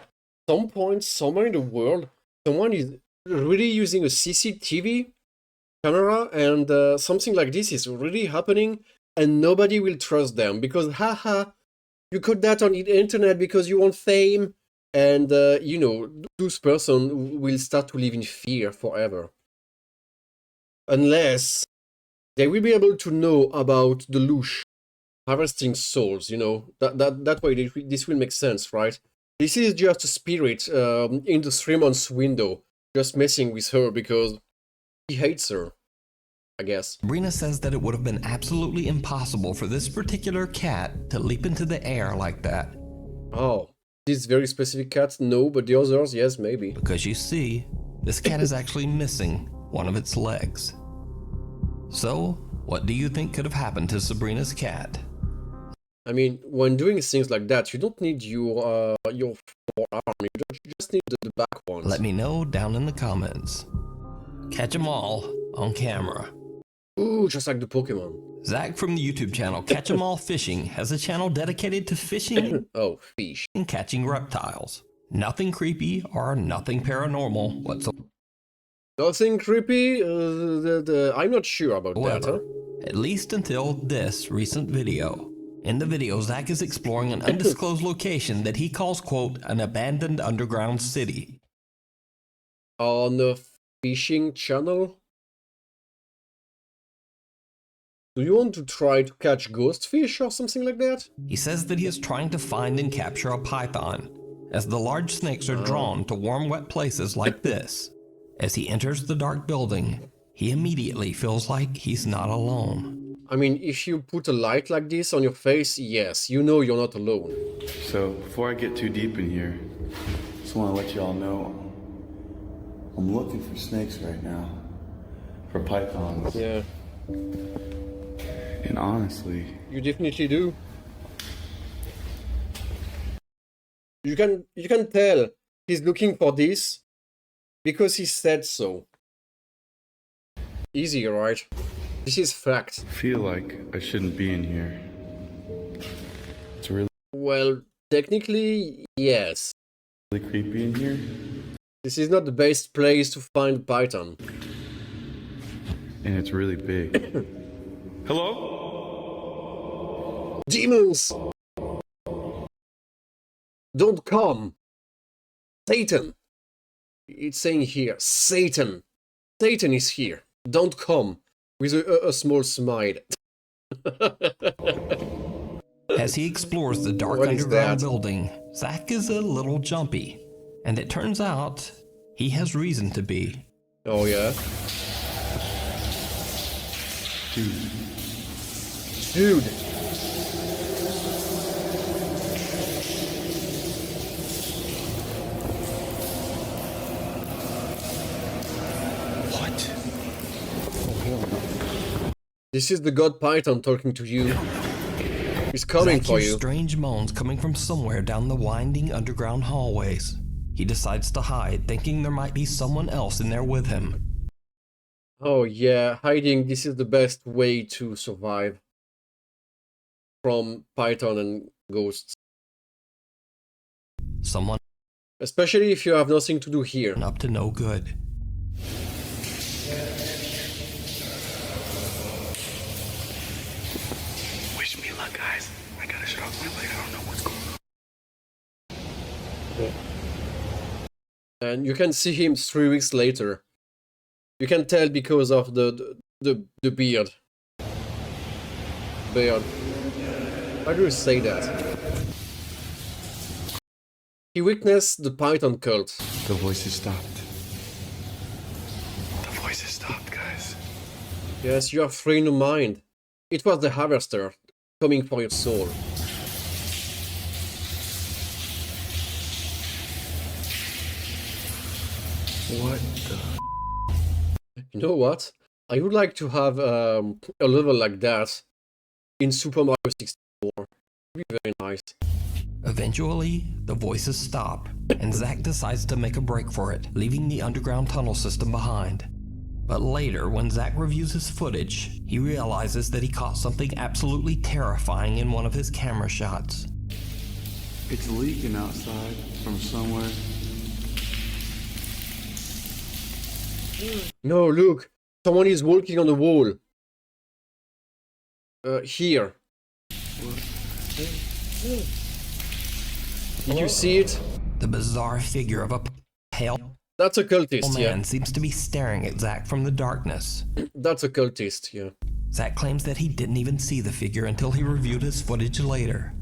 S1: some point, somewhere in the world, someone is really using a CCTV camera and something like this is really happening and nobody will trust them because, haha, you got that on the internet because you want fame and, you know, those person will start to live in fear forever. Unless they will be able to know about the Loosh harvesting souls, you know, that way this will make sense, right? This is just a spirit in the 3 months window, just messing with her because he hates her, I guess.
S5: Sabrina says that it would have been absolutely impossible for this particular cat to leap into the air like that.
S1: Oh, this very specific cat, no, but the others, yes, maybe.
S5: Because you see, this cat is actually missing one of its legs. So, what do you think could have happened to Sabrina's cat?
S1: I mean, when doing things like that, you don't need your forearm, you just need the back ones.
S5: Let me know down in the comments. Catch 'em all on camera.
S1: Ooh, just like the Pokemon.
S5: Zach from the YouTube channel Catch 'em All Fishing has a channel dedicated to fishing
S1: Oh, fish.
S5: and catching reptiles. Nothing creepy or nothing paranormal whatsoever.
S1: Nothing creepy? I'm not sure about that, huh?
S5: At least until this recent video. In the video, Zach is exploring an undisclosed location that he calls, quote, an abandoned underground city.
S1: on a fishing channel? Do you want to try to catch ghost fish or something like that?
S5: He says that he is trying to find and capture a python, as the large snakes are drawn to warm, wet places like this. As he enters the dark building, he immediately feels like he's not alone.
S1: I mean, if you put a light like this on your face, yes, you know you're not alone.
S10: So, before I get too deep in here, just want to let you all know I'm looking for snakes right now. For pythons.
S1: Yeah.
S10: And honestly,
S1: You definitely do. You can tell he's looking for this because he said so. Easy, right? This is fact.
S10: I feel like I shouldn't be in here. It's really
S1: Well, technically, yes.
S10: creepy in here.
S1: This is not the best place to find python.
S10: And it's really big. Hello?
S1: Demons! Don't come! Satan! It's saying here, Satan! Satan is here. Don't come! With a small smile.
S5: As he explores the dark
S1: What is
S5: underground
S1: that?
S5: building, Zach is a little jumpy, and it turns out he has reason to be.
S1: Oh yeah? Dude!
S10: What?
S1: This is the god python talking to you. He's coming
S5: Zach
S1: for
S5: hears
S1: you.
S5: strange moans coming from somewhere down the winding underground hallways. He decides to hide, thinking there might be someone else in there with him.
S1: Oh yeah, hiding, this is the best way to survive from python and ghosts.
S5: Someone
S1: Especially if you have nothing to do here.
S5: up to no good.
S10: Wish me luck, guys. I gotta shut off my light. I don't know what's going on.
S1: And you can see him 3 weeks later. You can tell because of the beard. Beard. How do you say that? He witnessed the python cult.
S10: The voices stopped. The voices stopped, guys.
S1: Yes, you are free in your mind. It was the harvester coming for your soul.
S10: What the?
S1: You know what? I would like to have a level like that in Super Mario 64. It would be very nice.
S5: Eventually, the voices stop, and Zach decides to make a break for it, leaving the underground tunnel system behind. But later, when Zach reviews his footage, he realizes that he caught something absolutely terrifying in one of his camera shots.
S10: It's leaking outside from somewhere.
S1: No, look! Someone is walking on the wall. Here. Did you see it?
S5: The bizarre figure of a pale
S1: That's a cultist,
S5: man
S1: yeah.
S5: seems to be staring at Zach from the darkness.
S1: That's a cultist, yeah.
S5: Zach claims that he didn't even see the figure until he reviewed his footage later.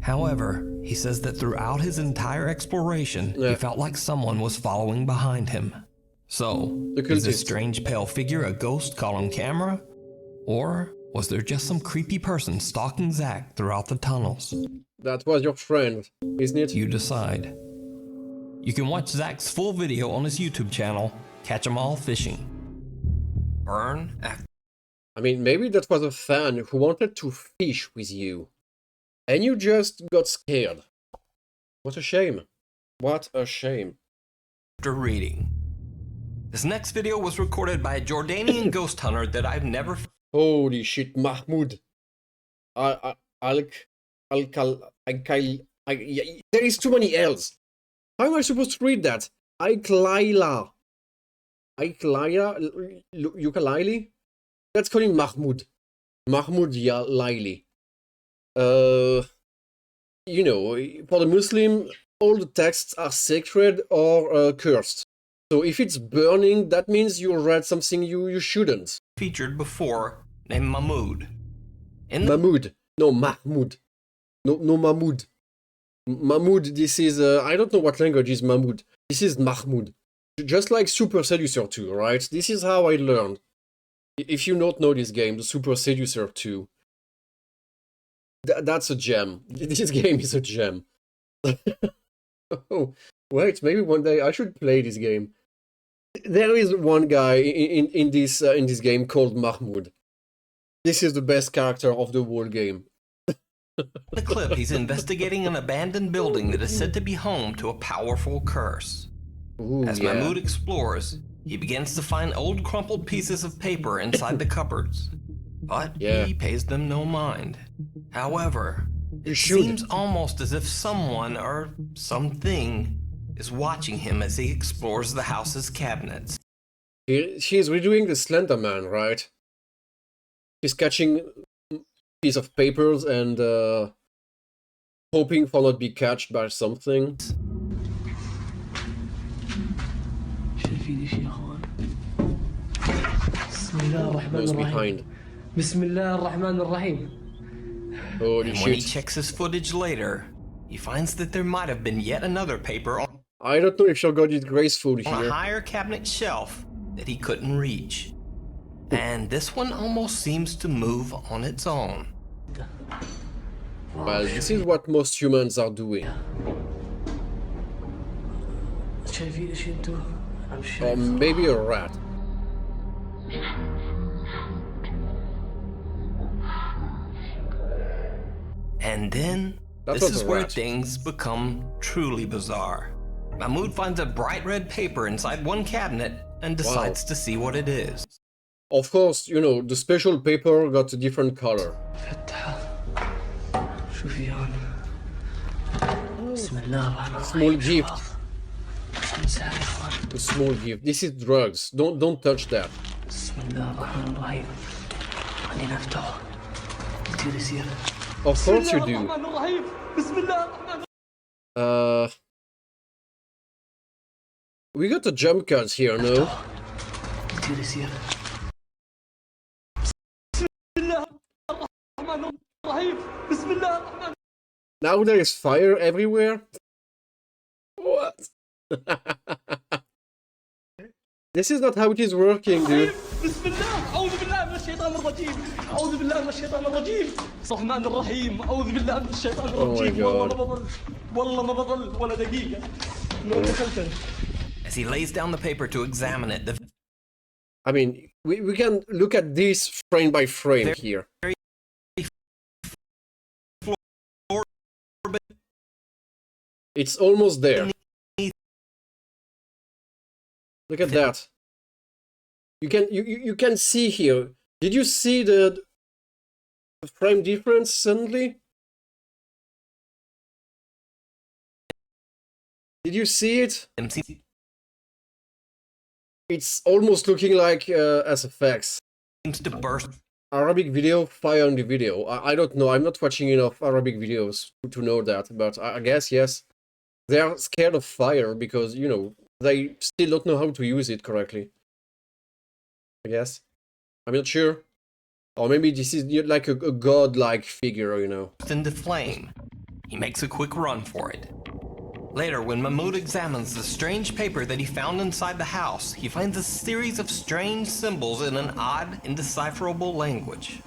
S5: However, he says that throughout his entire exploration, he felt like someone was following behind him. So, is this strange pale figure a ghost caught on camera? Or was there just some creepy person stalking Zach throughout the tunnels?
S1: That was your friend, isn't it?
S5: You decide. You can watch Zach's full video on his YouTube channel, Catch 'em All Fishing. Burn after.
S1: I mean, maybe that was a fan who wanted to fish with you. And you just got scared. What a shame. What a shame.
S5: Reading. This next video was recorded by a Jordanian ghost hunter that I've never.
S1: Holy shit, Mahmoud. There is too many L's. How am I supposed to read that? Iklaila. Ukulele? Let's call him Mahmoud. Mahmoud Laili. You know, for the Muslim, all the texts are sacred or cursed. So if it's burning, that means you read something you shouldn't.
S5: Featured before, named Mahmoud.
S1: Mahmoud. No, Mahmoud. No, Mahmoud. Mahmoud, this is... I don't know what language is Mahmoud. This is Mahmoud. Just like Super Seducer 2, right? This is how I learned. If you don't know this game, the Super Seducer 2. That's a gem. This game is a gem. Oh, wait, maybe one day I should play this game. There is one guy in this game called Mahmoud. This is the best character of the whole game.
S5: In the clip, he's investigating an abandoned building that is said to be home to a powerful curse.
S1: Ooh,
S5: As
S1: yeah.
S5: Mahmoud explores, he begins to find old crumpled pieces of paper inside the cupboards. But he pays them no mind. However, it seems almost as if someone or something is watching him as he explores the house's cabinets.
S1: She's redoing the Slender Man, right? She's catching a piece of papers and hoping for not be catched by something. Goes behind. Holy
S5: And when he
S1: shit.
S5: checks his footage later, he finds that there might have been yet another paper on
S1: I don't know if she got it graceful
S5: a
S1: here.
S5: higher cabinet shelf that he couldn't reach. And this one almost seems to move on its own.
S1: Well, this is what most humans are doing. Or maybe a rat.
S5: And then,
S1: That
S5: this
S1: was
S5: is
S1: a
S5: where
S1: rat.
S5: things become truly bizarre. Mahmoud finds a bright red paper inside one cabinet and decides to see what it is.
S1: Of course, you know, the special paper got a different color. Small gift. A small gift. This is drugs. Don't touch that. Of course you do. We got a jump cut here, no? Now there is fire everywhere? What? This is not how it is working, dude.
S5: As he lays down the paper to examine it, the
S1: I mean, we can look at this frame by frame here. It's almost there. Look at that. You can see here. Did you see the frame difference suddenly? Did you see it? It's almost looking like SFX.
S5: seems to burst.
S1: Arabic video, fire on the video. I don't know. I'm not watching enough Arabic videos to know that, but I guess yes. They are scared of fire because, you know, they still don't know how to use it correctly. I guess. I'm not sure. Or maybe this is like a god-like figure, you know.
S5: Into flame. He makes a quick run for it. Later, when Mahmoud examines the strange paper that he found inside the house, he finds a series of strange symbols in an odd, indecipherable language.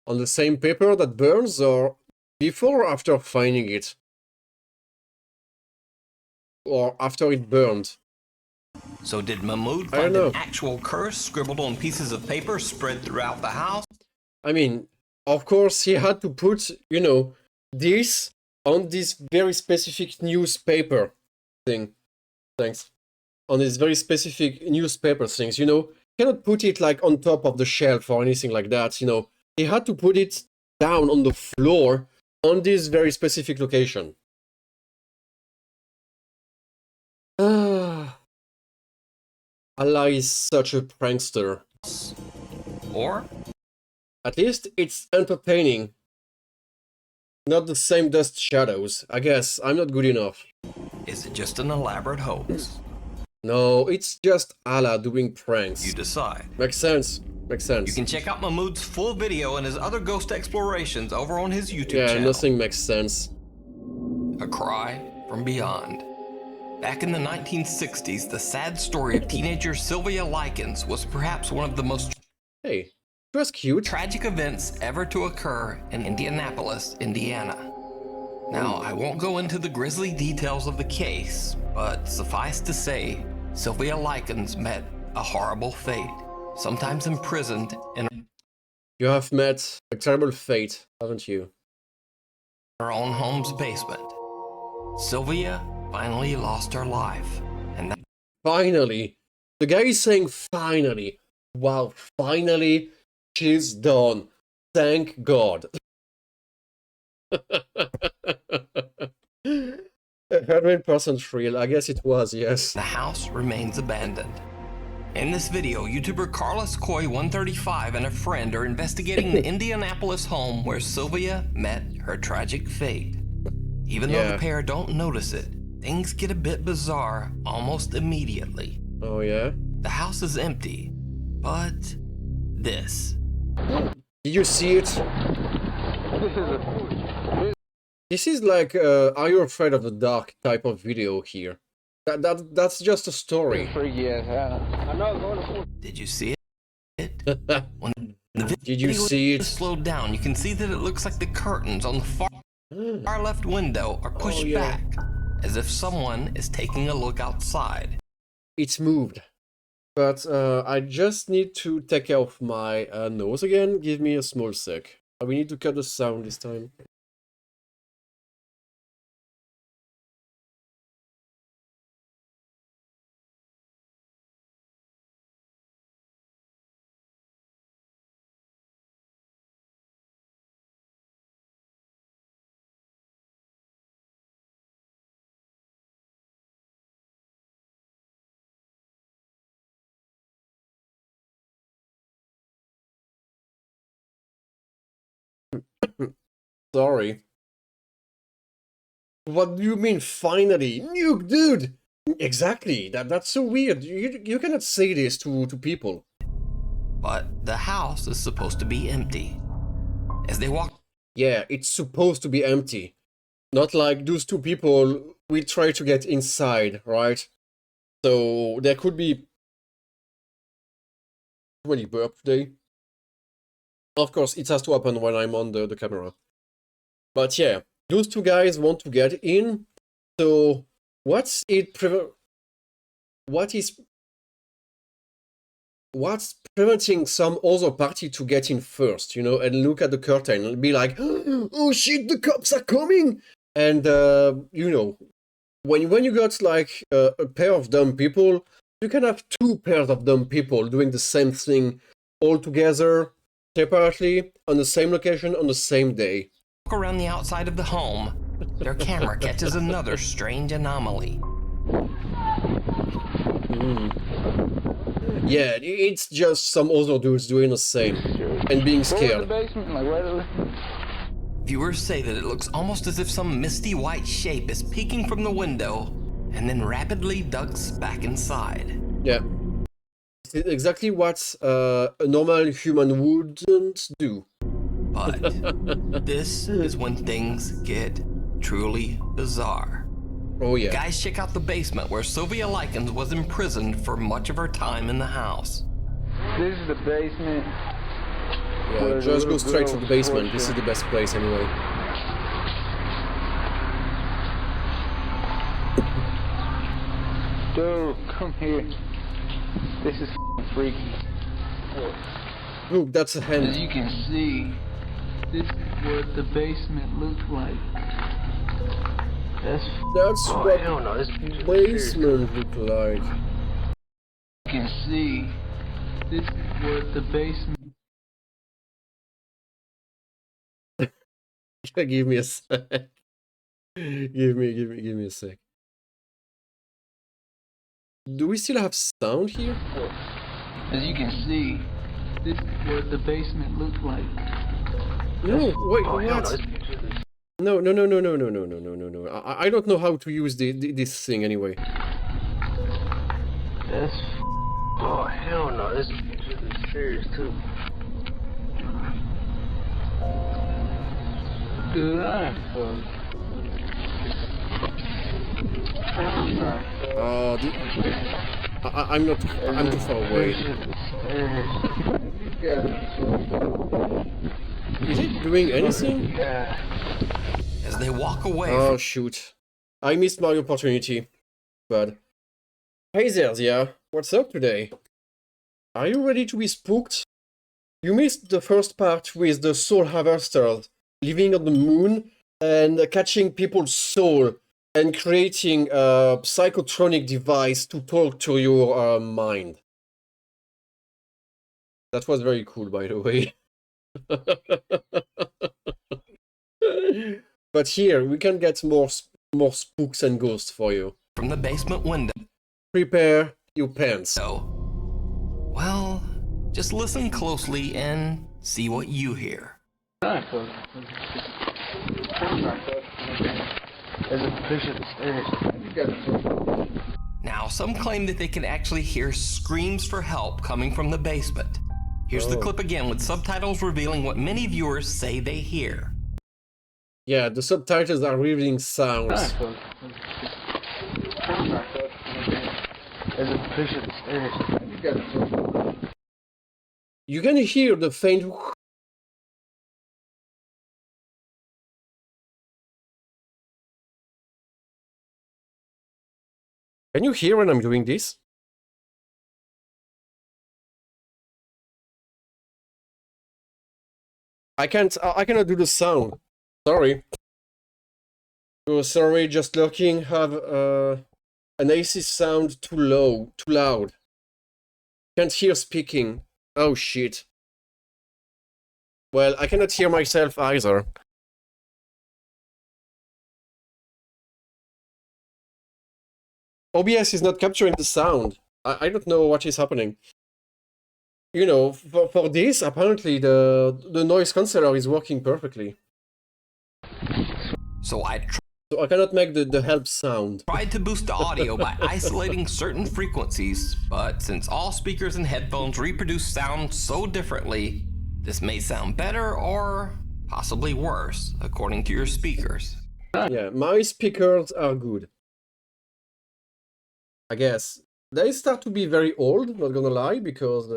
S1: On the same paper that burns, or before or after finding it? Or after it burned?
S5: So did Mahmoud
S1: I don't
S5: find an
S1: know.
S5: actual curse scribbled on pieces of paper spread throughout the house?
S1: I mean, of course he had to put, you know, this on this very specific newspaper thing. Thanks. On this very specific newspaper things, you know. Cannot put it like on top of the shelf or anything like that, you know. He had to put it down on the floor on this very specific location. Allah is such a prankster.
S5: Or
S1: At least it's entertaining. Not the same dust shadows. I guess I'm not good enough.
S5: is it just an elaborate hoax?
S1: No, it's just Allah doing pranks.
S5: You decide.
S1: Makes sense. Makes sense.
S5: You can check out Mahmoud's full video and his other ghost explorations over on his YouTube
S1: yeah,
S5: channel.
S1: nothing makes sense.
S5: A Cry from Beyond. Back in the 1960s, the sad story of teenager Sylvia Likens was perhaps one of the most
S1: Hey, it was cute.
S5: tragic events ever to occur in Indianapolis, Indiana. Now, I won't go into the grisly details of the case, but suffice to say, Sylvia Likens met a horrible fate, sometimes imprisoned in
S1: You have met a terrible fate, haven't you?
S5: her own home's basement. Sylvia finally lost her life, and that
S1: Finally. The guy is saying finally. Wow, finally, she's done. Thank God. 100% real. I guess it was, yes.
S5: the house remains abandoned. In this video, YouTuber Carlos Coy 135 and a friend are investigating the Indianapolis home where Sylvia met her tragic fate. Even though
S1: Yeah.
S5: the pair don't notice it, things get a bit bizarre almost immediately.
S1: Oh, yeah?
S5: The house is empty, but this.
S1: Did you see it? This is like, Are You Afraid of the Dark type of video here. That's just a story.
S5: Did you see it? When the
S1: Did you
S5: video
S1: see
S5: is
S1: it?
S5: slowed down, you can see that it looks like the curtains on the far left window are pushed
S1: yeah.
S5: back, as if someone is taking a look outside.
S1: It's moved. But I just need to take care of my nose again. Give me a small sec. We need to cut the sound this time. Sorry. What do you mean, finally? Nuke, dude! Exactly. That's so weird. You cannot say this to people.
S5: But the house is supposed to be empty. As they walk
S1: Yeah, it's supposed to be empty. Not like those two people will try to get inside, right? So there could be 20 burp today. Of course, it has to happen when I'm on the camera. But yeah, those two guys want to get in. So what's preventing some other party to get in first, you know, and look at the curtain and be like, oh shit, the cops are coming! And, you know, when you got like a pair of dumb people, you can have two pairs of dumb people doing the same thing all together, separately, on the same location, on the same day.
S5: around the outside of the home, their camera catches another strange anomaly.
S1: Yeah, it's just some other dudes doing the same and being scared.
S5: Viewers say that it looks almost as if some misty white shape is peeking from the window and then rapidly ducks back inside.
S1: Yeah. It's exactly what a normal human wouldn't do.
S5: But this is when things get truly bizarre.
S1: Oh yeah.
S5: Guys, check out the basement where Sylvia Likens was imprisoned for much of her time in the house.
S11: This is the basement.
S1: Yeah, just go straight to the basement. This is the best place anyway.
S11: Dude, come here. This is freaky.
S1: Look, that's a hand.
S11: As you can see, this is what the basement looks like. That's
S1: what the basement look like.
S11: You can see, this is what the basement.
S1: Give me a sec. Give me a sec. Do we still have sound here?
S11: As you can see, this is what the basement looks like.
S1: No, wait, what? No. I don't know how to use this thing anyway.
S11: That's... Oh, hell no. This is serious, too. Dude, I'm
S1: I'm not. I'm too far away. Is it doing anything?
S5: As they walk away.
S1: Oh shoot! I missed my opportunity. But hey there, Zia. What's up today? Are you ready to be spooked? You missed the first part with the soul harvesters living on the moon and catching people's soul and creating a psychotronic device to talk to your mind. That was very cool, by the way. But here, we can get more spooks and ghosts for you.
S5: From the basement window.
S1: Prepare your pants.
S5: Well, just listen closly and see what you hear. Now, some claim that they can actually hear screams for help coming from the basement. Here's the clip again with subtitles revealing what many viewers say they hear.
S1: Yeah, the subtitles are revealing sounds. You can hear the faint... Can you hear when I'm doing this? I cannot do the sound. Sorry. Oh, sorry, just looking, have an AC sound too low, too loud. Can't hear speaking. Oh shit. Well, I cannot hear myself either. OBS is not capturing the sound. I don't know what is happening. You know, for this, apparently the noise canceller is working perfectly.
S5: So I
S1: cannot make the help sound.
S5: Tried to boost the audio by isolating certain frequencies, but since all speakers and headphones reproduce sound so differently, this may sound better or possibly worse, according to your speakers.
S1: Yeah, my speakers are good. I guess. They start to be very old, not gonna lie, because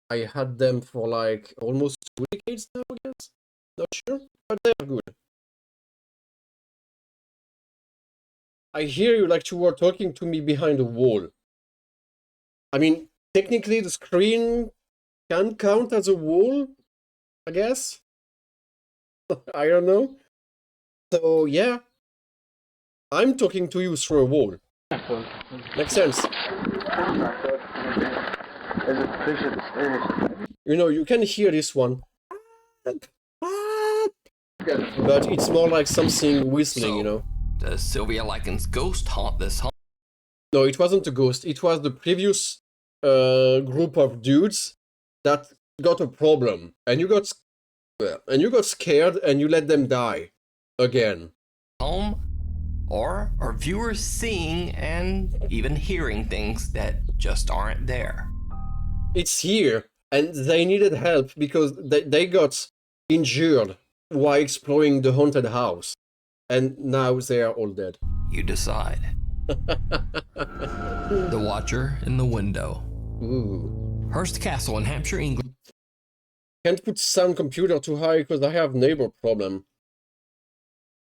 S1: I had them for like almost 2 decades now, I guess. Not sure, but they are good. I hear you like you were talking to me behind a wall. I mean, technically the screen can count as a wall, I guess. I don't know. So, yeah. I'm talking to you through a wall. Makes sense. You know, you can hear this one. But it's more like something whistling, you know.
S5: Does Sylvia Likens' ghost haunt this home?
S1: No, it wasn't a ghost. It was the previous group of dudes that got a problem. And you got scared and you let them die. Again.
S5: Home? Or are viewers seeing and even hearing things that just aren't there?
S1: It's here, and they needed help because they got injured while exploring the haunted house. And now they are all dead.
S5: You decide. The Watcher in the Window.
S1: Ooh.
S5: Hearst Castle in Hampshire, England.
S1: Can't put sound computer too high because I have neighbor problem.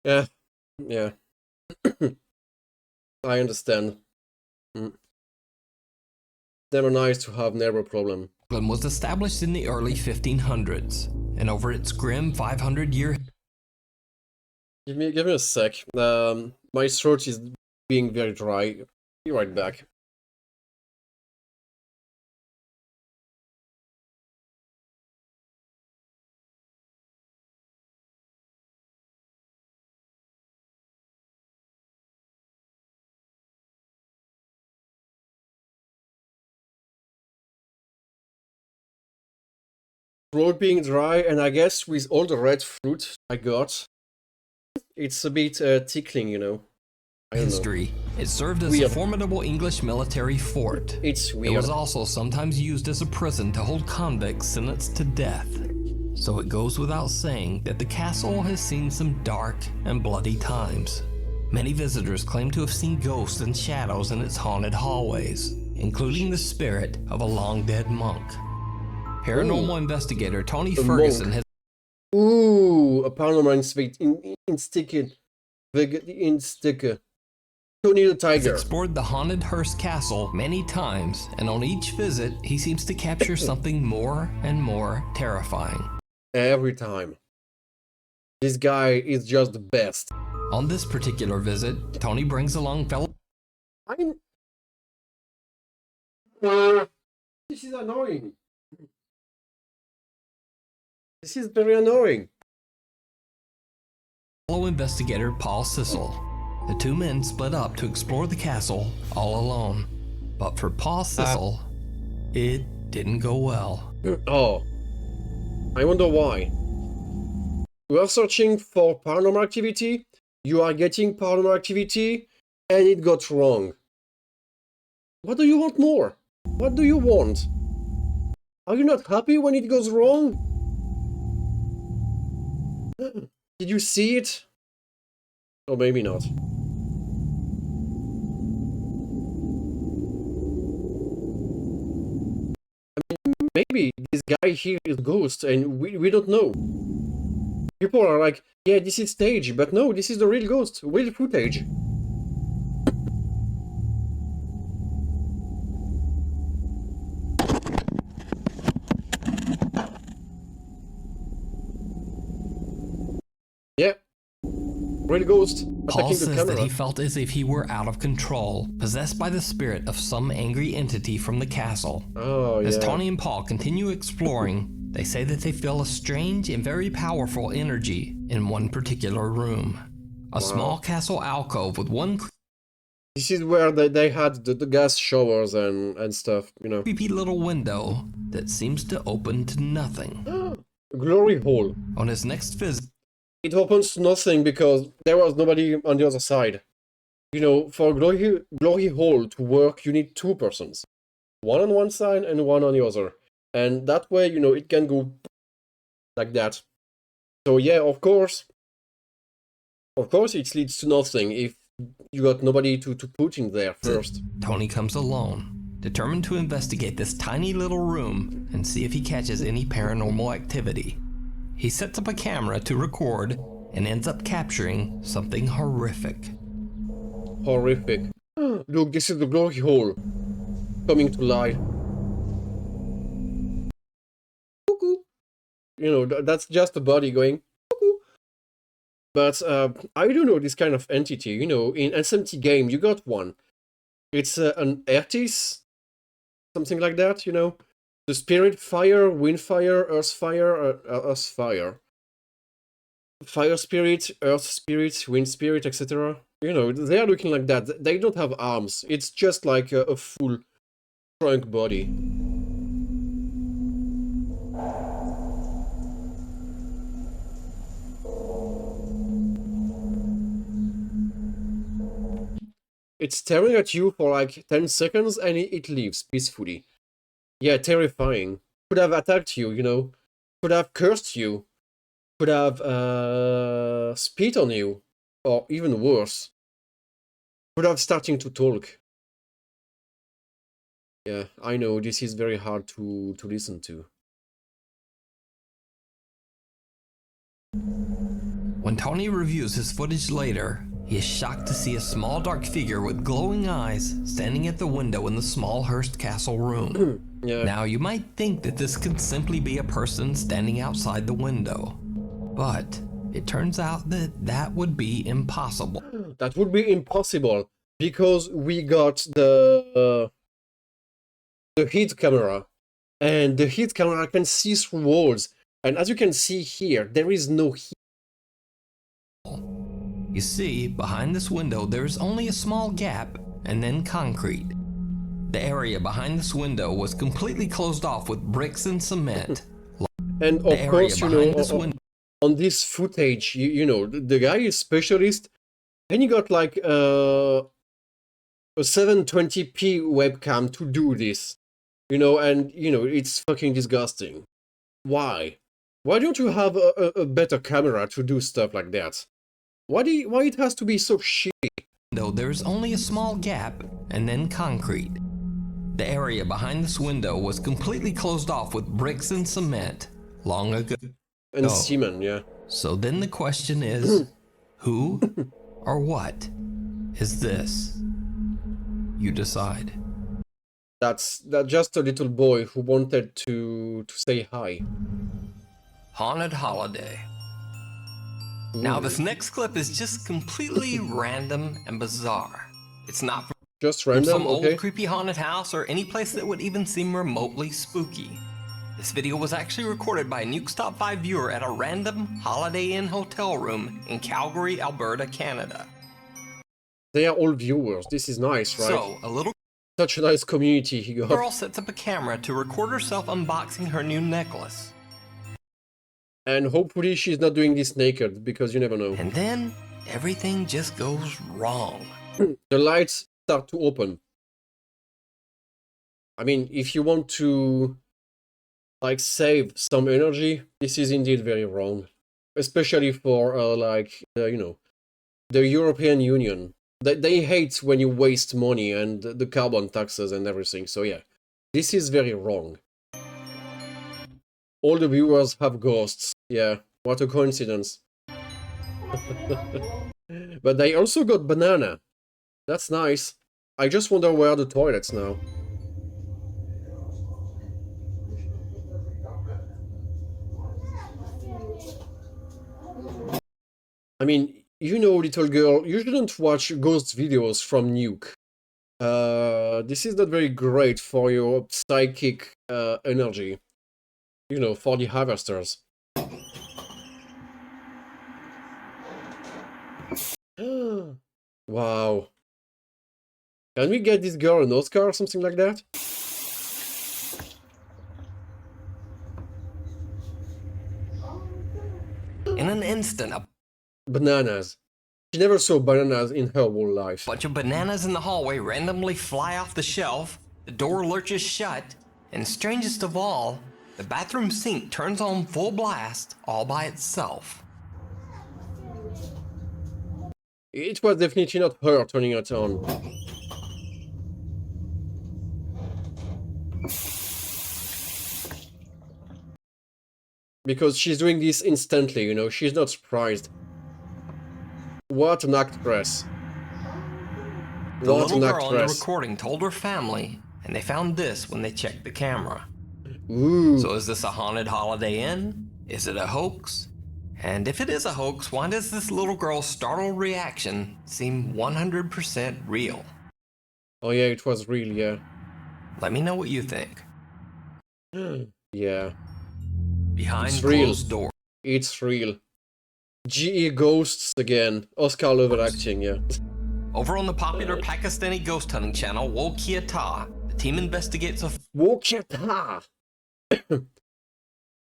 S1: Yeah. I understand. Never nice to have neighbor problem.
S5: England was established in the early 1500s, and over its grim 500-year...
S1: Give me a sec. My throat is being very dry. Be right back. Throat being dry, and I guess with all the red fruit I got, it's a bit tickling, you know. I don't know.
S5: history, it served as a
S1: Weird.
S5: formidable English military fort.
S1: It's
S5: It
S1: weird.
S5: was also sometimes used as a prison to hold convicts sentenced to death. So it goes without saying that the castle has seen some dark and bloody times. Many visitors claim to have seen ghosts and shadows in its haunted hallways, including the spirit of a long-dead monk. Paranormal investigator Tony
S1: A
S5: Ferguson
S1: monk.
S5: has
S1: Ooh, a paranormal insticker. Tony the Tiger.
S5: explored the haunted Hearst Castle many times, and on each visit, he seems to capture something more and more terrifying.
S1: Every time. This guy is just the best.
S5: On this particular visit, Tony brings along fellow
S1: This is annoying. This is very annoying.
S5: investigator Paul Sissel. The two men split up to explore the castle all alone. But for Paul Sissel, it didn't go well.
S1: Oh. I wonder why. You are searching for paranormal activity, you are getting paranormal activity, and it got wrong. What do you want more? What do you want? Are you not happy when it goes wrong? Did you see it? Or maybe not. Maybe this guy here is a ghost and we don't know. People are like, yeah, this is stage, but no, this is the real ghost, real footage. Yeah, real ghost
S5: Paul
S1: attacking the
S5: says
S1: camera.
S5: that he felt as if he were out of control, possessed by the spirit of some angry entity from the castle.
S1: Oh, yeah.
S5: As Tony and Paul continue exploring, they say that they feel a strange and very powerful energy in one particular room. A small castle alcove with one
S1: This is where they had the gas showers and stuff, you know.
S5: creepy little window that seems to open to nothing.
S1: Glory hole.
S5: On his next visit,
S1: It opens to nothing because there was nobody on the other side. You know, for glory hole to work, you need two persons. One on one side and one on the other. And that way, you know, it can go like that. So yeah, of course it leads to nothing if you got nobody to put in there first.
S5: Tony comes alone, determined to investigate this tiny little room and see if he catches any paranormal activity. He sets up a camera to record and ends up capturing something horrific.
S1: Horrific. Look, this is the glory hole. Coming to life. Cuckoo. You know, that's just a body going cuckoo. But I don't know this kind of entity. You know, in SMT game, you got one. It's an artist, something like that, you know. The spirit, fire, wind fire, earth fire, fire spirit, earth spirit, wind spirit, etc. You know, they are looking like that. They don't have arms. It's just like a full trunk body. It's staring at you for like 10 seconds and it leaves peacefully. Yeah, terrifying. Could have attacked you, you know. Could have cursed you. Could have spit on you. Or even worse. Could have starting to talk. Yeah, I know, this is very hard to listen to.
S5: When Tony reviews his footage later, he is shocked to see a small dark figure with glowing eyes standing at the window in the small Hearst Castle room.
S1: Yeah.
S5: Now, you might think that this could simply be a person standing outside the window, but it turns out that that would be impossible.
S1: That would be impossible because we got the heat camera, and the heat camera can see through walls. And as you can see here, there is no heat.
S5: You see, behind this window there is only a small gap and then concrete. The area behind this window was completely closed off with bricks and cement.
S1: And of course, you know, on this footage, you know, the guy is specialist And you got like a 720p webcam to do this, you know, and you know it's fucking disgusting. Why? Why don't you have a better camera to do stuff like that? Why it has to be so shitty?
S5: Though there's only a small gap and then concrete. The area behind this window was completely closed off with bricks and cement long ago.
S1: And cement, yeah.
S5: So then the question is, who or what is this? You decide.
S1: That's just a little boy who wanted to say hi.
S5: Haunted Holiday. Now this next clip is just completely random and bizarre. It's not
S1: just
S5: from
S1: random,
S5: some
S1: okay?
S5: old creepy haunted house or any place that would even seem remotely spooky. This video was actually recorded by a Nuke's Top 5 viewer at a random Holiday Inn hotel room in Calgary, Alberta, Canada.
S1: They are all viewers. This is nice, right?
S5: So, a little
S1: such a nice community he got.
S5: girl sets up a camera to record herself unboxing her new necklace.
S1: And hopefully she's not doing this naked, because you never know.
S5: And then, everything just goes wrong.
S1: The lights start to open. I mean, if you want to, like, save some energy, this is indeed very wrong. Especially for, you know, the European Union. They hate when you waste money and the carbon taxes and everything, so yeah. This is very wrong. All the viewers have ghosts. Yeah, what a coincidence. But they also got banana. That's nice. I just wonder where are the toilets now. I mean, you know, little girl, you shouldn't watch ghost videos from Nuke. This is not very great for your psychic energy. You know, for the harvesters. Wow. Can we get this girl an Oscar or something like that?
S5: In an instant, a
S1: bananas. She never saw bananas in her whole life.
S5: bunch of bananas in the hallway randomly fly off the shelf, the door lurches shut, and strangest of all, the bathroom sink turns on full blast all by itself.
S1: It was definitely not her turning it on. Because she's doing this instantly, you know, she's not surprised. What an actress.
S5: The
S1: What
S5: little
S1: an
S5: girl in the
S1: actress.
S5: recording told her family, and they found this when they checked the camera.
S1: Ooh.
S5: So is this a haunted Holiday Inn? Is it a hoax? And if it is a hoax, why does this little girl's startled reaction seem 100% real?
S1: Oh yeah, it was real, yeah.
S5: Let me know what you think.
S1: Yeah.
S5: Behind
S1: It's real.
S5: closed doors.
S1: It's real. GE Ghosts again. Oscar level acting, yeah.
S5: Over on the popular Pakistani ghost hunting channel, Wokyata, the team investigates a
S1: Wokyata.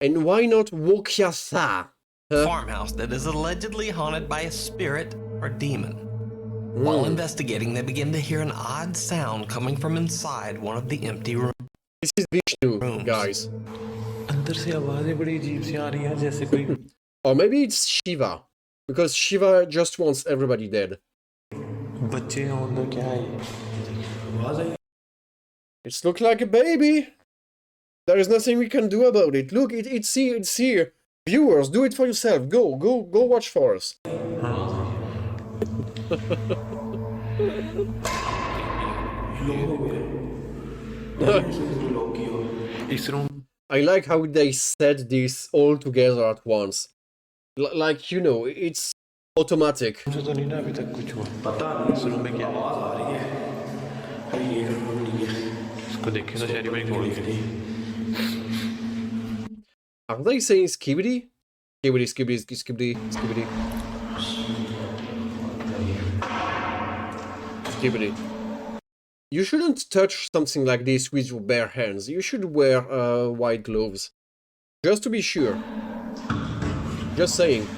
S1: And why not Wokyasa?
S5: farmhouse that is allegedly haunted by a spirit or demon. While investigating, they begin to hear an odd sound coming from inside one of the empty rooms.
S1: This is Vishnu, guys. Or maybe it's Shiva. Because Shiva just wants everybody dead. It looks like a baby. There is nothing we can do about it. Look, it's here, it's here. Viewers, do it for yourself. Go watch for us. I like how they said this all together at once. Like, you know, it's automatic. Are they saying skibidi? Skibidi, skibidi, skibidi, skibidi. Skibidi. You shouldn't touch something like this with your bare hands. You should wear white gloves. Just to be sure. Just saying.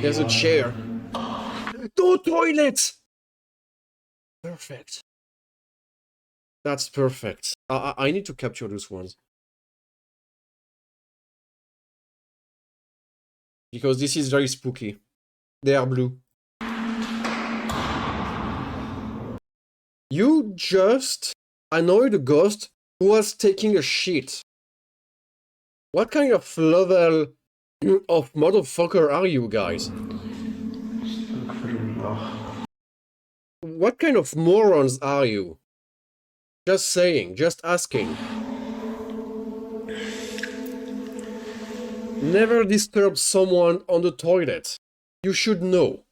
S1: There's a chair. No toilet! Perfect. That's perfect. I need to capture those ones. Because this is very spooky. They are blue. You just annoyed a ghost who was taking a shit. What kind of level of motherfucker are you guys? What kind of morons are you? Just saying, just asking. Never disturb someone on the toilet. You should know.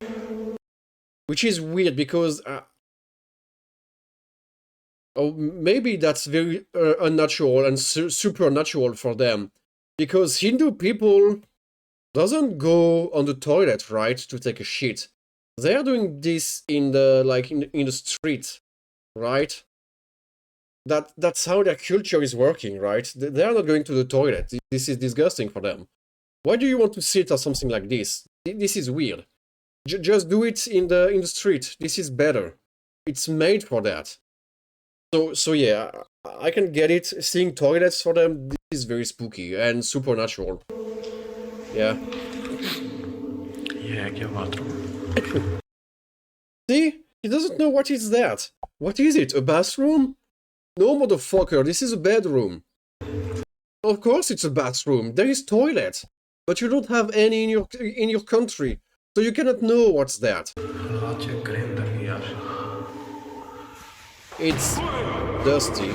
S1: Which is weird because... oh, maybe that's very unnatural and supernatural for them. Because Hindu people doesn't go on the toilet, right, to take a shit. They are doing this in the in the street, right? That's how their culture is working, right? They are not going to the toilet. This is disgusting for them. Why do you want to sit or something like this? This is weird. Just do it in the street. This is better. It's made for that. So yeah, I can get it. Seeing toilets for them, this is very spooky and supernatural. Yeah. See? He doesn't know what is that. What is it? A bathroom? No, motherfucker, this is a bedroom. Of course it's a bathroom. There is toilet. But you don't have any in your country. So you cannot know what's that. It's dusty.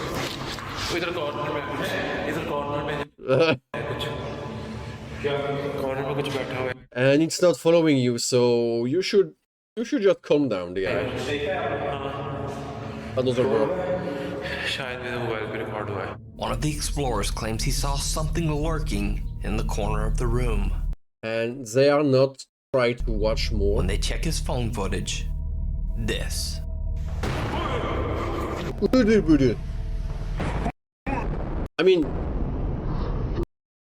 S1: And it's not following you, so you should just calm down, the guy. Another girl.
S5: One of the explorers claims he saw something lurking in the corner of the room.
S1: And they are not trying to watch more.
S5: When they check his phone footage, this.
S1: I mean,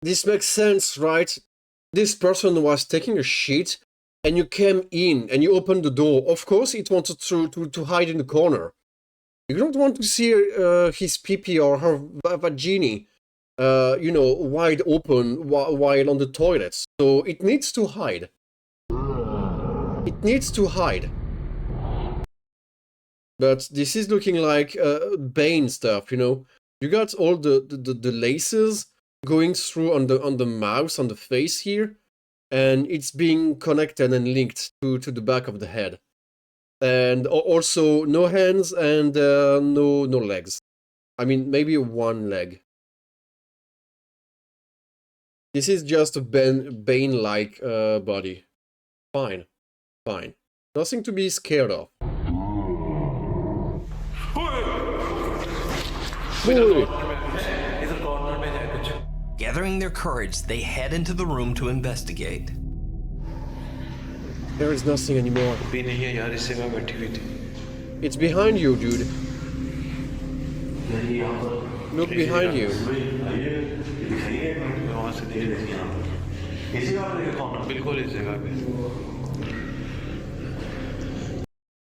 S1: this makes sense, right? This person was taking a shit, and you came in, and you opened the door. Of course, it wanted to hide in the corner. You don't want to see his pee-pee or her vagina, you know, wide open while on the toilet. So it needs to hide. It needs to hide. But this is looking like Bane stuff, you know. You got all the laces going through on the mouse, on the face here, and it's being connected and linked to the back of the head. And also no hands and no legs. I mean, maybe one leg. This is just a Bane-like body. Fine. Fine. Nothing to be scared of.
S5: Gathering their courage, they head into the room to investigate.
S1: There is nothing anymore. It's behind you, dude. Look behind you.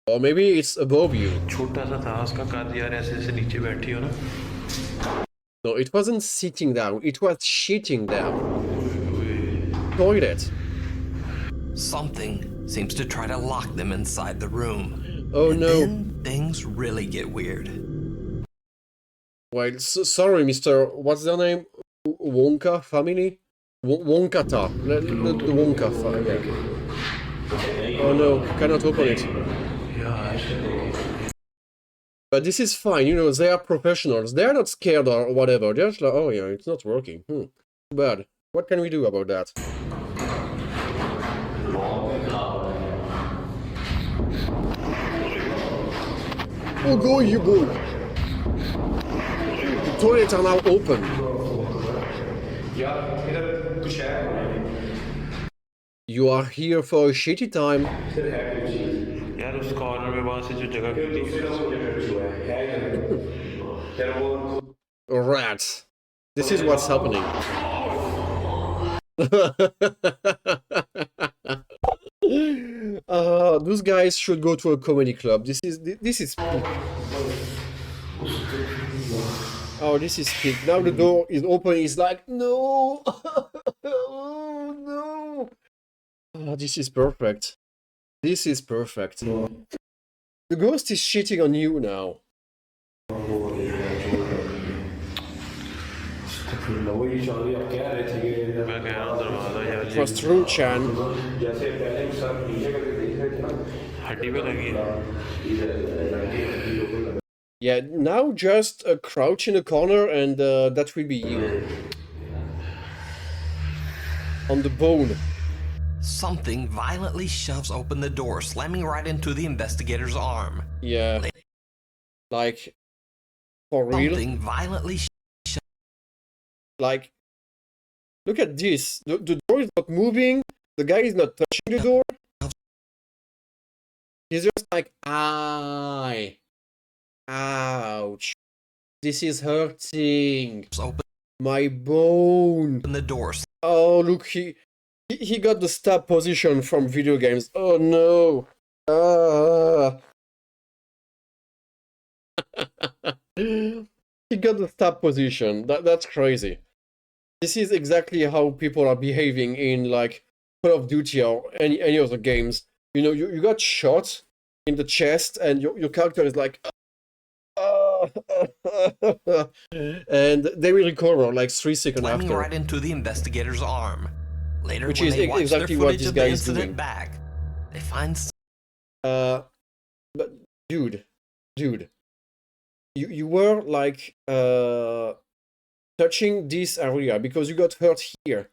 S1: Or maybe it's above you. No, it wasn't sitting down, it was shitting down. Toilet.
S5: Something seems to try to lock them inside the room.
S1: Oh
S5: and
S1: no.
S5: Then things really get weird.
S1: Well, sorry, Mr. What's their name? Wonka family? Wonkata. The Wonka family. Oh no, cannot open it. But this is fine, you know, they are professionals. They are not scared or whatever. They're just like, oh yeah, it's not working. Too bad. What can we do about that? Oh, go, you go! The toilets are now open. You are here for a shitty time. Rats. This is what's happening. Those guys should go to a comedy club. This is oh, this is peak. Now the door is open. He's like, no, oh, no. Oh, this is perfect. This is perfect. The ghost is shitting on you now. Chan. Yeah, now just crouch in a corner and that will be you. On the bone.
S5: Something violently shoves open the door, slamming right into the investigator's arm.
S1: Yeah. Like, for real?
S5: Something violently
S1: like, look at this. The door is not moving. The guy is not touching the door. He's just like, "Aye, ouch, this is hurting. My bone."
S5: Open the door.
S1: Oh, look, he got the stab position from video games. Oh no. He got the stab position. That's crazy. This is exactly how people are behaving in like Call of Duty or any other games. You know, you got shot in the chest and your character is like, and they will recover like 3 seconds
S5: slamming
S1: after.
S5: Right into the investigator's arm. Later,
S1: which
S5: when
S1: is
S5: they watch
S1: exactly
S5: their
S1: what
S5: footage
S1: this
S5: of
S1: guy
S5: the
S1: is doing.
S5: incident back, they find.
S1: But dude, you were like touching this area because you got hurt here.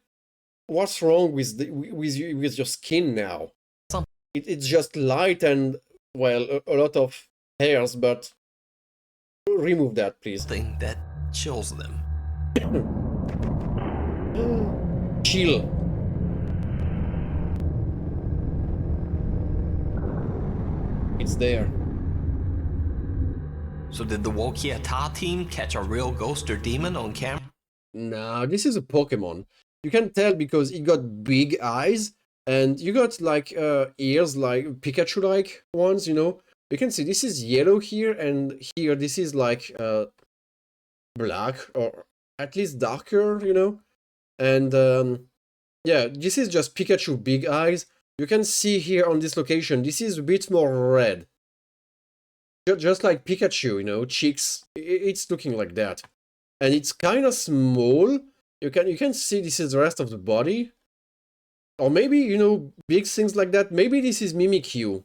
S1: What's wrong with with your skin now? It's just light and well a lot of hairs, but remove that, please.
S5: Thing that chills them.
S1: Chill. It's there.
S5: So did the Wokiata team catch a real ghost or demon on camera?
S1: Nah, this is a Pokemon. You can tell because it got big eyes and you got like ears like Pikachu-like ones, you know. You can see this is yellow here and here this is like black or at least darker, you know. And yeah, this is just Pikachu big eyes. You can see here on this location, this is a bit more red. Just like Pikachu, you know, cheeks, it's looking like that. And it's kind of small. You can see this is the rest of the body. Or maybe, you know, big things like that. Maybe this is Mimikyu.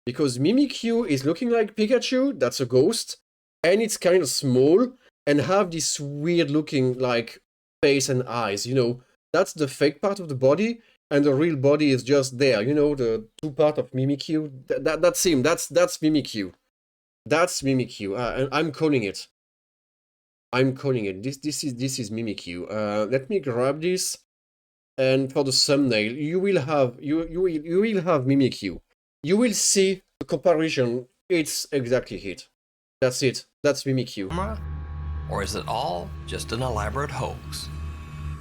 S1: Because Mimikyu is looking like Pikachu, that's a ghost. And it's kind of small and have this weird looking like face and eyes, you know. That's the fake part of the body. And the real body is just there, you know, the two part of Mimikyu. That's him, that's Mimikyu. That's Mimikyu. And I'm calling it. This is Mimikyu. Let me grab this, and for the thumbnail, you will have Mimikyu. You will see the comparison. It's exactly it. That's it. That's Mimikyu.
S5: Or is it all just an elaborate hoax?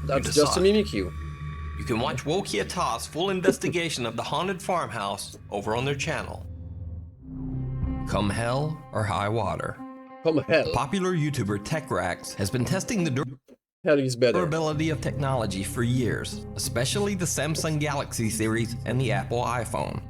S1: That's just a Mimikyu.
S5: You can watch Wokiata's full investigation of the haunted farmhouse over on their channel. Come hell or high water.
S1: Come hell.
S5: Popular YouTuber TechRax has been testing the
S1: hell is better.
S5: durability of technology for years, especially the Samsung Galaxy series and the Apple iPhone.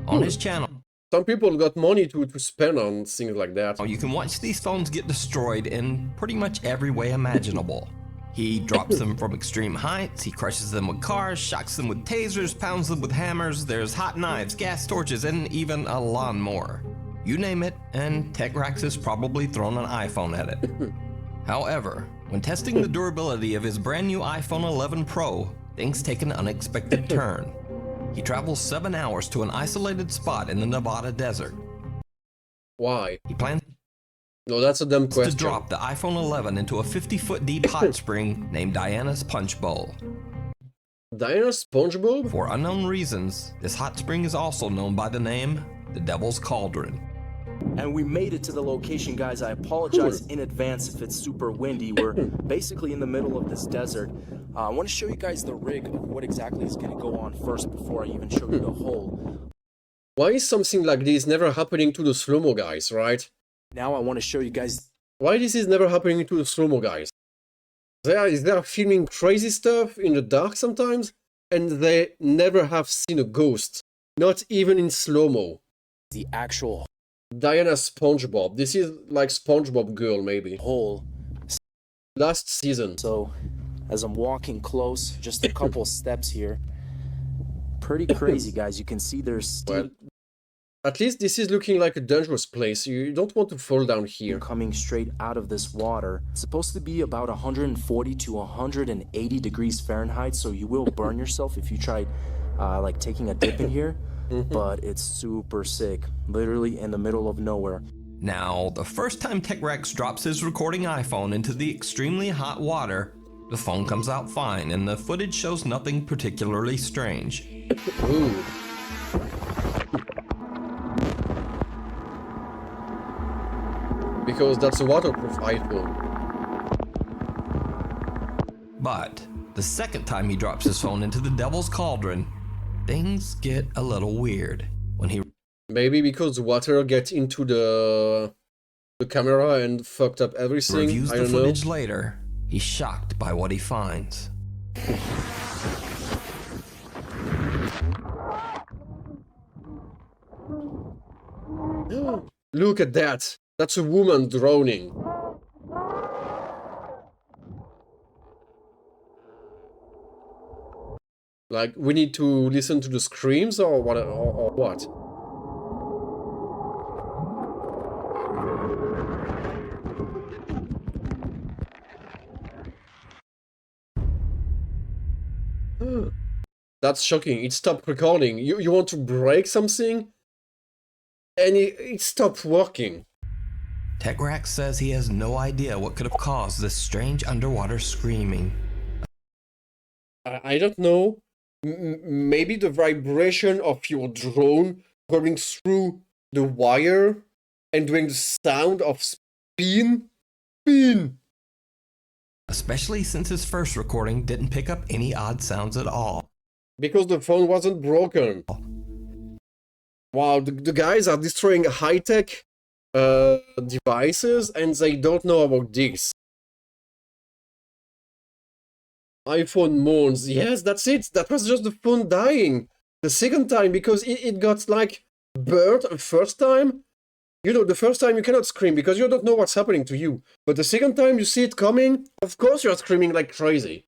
S5: On his channel,
S1: some people got money to spend on things like that.
S5: You can watch these phones get destroyed in pretty much every way imaginable. He drops them from extreme heights, he crushes them with cars, shocks them with tasers, pounds them with hammers, there's hot knives, gas torches, and even a lawnmower. You name it, and TechRax has probably thrown an iPhone at it. However, when testing the durability of his brand new iPhone 11 Pro, things take an unexpected turn. He travels 7 hours to an isolated spot in the Nevada desert.
S1: Why?
S5: He plans
S1: No, that's a dumb question.
S5: to drop the iPhone 11 into a 50-foot deep hot spring named Diana's Punch Bowl.
S1: Diana's Sponge Bowl?
S5: For unknown reasons, this hot spring is also known by the name the Devil's Cauldron.
S12: And we made it to the location, guys. I apologize in advance if it's super windy. We're basically in the middle of this desert. I want to show you guys the rig of what exactly is going to go on first before I even show you the hole.
S1: Why is something like this never happening to the slow-mo guys, right?
S12: Now I want to show you guys...
S1: Why this is never happening to the slow-mo guys? They're filming crazy stuff in the dark sometimes, and they never have seen a ghost. Not even in slow-mo.
S12: The actual...
S1: Diana SpongeBob. This is like SpongeBob girl, maybe.
S12: Hole.
S1: Last season.
S12: So, as I'm walking close, just a couple steps here. Pretty crazy, guys. You can see there's steep...
S1: Well, at least this is looking like a dangerous place. You don't want to fall down here.
S12: Coming straight out of this water. It's supposed to be about 140 to 180 degrees Fahrenheit, so you will burn yourself if you try like taking a dip in here. But it's super sick. Literally in the middle of nowhere.
S5: Now, the first time Tech Rex drops his recording iPhone into the extremely hot water, the phone comes out fine and the footage shows nothing particularly strange.
S1: Ooh. Because that's a waterproof iPhone.
S5: But the second time he drops his phone into the Devil's Cauldron, things get a little weird. When he...
S1: Maybe because water gets into the camera and fucked up everything.
S5: Reviews
S1: I
S5: the
S1: don't
S5: footage
S1: know.
S5: later, he's shocked by what he finds.
S1: Look at that. That's a woman droning. Like, we need to listen to the screams or what? Or what? That's shocking. It stopped recording. You want to break something? And it stopped working.
S5: Tech Rex says he has no idea what could have caused this strange underwater screaming.
S1: I don't know. Maybe the vibration of your drone going through the wire and doing the sound of spin.
S5: Especially since his first recording didn't pick up any odd sounds at all.
S1: Because the phone wasn't broken. Wow, the guys are destroying high-tech devices and they don't know about this. iPhone moans. Yes, that's it. That was just the phone dying. The second time, because it got like burnt the first time. You know, the first time you cannot scream because you don't know what's happening to you. But the second time you see it coming, of course you're screaming like crazy.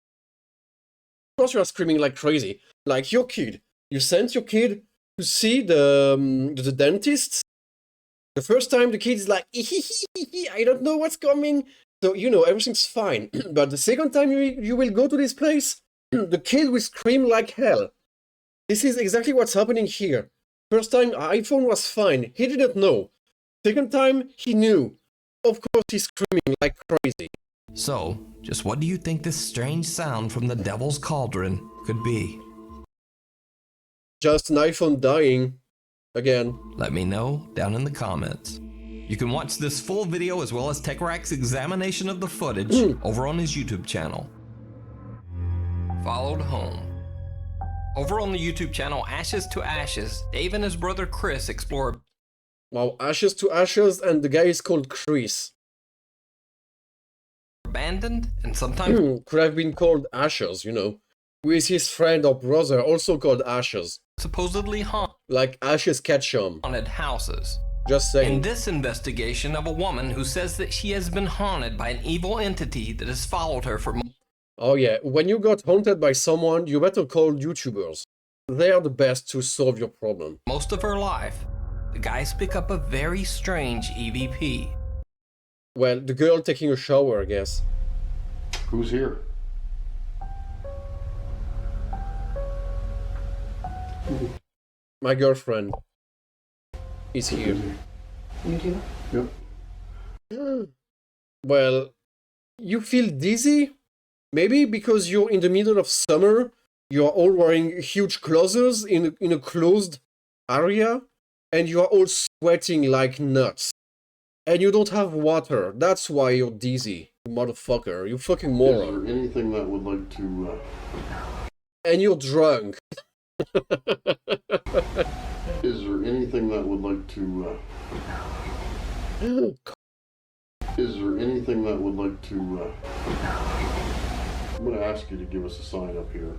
S1: Of course you're screaming like crazy. Like your kid. You sent your kid to see the dentist. The first time the kid is like, I don't know what's coming. So, you know, everything's fine. But the second time you will go to this place, the kid will scream like hell. This is exactly what's happening here. First time, iPhone was fine. He didn't know. Second time, he knew. Of course, he's screaming like crazy.
S5: So, just what do you think this strange sound from the Devil's Cauldron could be?
S1: Just an iPhone dying. Again.
S5: Let me know down in the comments. You can watch this full video as well as Tech Rex's examination of the footage over on his YouTube channel. Followed home. Over on the YouTube channel Ashes to Ashes, Dave and his brother Chris explore...
S1: Wow, Ashes to Ashes, and the guy is called Chris.
S5: Abandoned and sometimes...
S1: Could have been called Ashes, you know. With his friend or brother, also called Ashes.
S5: supposedly
S1: like Ashes Ketchum.
S5: Haunted houses.
S1: Just saying.
S5: In this investigation of a woman who says that she has been haunted by an evil entity that has followed her for...
S1: Oh yeah, when you got haunted by someone, you better call YouTubers. They are the best to solve your problem.
S5: Most of her life, the guys pick up a very strange EVP.
S1: Well, the girl taking a shower, I guess.
S10: Who's here?
S1: My girlfriend is here.
S9: You do?
S10: Yep.
S1: Well, you feel dizzy? Maybe because you're in the middle of summer, you're all wearing huge clothes in a closed area, and you are all sweating like nuts. And you don't have water. That's why you're dizzy, you motherfucker. You fucking moron.
S13: Is there anything that would like to...
S1: And you're drunk.
S13: Is there anything that would like to... Is there anything that would like to... I'm going to ask you to give us a sign up here.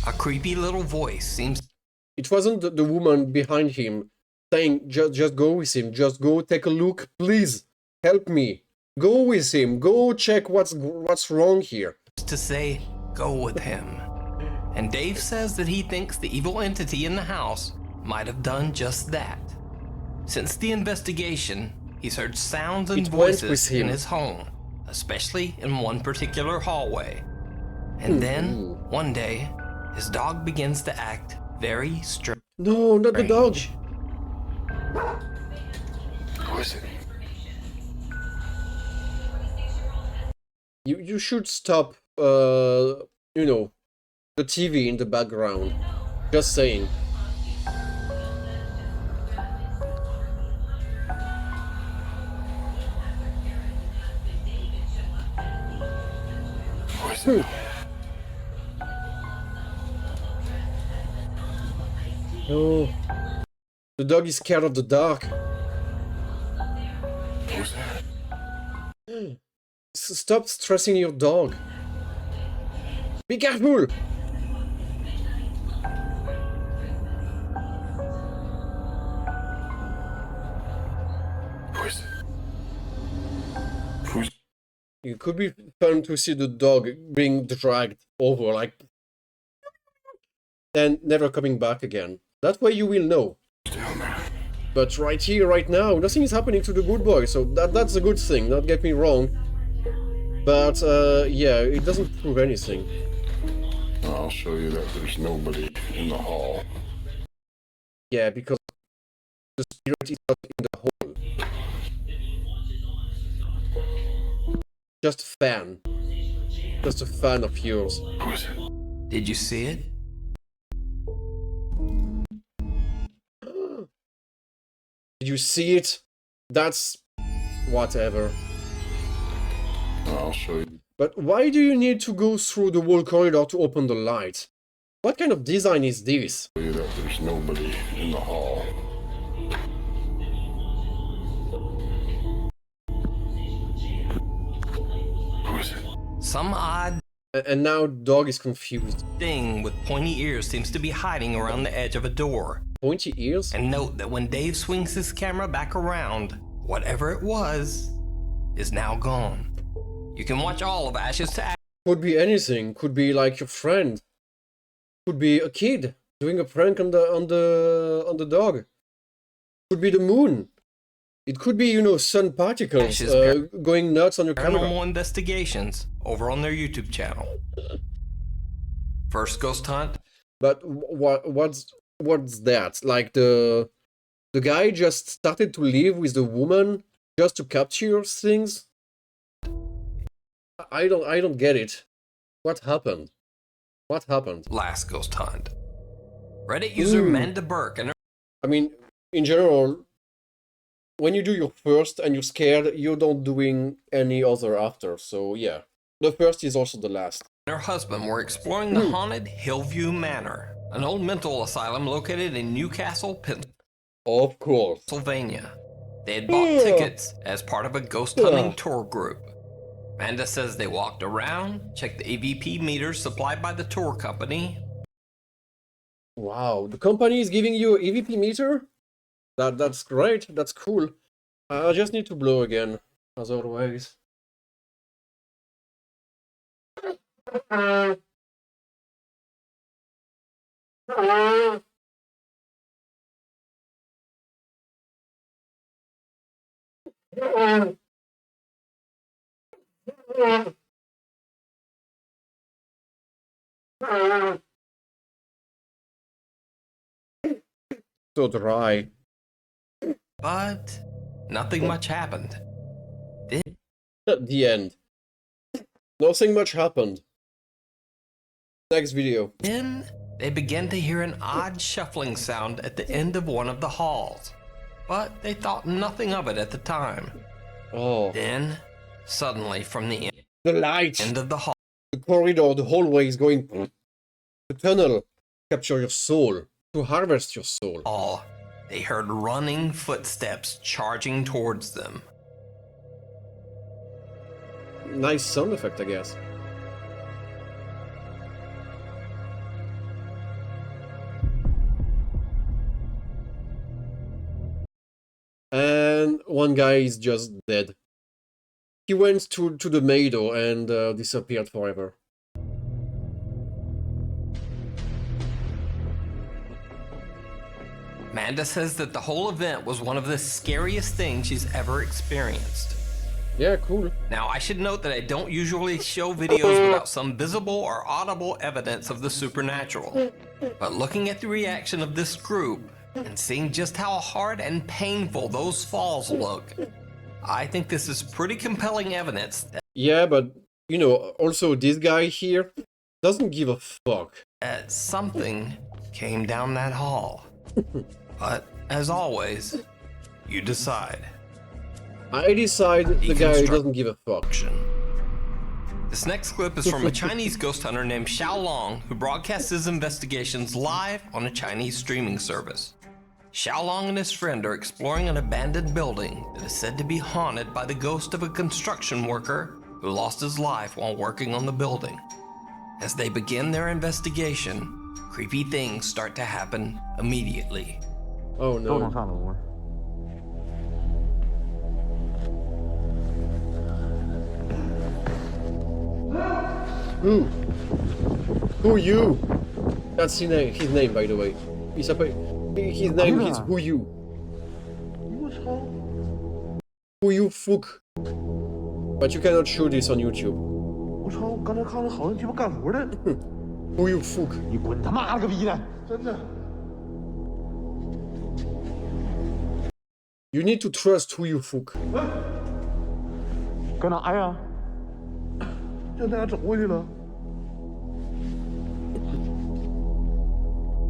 S5: A creepy little voice seems...
S1: It wasn't the woman behind him saying, just go with him, just go take a look, please, help me. Go with him, go check what's wrong here.
S5: To say, go with him. And Dave says that he thinks the evil entity in the house might have done just that. Since the investigation, he's heard sounds and voices in his home, especially in one particular hallway. And then, one day, his dog begins to act very strange.
S1: No, not the dog.
S13: Who is it?
S1: You should stop, you know, the TV in the background. Just saying.
S13: Who is it?
S1: No. The dog is scared of the dark.
S13: Who's that?
S1: Stop stressing your dog. Be careful!
S13: Who is it? Who's...
S1: It could be fun to see the dog being dragged over, like... and never coming back again. That way you will know. But right here, right now, nothing is happening to the good boy, so that's a good thing, don't get me wrong. But, yeah, it doesn't prove anything.
S13: I'll show you that there's nobody in the hall.
S1: Yeah, because the spirit is not in the hall. Just a fan. Just a fan of yours.
S13: Who is it?
S5: Did you see it?
S1: Did you see it? That's... whatever.
S13: I'll show you.
S1: But why do you need to go through the whole corridor to open the light? What kind of design is this?
S13: Show you that there's nobody in the hall. Who is it?
S5: Some odd
S1: And now dog is confused.
S5: thing with pointy ears seems to be hiding around the edge of a door.
S1: Pointy ears?
S5: And note that when Dave swings his camera back around, whatever it was is now gone. You can watch all of Ashes to Ashes.
S1: Could be anything. Could be like your friend. Could be a kid doing a prank on the dog. Could be the moon. It could be, you know, sun particles going nuts on your camera.
S5: Paranormal Investigations over on their YouTube channel. First ghost hunt.
S1: But what's that? Like the guy just started to live with the woman just to capture things? I don't get it. What happened? What happened?
S5: Last ghost hunt. Reddit user Manda Burke and her...
S1: I mean, in general, when you do your first and you're scared, you don't doing any other after. So yeah, the first is also the last.
S5: Her husband were exploring the haunted Hillview Manor, an old mental asylum located in Newcastle,
S1: of course,
S5: Pennsylvania. They had bought tickets as part of a ghost hunting tour group. Amanda says they walked around, checked the EVP meters supplied by the tour company.
S1: Wow, the company is giving you an EVP meter? That's great, that's cool. I just need to blow again, as always. So dry.
S5: But nothing much happened.
S1: At the end. Nothing much happened. Next video.
S5: Then they began to hear an odd shuffling sound at the end of one of the halls, but they thought nothing of it at the time.
S1: Oh.
S5: Then, suddenly, from the
S1: light,
S5: end of the hall,
S1: the corridor, the hallway is going. The tunnel capture your soul, to harvest your soul.
S5: They heard running footsteps charging towards them.
S1: Nice sound effect, I guess. And one guy is just dead. He went to the meadow and disappeared forever.
S5: Amanda says that the whole event was one of the scariest things she's ever experienced.
S1: Yeah, cool.
S5: Now, I should note that I don't usually show videos without some visible or audible evidence of the supernatural. But looking at the reaction of this group and seeing just how hard and painful those falls look, I think this is pretty compelling evidence that...
S1: Yeah, but, you know, also this guy here doesn't give a fuck.
S5: That something came down that hall. But, as always, you decide.
S1: I decide the guy doesn't give a fuck.
S5: This next clip is from a Chinese ghost hunter named Xiao Long, who broadcasts his investigations live on a Chinese streaming service. Xiao Long and his friend are exploring an abandoned building that is said to be haunted by the ghost of a construction worker who lost his life while working on the building. As they begin their investigation, creepy things start to happen immediately.
S1: Oh no. Who you? That's his name, by the way. His name is Who You. Who You fuck. But you cannot show this on YouTube. Who You fuck.
S14: 你滚他妈了个逼的！真的。
S1: You need to trust who you fuck.
S14: 搁哪呀？让大家走过去了。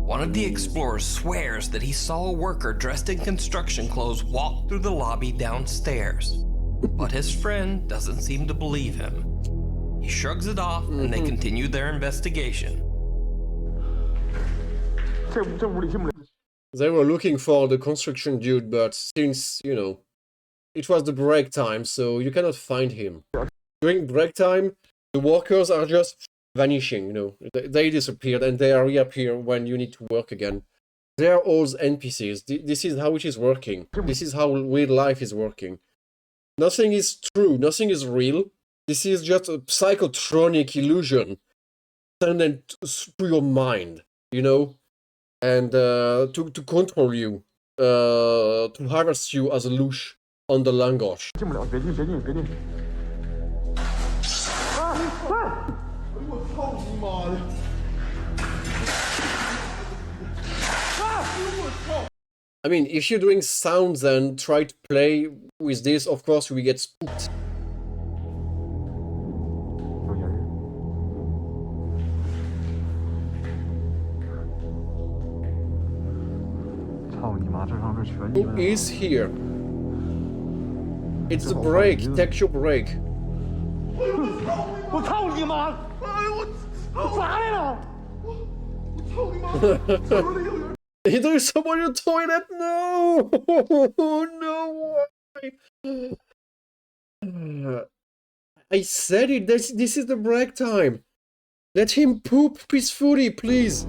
S5: One of the explorers swears that he saw a worker dressed in construction clothes walk through the lobby downstairs, but his friend doesn't seem to believe him. He shrugs it off and they continue their investigation.
S1: They were looking for the construction dude, but since, you know, it was the break time, so you cannot find him. During break time, the workers are just vanishing, you know. They disappeared and they reappear when you need to work again. They are all NPCs. This is how it is working. This is how real life is working. Nothing is true. Nothing is real. This is just a psychotronic illusion sent to your mind, you know, and to control you, to harvest you as a Loosh on the Langosh. I mean, if you're doing sounds and try to play with this, of course we get spooked. Who is here? It's the break. Take your break. There is someone in the toilet. No, no. Why? I said it. This is the break time. Let him poop peacefully, please.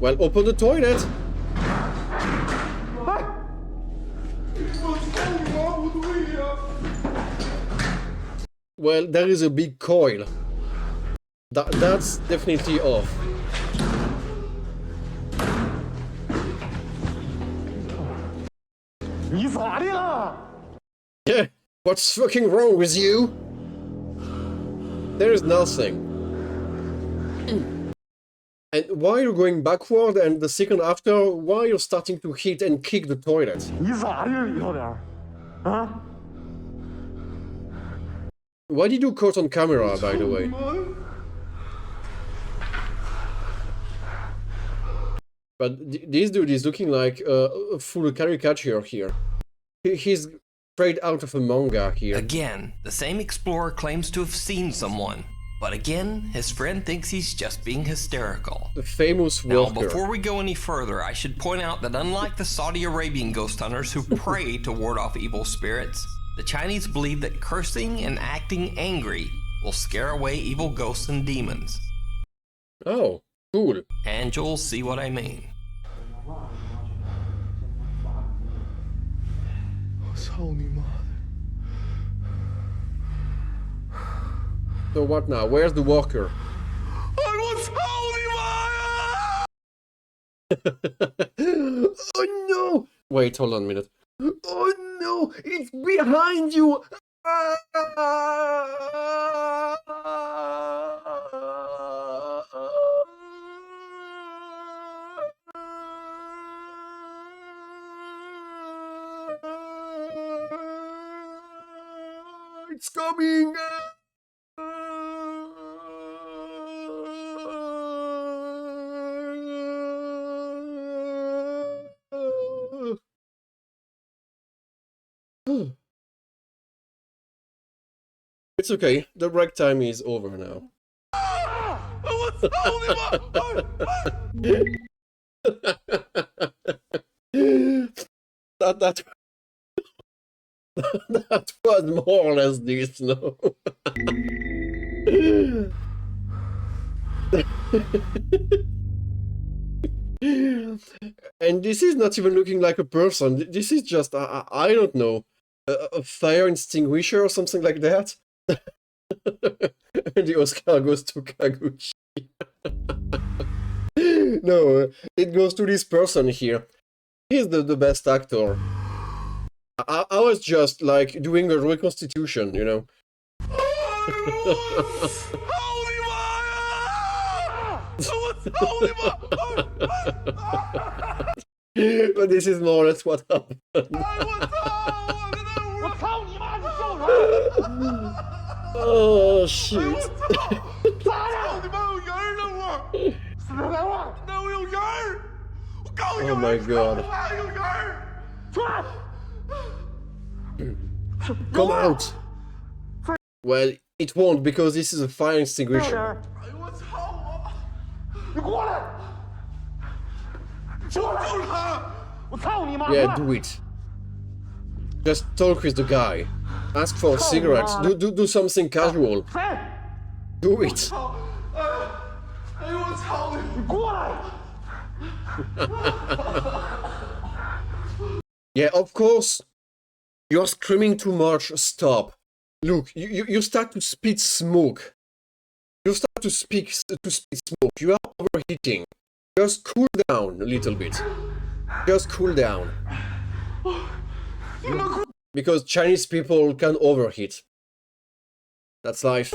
S1: Well, open the toilet. Well, there is a big coil. That's definitely off. Yeah, what's fucking wrong with you? There is nothing. And why you're going backward and the second after, why you're starting to hit and kick the toilet? Why did you caught on camera, by the way? But this dude is looking like a full caricature here. He's straight out of a manga here.
S5: Again, the same explorer claims to have seen someone. But again, his friend thinks he's just being hysterical.
S1: The famous
S5: Now,
S1: walker.
S5: before we go any further, I should point out that unlike the Saudi Arabian ghost hunters who pray to ward off evil spirits, the Chinese believe that cursing and acting angry will scare away evil ghosts and demons.
S1: Oh, cool.
S5: And you'll see what I mean.
S1: So what now? Where's the walker? Oh no! Wait, hold on a minute. Oh no! It's behind you! It's coming! It's okay, the break time is over now. that that was more or less this, no? And this is not even looking like a person. This is just, I don't know, a fire extinguisher or something like that. And the Oscar goes to Kaguchi. No, it goes to this person here. He's the best actor. I was just like doing a reconstitution, you know. But this is more or less what happened. Oh shit. Oh my god. Come out! Well, it won't because this is a fire extinguisher. Yeah, do it. Just talk with the guy. Ask for cigarettes. Do something casual. Do it. Yeah, of course. You're screaming too much. Stop. Look, you start to spit smoke. You start to spit smoke. You are overheating. Just cool down a little bit. Just cool down. Because Chinese people can overheat. That's life.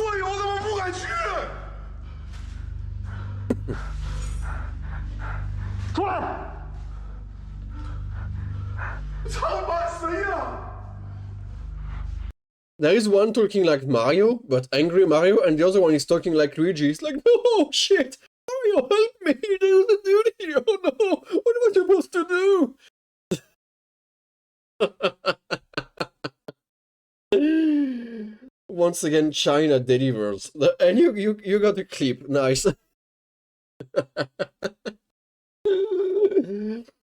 S1: There is one talking like Mario, but angry Mario, and the other one is talking like Luigi. It's like, no, shit! Mario, help me! There's a dude here! Oh no! What am I supposed to do? Once again, China delivers. And you got the clip. Nice.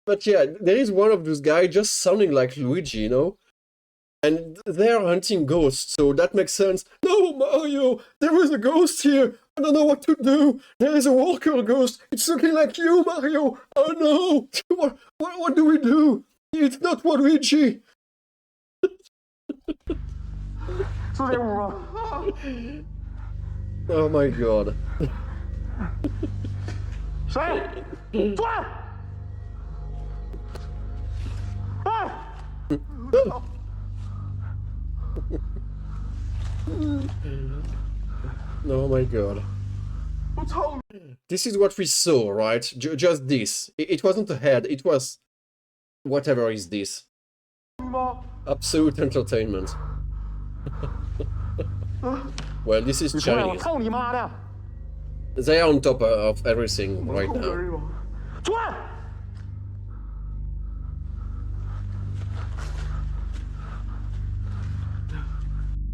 S1: But yeah, there is one of those guys just sounding like Luigi, you know? And they're hunting ghosts, so that makes sense. No, Mario, there is a ghost here. I don't know what to do. There is a walker ghost. It's looking like you, Mario. Oh no! What do we do? It's not Waluigi. Oh my god. Oh my god. This is what we saw, right? Just this. It wasn't a head, it was... Whatever is this. Absolute entertainment. Well, this is Chinese. They are on top of everything right now.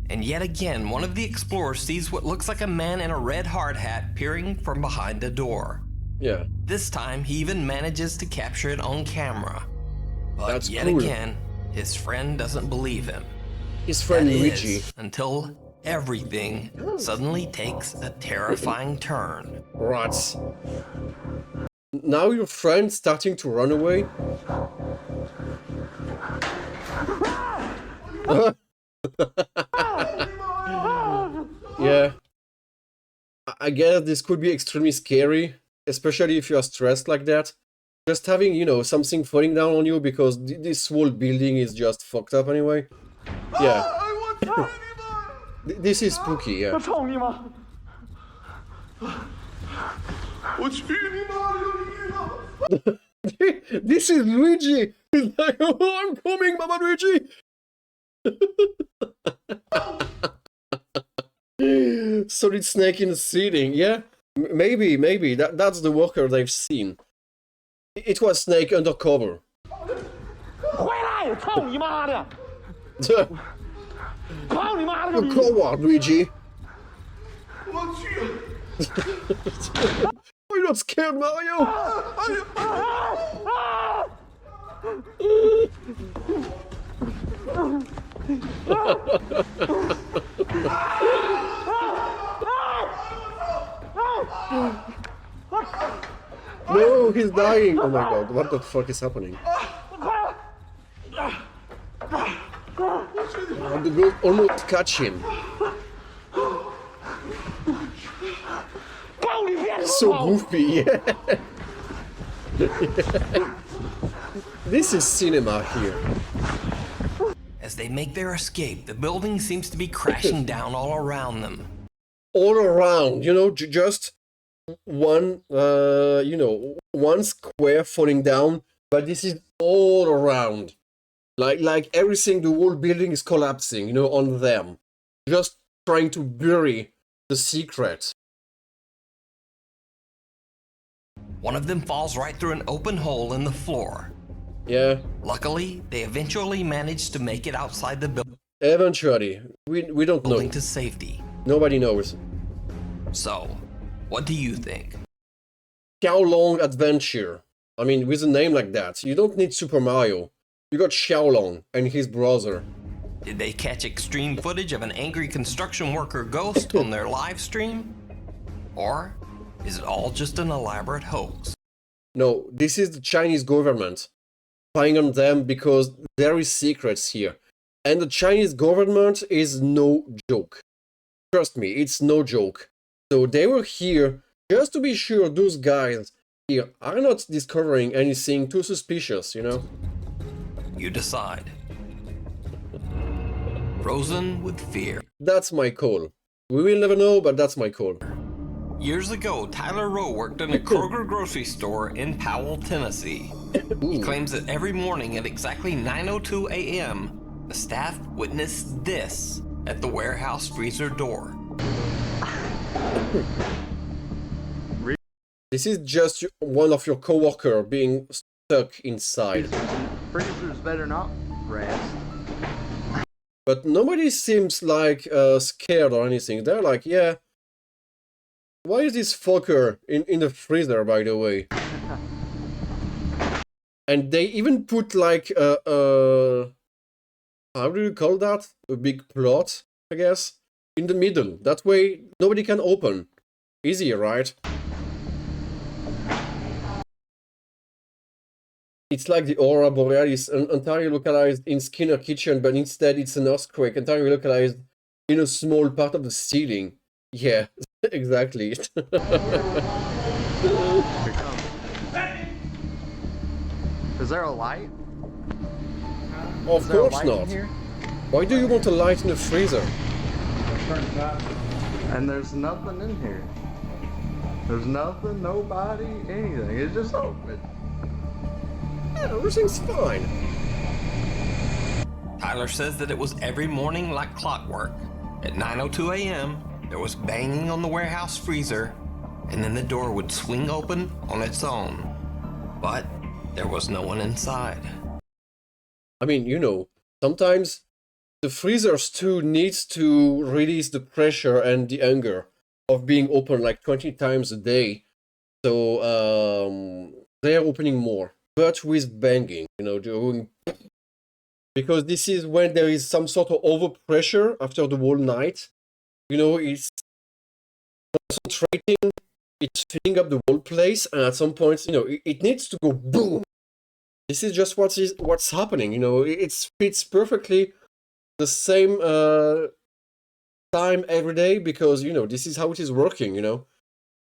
S5: And yet again, one of the explorers sees what looks like a man in a red hard hat peering from behind a door.
S1: Yeah.
S5: This time, he even manages to capture it on camera. But
S1: That's
S5: yet
S1: cool.
S5: again, his friend doesn't believe him.
S1: His friend
S5: That
S1: Luigi.
S5: is, until everything suddenly takes a terrifying turn.
S1: Rats. Now your friend's starting to run away? Yeah. I guess this could be extremely scary, especially if you are stressed like that. Just having, you know, something falling down on you because this whole building is just fucked up anyway. Yeah. This is spooky, yeah. This is Luigi! He's like, oh, I'm coming, Mama Luigi! Solid snake in the ceiling, yeah? Maybe. That's the worker they've seen. It was Snake undercover. You coward, Luigi! Are you not scared, Mario? No, he's dying! Oh my god, what the fuck is happening? The girl almost catch him. So goofy, yeah. This is cinema here.
S5: As they make their escape, the building seems to be crashing down all around them.
S1: All around, you know, just one, you know, one square falling down, but this is all around. Like everything, the whole building is collapsing, you know, on them. Just trying to bury the secret.
S5: One of them falls right through an open hole in the floor.
S1: Yeah.
S5: Luckily, they eventually manage to make it outside the building.
S1: Eventually. We don't know.
S5: To safety.
S1: Nobody knows.
S5: So, what do you think?
S1: How long adventure? I mean, with a name like that, you don't need Super Mario. You got Xiaolong and his brother.
S5: Did they catch extreme footage of an angry construction worker ghost on their live stream? Or is it all just an elaborate hoax?
S1: No, this is the Chinese government spying on them because there is secrets here. And the Chinese government is no joke. Trust me, it's no joke. So they were here just to be sure those guys here are not discovering anything too suspicious, you know?
S5: You decide. Frozen with fear.
S1: That's my call. We will never know, but that's my call.
S5: Years ago, Tyler Rowe worked in a Kroger grocery store in Powell, Tennessee. He claims that every morning at exactly 9:02 a.m., the staff witnessed this at the warehouse freezer door.
S1: This is just one of your coworker being stuck inside.
S3: Freezers better not rest.
S1: But nobody seems like scared or anything. They're like, yeah. Why is this fucker in the freezer, by the way? And they even put like how do you call that? A big plot, I guess, in the middle. That way nobody can open. Easy, right? It's like the Aurora Borealis, entirely localized in Skinner Kitchen, but instead it's an earthquake entirely localized in a small part of the ceiling. Yeah, exactly.
S3: Is there a light?
S1: Of course not. Why do you want a light in the freezer?
S3: And there's nothing in here. There's nothing, nobody, anything. It's just open.
S1: Yeah, everything's fine.
S5: Tyler says that it was every morning like clockwork. At 9:02 a.m., there was banging on the warehouse freezer, and then the door would swing open on its own. But there was no one inside.
S1: I mean, you know, sometimes the freezers too needs to release the pressure and the anger of being open like 20 times a day. So they are opening more, but with banging, you know, doing, because this is when there is some sort of overpressure after the whole night. You know, it's concentrating, it's filling up the whole place, and at some point, you know, it needs to go boom. This is just what's happening. You know, it fits perfectly the same time every day, because, you know, this is how it is working. You know.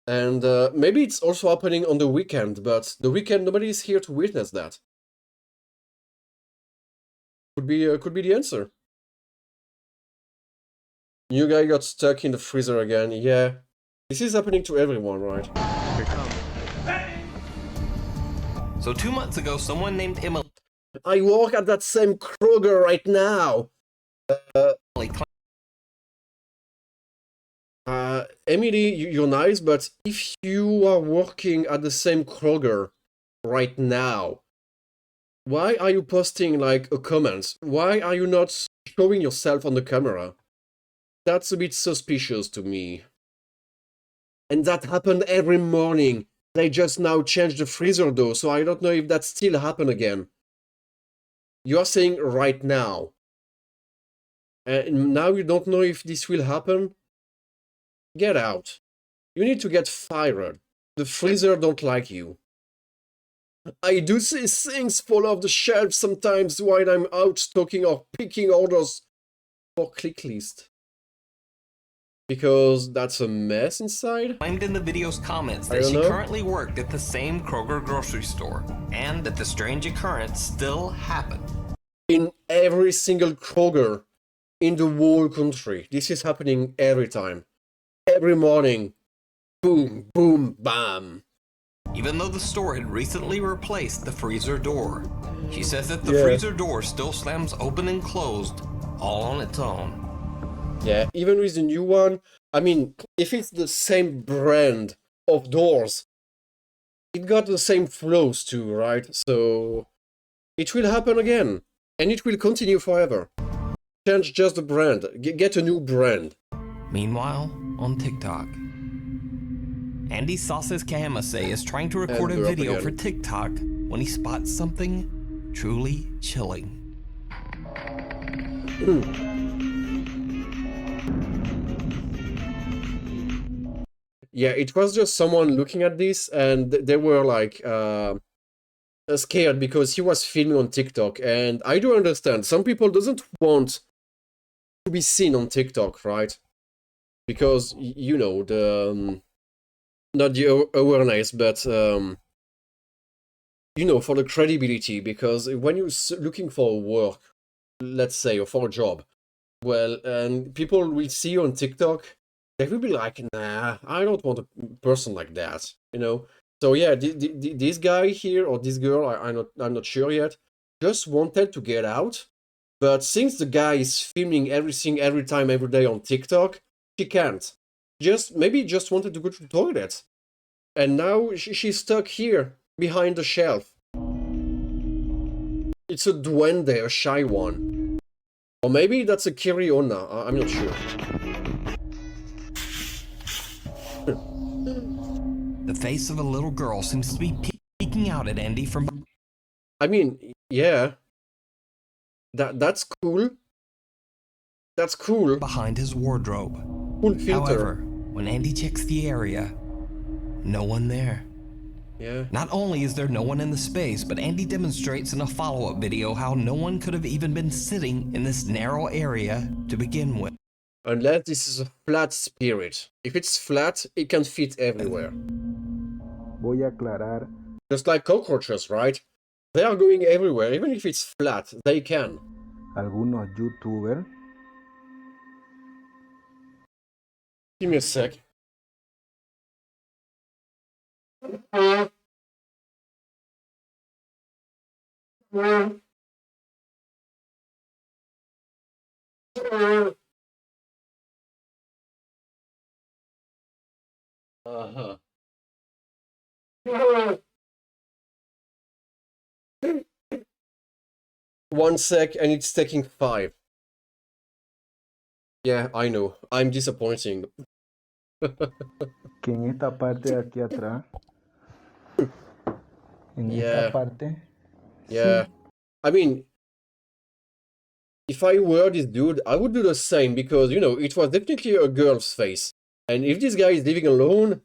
S1: And maybe it's also happening on the weekend, but the weekend nobody is here to witness that. Could be the answer. New guy got stuck in the freezer again. Yeah, this is happening to everyone, right?
S5: So 2 months ago, someone named Emily.
S1: I work at that same Kroger right now. Emily, you're nice, but if you are working at the same Kroger right now, why are you posting like a comment? Why are you not showing yourself on the camera? That's a bit suspicious to me. And that happened every morning. They just now changed the freezer though, so I don't know if that still happen again. You are saying right now. And now you don't know if this will happen? Get out. You need to get fired. The freezer don't like you. I do see things fall off the shelf sometimes while I'm out stocking or picking orders for ClickList. Because that's a mess inside?
S5: Claimed in the video's comments that she currently worked at the same Kroger grocery store, and that the strange occurrence still happened.
S1: In every single Kroger in the whole country. This is happening every time. Every morning. Boom, boom, bam.
S5: Even though the store had recently replaced the freezer door, she says that the freezer door still slams open and closed all on its own.
S1: Yeah, even with the new one, I mean, if it's the same brand of doors, it got the same flows too, right? So it will happen again, and it will continue forever. Change just the brand, get a new brand.
S5: Meanwhile, on TikTok, Andy Sauces Kahamase is trying to record a video for TikTok when he spots something truly chilling.
S1: Yeah, it was just someone looking at this, and they were like scared because he was filming on TikTok, and I do understand. Some people doesn't want to be seen on TikTok, right? Because, you know, the not the awareness, but you know, for the credibility. Because when you're looking for work, let's say, or for a job, well, and people will see you on TikTok, they will be like, nah, I don't want a person like that, you know. So yeah, this guy here or this girl, I'm not sure yet, just wanted to get out. But since the guy is filming everything every time, every day on TikTok, she can't. Maybe just wanted to go to the toilet. And now she's stuck here, behind the shelf. It's a duende, a shy one. Or maybe that's a Kiriona, I'm not sure.
S5: The face of a little girl seems to be peeking out at Andy from...
S1: I mean, yeah. That's cool. That's cool.
S5: Behind his wardrobe.
S1: Cool filter.
S5: However, when Andy checks the area, no one there.
S1: Yeah.
S5: Not only is there no one in the space, but Andy demonstrates in a follow-up video how no one could have even been sitting in this narrow area to begin with.
S1: Unless this is a flat spirit. If it's flat, it can fit everywhere.
S15: Voy a aclarar.
S1: Just like cockroaches, right? They are going everywhere, even if it's flat, they can.
S15: Algunos YouTubers.
S1: Give me a sec. Uh-huh. 1 sec, and it's taking 5. Yeah, I know. I'm disappointing.
S15: Que en esta parte de aquí atrás, en esta
S1: Yeah.
S15: parte,
S1: Yeah. I mean, if I were this dude, I would do the same because, you know, it was definitely a girl's face. And if this guy is living alone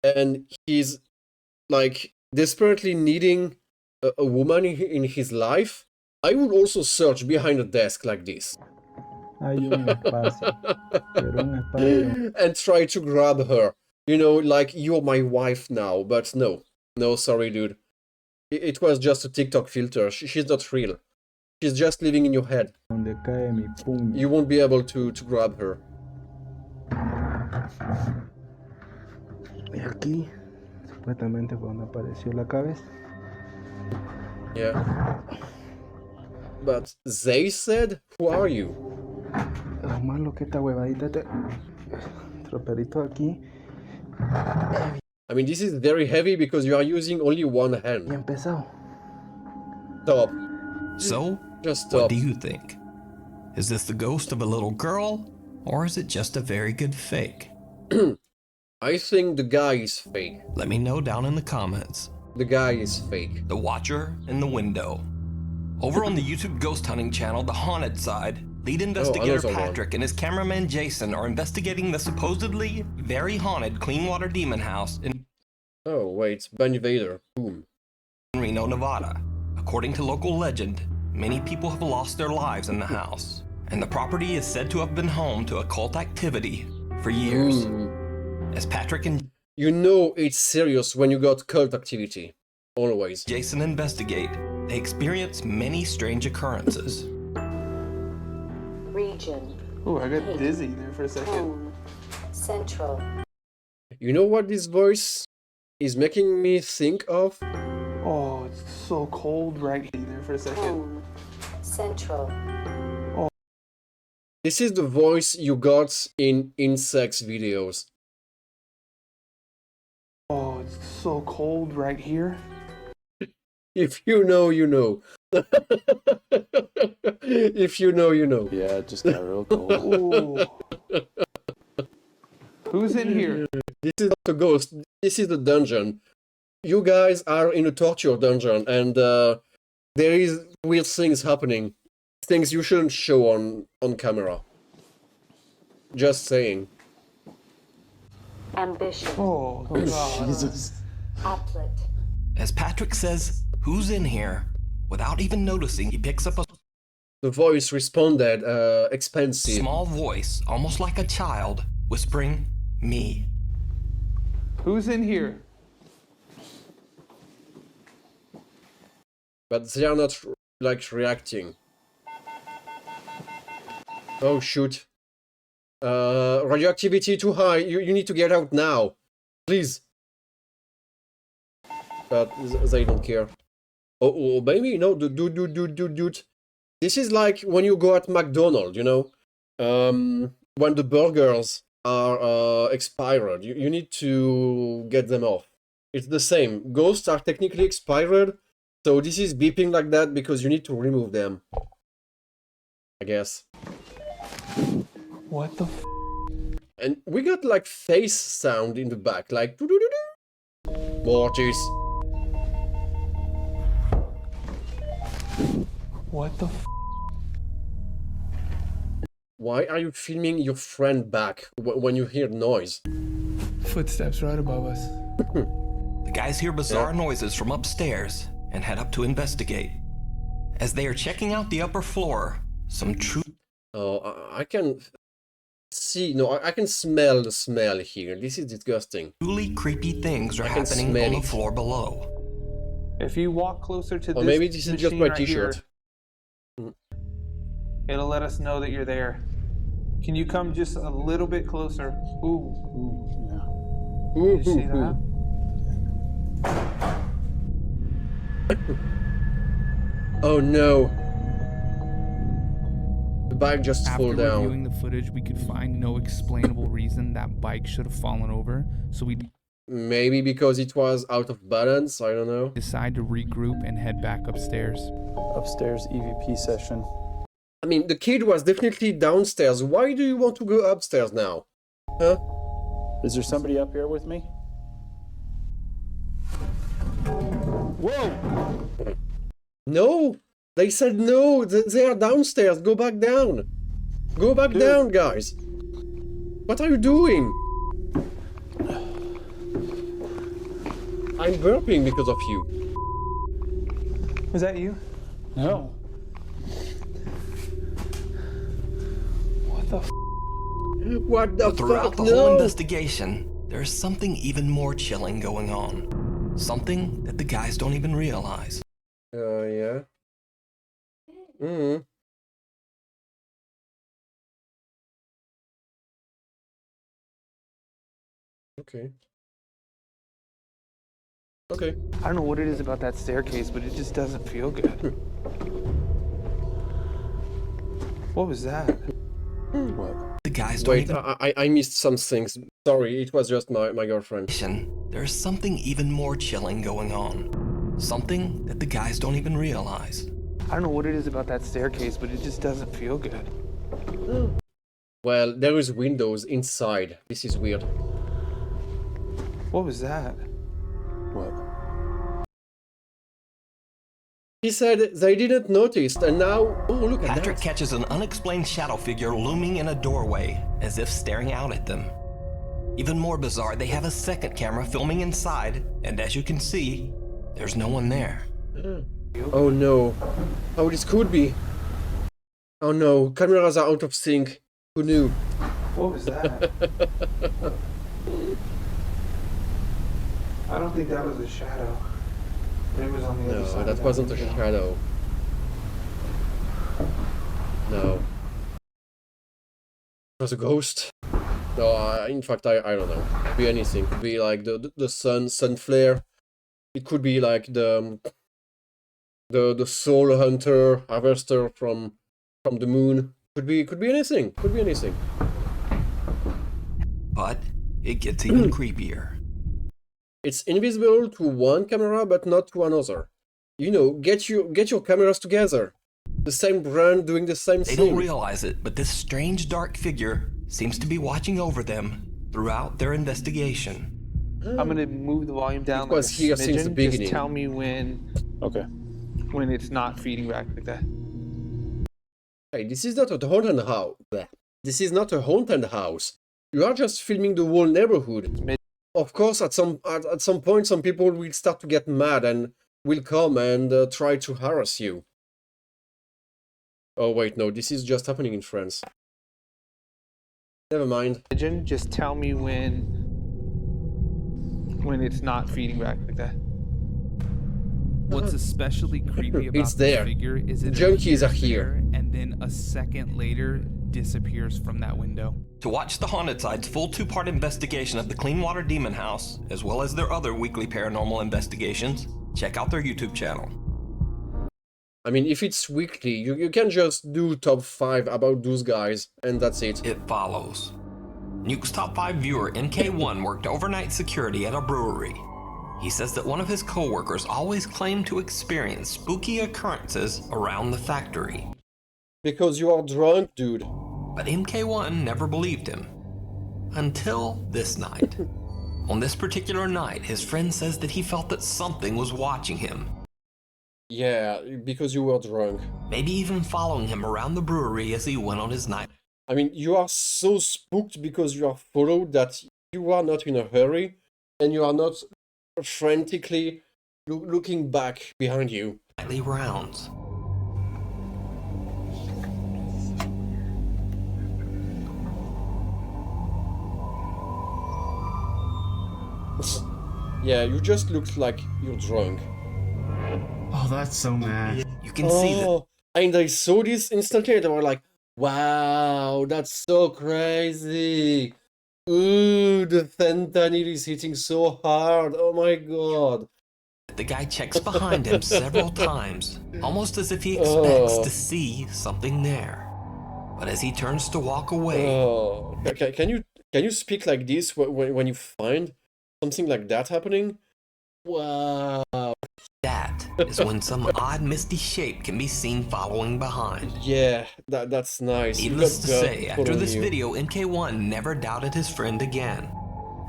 S1: and he's like desperately needing a woman in his life, I would also search behind a desk like this.
S15: hay un espacio, pero un espacio.
S1: And try to grab her. You know, like, you're my wife now, but no. No, sorry, dude. It was just a TikTok filter. She's not real. She's just living in your head.
S15: Donde cae mi puño.
S1: You won't be able to grab her.
S15: Y aquí, supuestamente fue donde apareció la cabeza.
S1: Yeah. But they said, who are you?
S15: Lo malo que esta huevadita te... troperito aquí.
S1: I mean, this is very heavy because you are using only one hand.
S15: Bien pesado.
S1: Stop.
S5: So,
S1: just stop.
S5: What do you think? Is this the ghost of a little girl, or is it just a very good fake?
S1: I think the guy is fake.
S5: Let me know down in the comments.
S1: The guy is fake.
S5: The Watcher in the Window. Over on the YouTube ghost hunting channel, The Haunted Side, lead investigator Patrick and his cameraman Jason are investigating the supposedly very haunted Cleanwater Demon House in
S1: Oh, wait, Bunny Vader. Boom.
S5: Reno, Nevada. According to local legend, many people have lost their lives in the house, and the property is said to have been home to occult activity for years. As Patrick and
S1: you know it's serious when you got cult activity. Always.
S5: Jason investigate, they experience many strange occurrences.
S16: Region.
S17: Oh, I got dizzy there for a second.
S16: Home. Central.
S1: You know what this voice is making me think of?
S17: Oh, it's so cold right there for a second.
S16: Home. Central.
S17: Oh.
S1: This is the voice you got in insects videos.
S17: Oh, it's so cold right here.
S1: If you know, you know. If you know, you know.
S10: Yeah, it just got real cold.
S17: Who's in here?
S1: This is not a ghost. This is the dungeon. You guys are in a torture dungeon, and there is weird things happening. Things you shouldn't show on camera. Just saying.
S16: Ambition.
S17: Oh, God.
S10: Jesus.
S16: Applet.
S5: As Patrick says, who's in here? Without even noticing, he picks up a
S1: The voice responded, expensive.
S5: small voice, almost like a child, whispering, me.
S17: Who's in here?
S1: But they are not, like, reacting. Oh, shoot. Radioactivity too high. You need to get out now. Please. But they don't care. Oh, baby, no, dude. This is like when you go at McDonald's, you know? When the burgers are expired, you need to get them off. It's the same. Ghosts are technically expired, so this is beeping like that because you need to remove them. I guess.
S17: What the f?
S1: And we got like face sound in the back, like doo-doo-doo-doo. Mortis.
S17: What the f?
S1: Why are you filming your friend back when you hear noise?
S17: Footsteps right above us.
S5: The guys hear bizarre noises from upstairs and head up to investigate. As they are checking out the upper floor, some
S1: Oh, I can see, no, I can smell the smell here. This is disgusting.
S5: truly creepy things are happening on the floor below.
S17: If you walk closer to
S1: Or
S17: this
S1: maybe this is just
S17: machine
S1: my
S17: right
S1: t-shirt.
S17: here, it'll let us know that you're there. Can you come just a little bit closer? Ooh.
S1: Ooh,
S17: You see that?
S1: Oh no. The bike just
S18: After
S1: fall down.
S18: reviewing the footage, we could find no explainable reason that bike should have fallen over, so we
S1: Maybe because it was out of balance, I don't know.
S18: decide to regroup and head back upstairs.
S19: Upstairs EVP session.
S1: I mean, the kid was definitely downstairs. Why do you want to go upstairs now? Huh?
S19: Is there somebody up here with me? Whoa!
S1: No! They said no! They are downstairs! Go back down! Go back down, guys! What are you doing? I'm burping because of you.
S17: Was that you?
S19: No.
S17: What the f?
S1: What the
S5: Throughout
S1: fuck?
S5: the whole
S1: No!
S5: investigation, there's something even more chilling going on. Something that the guys don't even realize.
S1: Yeah. Mm-hmm. Okay. Okay.
S17: I don't know what it is about that staircase, but it just doesn't feel good. What was that?
S1: What?
S5: The guys don't
S1: Wait,
S5: even...
S1: I missed some things. Sorry, it was just my girlfriend.
S5: There's something even more chilling going on. Something that the guys don't even realize.
S17: I don't know what it is about that staircase, but it just doesn't feel good.
S1: Well, there is windows inside. This is weird.
S17: What was that?
S1: What? He said they didn't notice, and now... Oh, look at
S5: Patrick
S1: that.
S5: catches an unexplained shadow figure looming in a doorway, as if staring out at them. Even more bizarre, they have a second camera filming inside, and as you can see, there's no one there.
S1: Oh no. Oh, this could be. Oh no, cameras are out of sync. Who knew?
S17: What was that? I don't think that was a shadow. It was on the other side.
S1: No, that wasn't a shadow. No. It was a ghost. No, in fact, I don't know. It could be anything. It could be like the sun flare. It could be like the soul hunter, harvester from the moon. Could be anything. Could be anything.
S5: But it gets even creepier.
S1: It's invisible to one camera, but not to another. You know, get your cameras together. The same brand doing the same
S5: They
S1: thing.
S5: don't realize it, but this strange dark figure seems to be watching over them throughout their investigation.
S17: I'm gonna move the volume down.
S1: It was
S17: like
S1: here since the
S17: smidgen.
S1: beginning.
S17: Just tell me when.
S19: Okay.
S17: When it's not feeding back like that.
S1: Hey, this is not a haunted house. This is not a haunted house. You are just filming the whole neighborhood. Of course, at some point, some people will start to get mad and will come and try to harass you. Oh wait, no, this is just happening in France. Never mind.
S17: Just tell me when it's not feeding back like that.
S18: What's especially creepy about
S1: It's
S18: this
S1: there.
S18: figure is it
S1: Junkies are
S18: appears
S1: here.
S18: there and then a second later disappears from that window.
S5: To watch the Haunted Side's full two-part investigation of the Cleanwater Demon House, as well as their other weekly paranormal investigations, check out their YouTube channel.
S1: I mean, if it's weekly, you can just do top 5 about those guys, and that's it.
S5: It follows. Nuke's top 5 viewer MK1 worked overnight security at a brewery. He says that one of his co-workers always claimed to experience spooky occurrences around the factory.
S1: Because you are drunk, dude.
S5: But MK1 never believed him. Until this night. On this particular night, his friend says that he felt that something was watching him.
S1: Yeah, because you were drunk.
S5: Maybe even following him around the brewery as he went on his night.
S1: I mean, you are so spooked because you are followed that you are not in a hurry, and you are not frantically looking back behind you.
S5: Nightly rounds.
S1: Yeah, you just looked like you're drunk.
S3: Oh, that's so mad.
S5: You can see that.
S1: And I saw this instantly, and they were like, wow, that's so crazy. Ooh, the fentanyl is hitting so hard. Oh my god.
S5: The guy checks behind him several times, almost as if he expects
S1: Oh.
S5: to see something there. But as he turns to walk away,
S1: Oh, can you speak like this when you find something like that happening? Wow.
S5: that is when some odd misty shape can be seen following behind.
S1: Yeah, that's nice.
S5: Needless to
S1: God
S5: say, after
S1: following
S5: this
S1: you.
S5: video, MK1 never doubted his friend again.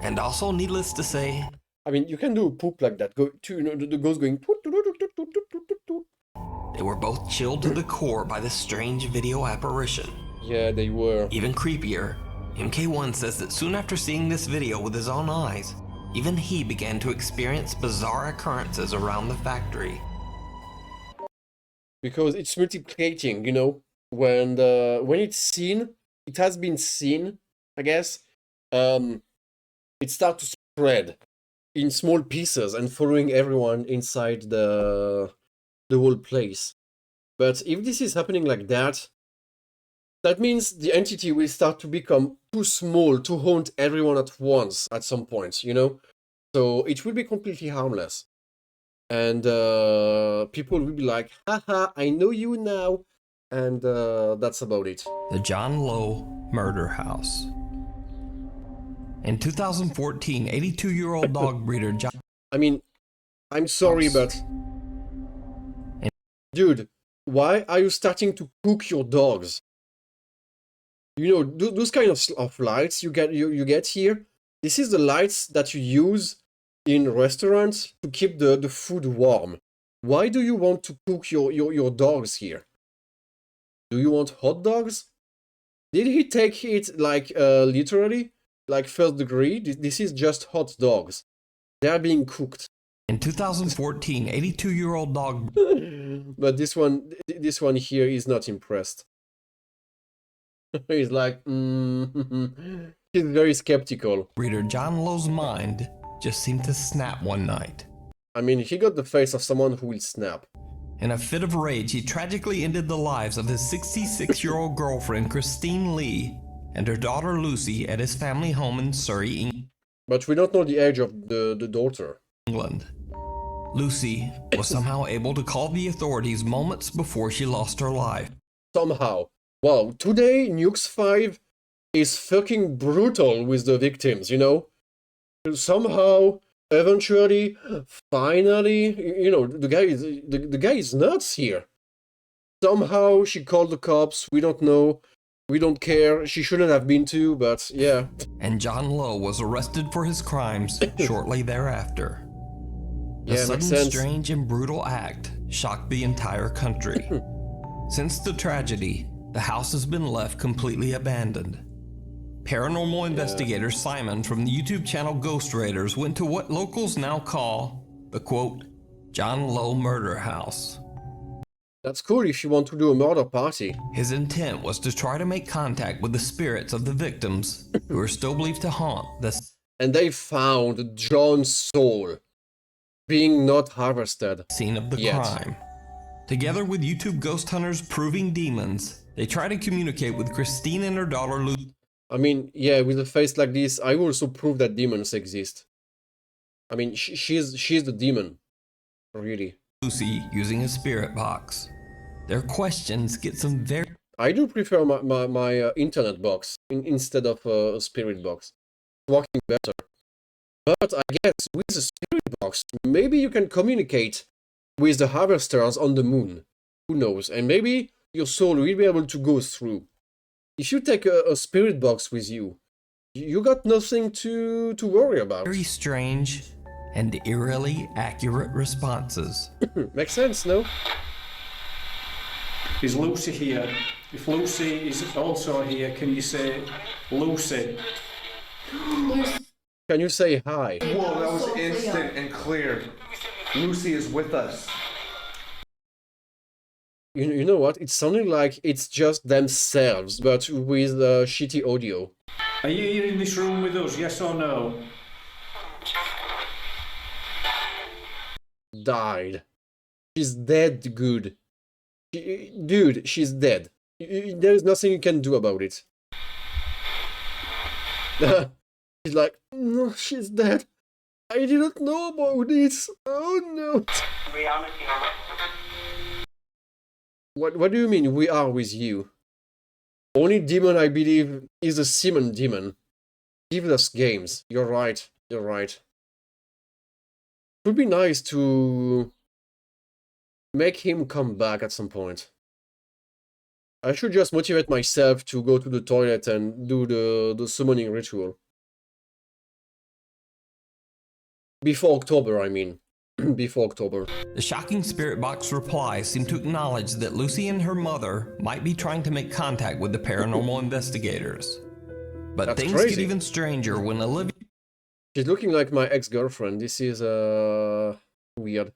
S5: And also needless to say,
S1: I mean, you can do a poop like that. Go to, you know, the ghost going.
S5: they were both chilled to the core by this strange video apparition.
S1: Yeah, they were.
S5: Even creepier, MK1 says that soon after seeing this video with his own eyes, even he began to experience bizarre occurrences around the factory.
S1: Because it's multiplicating, you know, when it's seen, it has been seen, I guess. It starts to spread in small pieces and following everyone inside the whole place. But if this is happening like that, that means the entity will start to become too small to haunt everyone at once at some point, you know? So it will be completely harmless. And people will be like, haha, I know you now. And that's about it.
S5: The John Lowe Murder House. In 2014, 82-year-old dog breeder John...
S1: I mean, I'm sorry, but... Dude, why are you starting to cook your dogs? You know, those kind of lights you get here, this is the lights that you use in restaurants to keep the food warm. Why do you want to cook your dogs here? Do you want hot dogs? Did he take it like literally? Like first degree? This is just hot dogs. They are being cooked.
S5: In 2014, 82-year-old dog...
S1: But this one here is not impressed. He's like, he's very skeptical.
S5: Breeder John Lowe's mind just seemed to snap one night.
S1: I mean, he got the face of someone who will snap.
S5: In a fit of rage, he tragically ended the lives of his 66-year-old girlfriend, Christine Lee, and her daughter, Lucy, at his family home in Surrey, England.
S1: But we don't know the age of the daughter.
S5: Lucy was somehow able to call the authorities moments before she lost her life.
S1: Somehow. Wow, today Nukes 5 is fucking brutal with the victims, you know? Somehow, eventually, finally, you know, the guy is nuts here. Somehow she called the cops, we don't know, we don't care, she shouldn't have been to, but yeah.
S5: And John Lowe was arrested for his crimes shortly thereafter. The sudden, strange, and brutal act shocked the entire country. Since the tragedy, the house has been left completely abandoned. Paranormal investigator Simon from the YouTube channel Ghost Raiders went to what locals now call the, quote, John Lowe Murder House.
S1: That's cool if you want to do a murder party.
S5: His intent was to try to make contact with the spirits of the victims who are still believed to haunt the...
S1: And they found John's soul being not harvested.
S5: Scene of the crime. Together with YouTube ghost hunters Proving Demons, they try to communicate with Christine and her daughter Lucy.
S1: I mean, yeah, with a face like this, I also prove that demons exist. I mean, she's the demon, really.
S5: Lucy using a spirit box. Their questions get some very...
S1: I do prefer my internet box instead of a spirit box. It's working better. But I guess with the spirit box, maybe you can communicate with the harvesters on the moon. Who knows? And maybe your soul will be able to go through. If you take a spirit box with you, you got nothing to worry about.
S5: Very strange and eerily accurate responses.
S1: Makes sense, no?
S19: Is Lucy here? If Lucy is also here, can you say Lucy?
S1: Can you say hi?
S10: Whoa, that was instant and clear. Lucy is with us.
S1: You know what? It's sounding like it's just themselves, but with shitty audio.
S19: Are you here in this room with us, yes or no?
S1: Died. She's dead, good. Dude, she's dead. There's nothing you can do about it. She's like, no, she's dead. I didn't know about this. Oh no. What do you mean we are with you? Only demon I believe is a Simon demon. Give us games. You're right. You're right. It would be nice to make him come back at some point. I should just motivate myself to go to the toilet and do the summoning ritual. Before October, I mean. Before October.
S5: The shocking spirit box reply seemed to acknowledge that Lucy and her mother might be trying to make contact with the paranormal investigators. But
S1: That's
S5: things
S1: crazy.
S5: get even stranger when Olivia...
S1: She's looking like my ex-girlfriend. This is weird.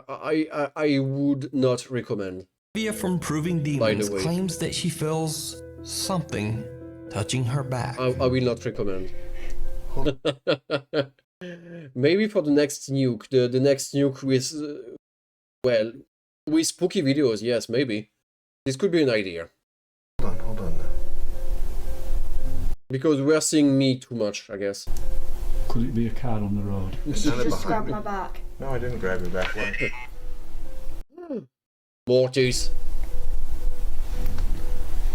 S1: I would not recommend.
S5: Olivia from Proving Demons claims that she feels something touching her back.
S1: I will not recommend. Maybe for the next nuke, the next nuke with, well, with spooky videos, yes, maybe. This could be an idea.
S13: Hold on now.
S1: Because we're seeing me too much, I guess.
S14: Could it be a car on the road?
S13: It sounded
S8: Just
S13: behind
S8: grab
S13: me.
S8: my back.
S13: No, I didn't grab your back.
S1: Mortis.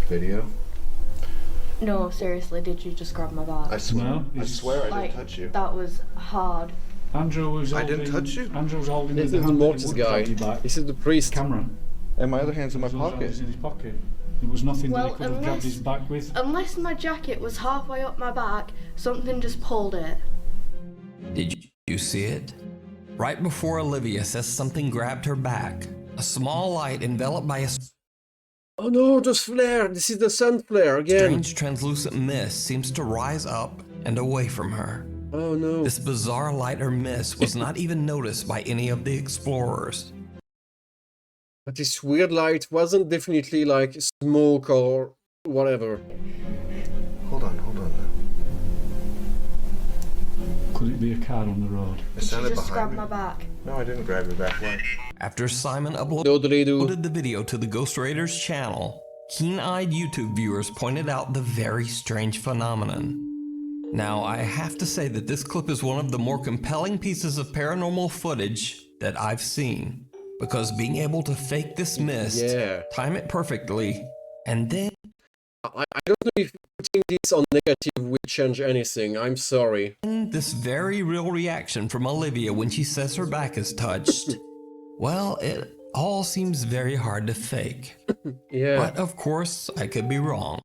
S13: Video?
S20: No, seriously, did you just grab my back?
S13: I swear.
S14: No,
S13: I swear I didn't touch you.
S20: That was hard.
S14: Andrew was
S13: I
S14: holding...
S13: didn't touch you.
S14: Andrew was holding
S1: This
S14: the
S1: is the
S14: hand that
S1: Mortis
S14: would
S1: guy.
S14: grab you back.
S1: This is the priest.
S14: Cameron.
S13: And my other hand's in my
S14: It was
S13: pocket.
S14: in his pocket. There was nothing that
S20: Well,
S14: he could have grabbed his back with.
S20: Unless my jacket was halfway up my back, something just pulled it.
S5: Did you see it? Right before Olivia says something grabbed her back, a small light enveloped by a
S1: Oh no, the flare! This is the sun flare again!
S5: strange translucent mist seems to rise up and away from her.
S1: Oh no.
S5: This bizarre light or mist was not even noticed by any of the explorers.
S1: But this weird light wasn't definitely like smoke or whatever.
S13: Hold on now.
S14: Could it be a car on the road?
S13: It sounded
S20: Just grab
S13: behind me.
S20: my back.
S13: No, I didn't grab your back.
S5: After Simon
S1: Totally do.
S5: uploaded the video to the Ghost Raiders channel, keen-eyed YouTube viewers pointed out the very strange phenomenon. Now, I have to say that this clip is one of the more compelling pieces of paranormal footage that I've seen, because being able to fake this mist, time it perfectly, and then...
S1: I don't know if putting this on negative will change anything, I'm sorry.
S5: This very real reaction from Olivia when she says her back is touched, well, it all seems very hard to fake.
S1: Yeah.
S5: But of course, I could be wrong.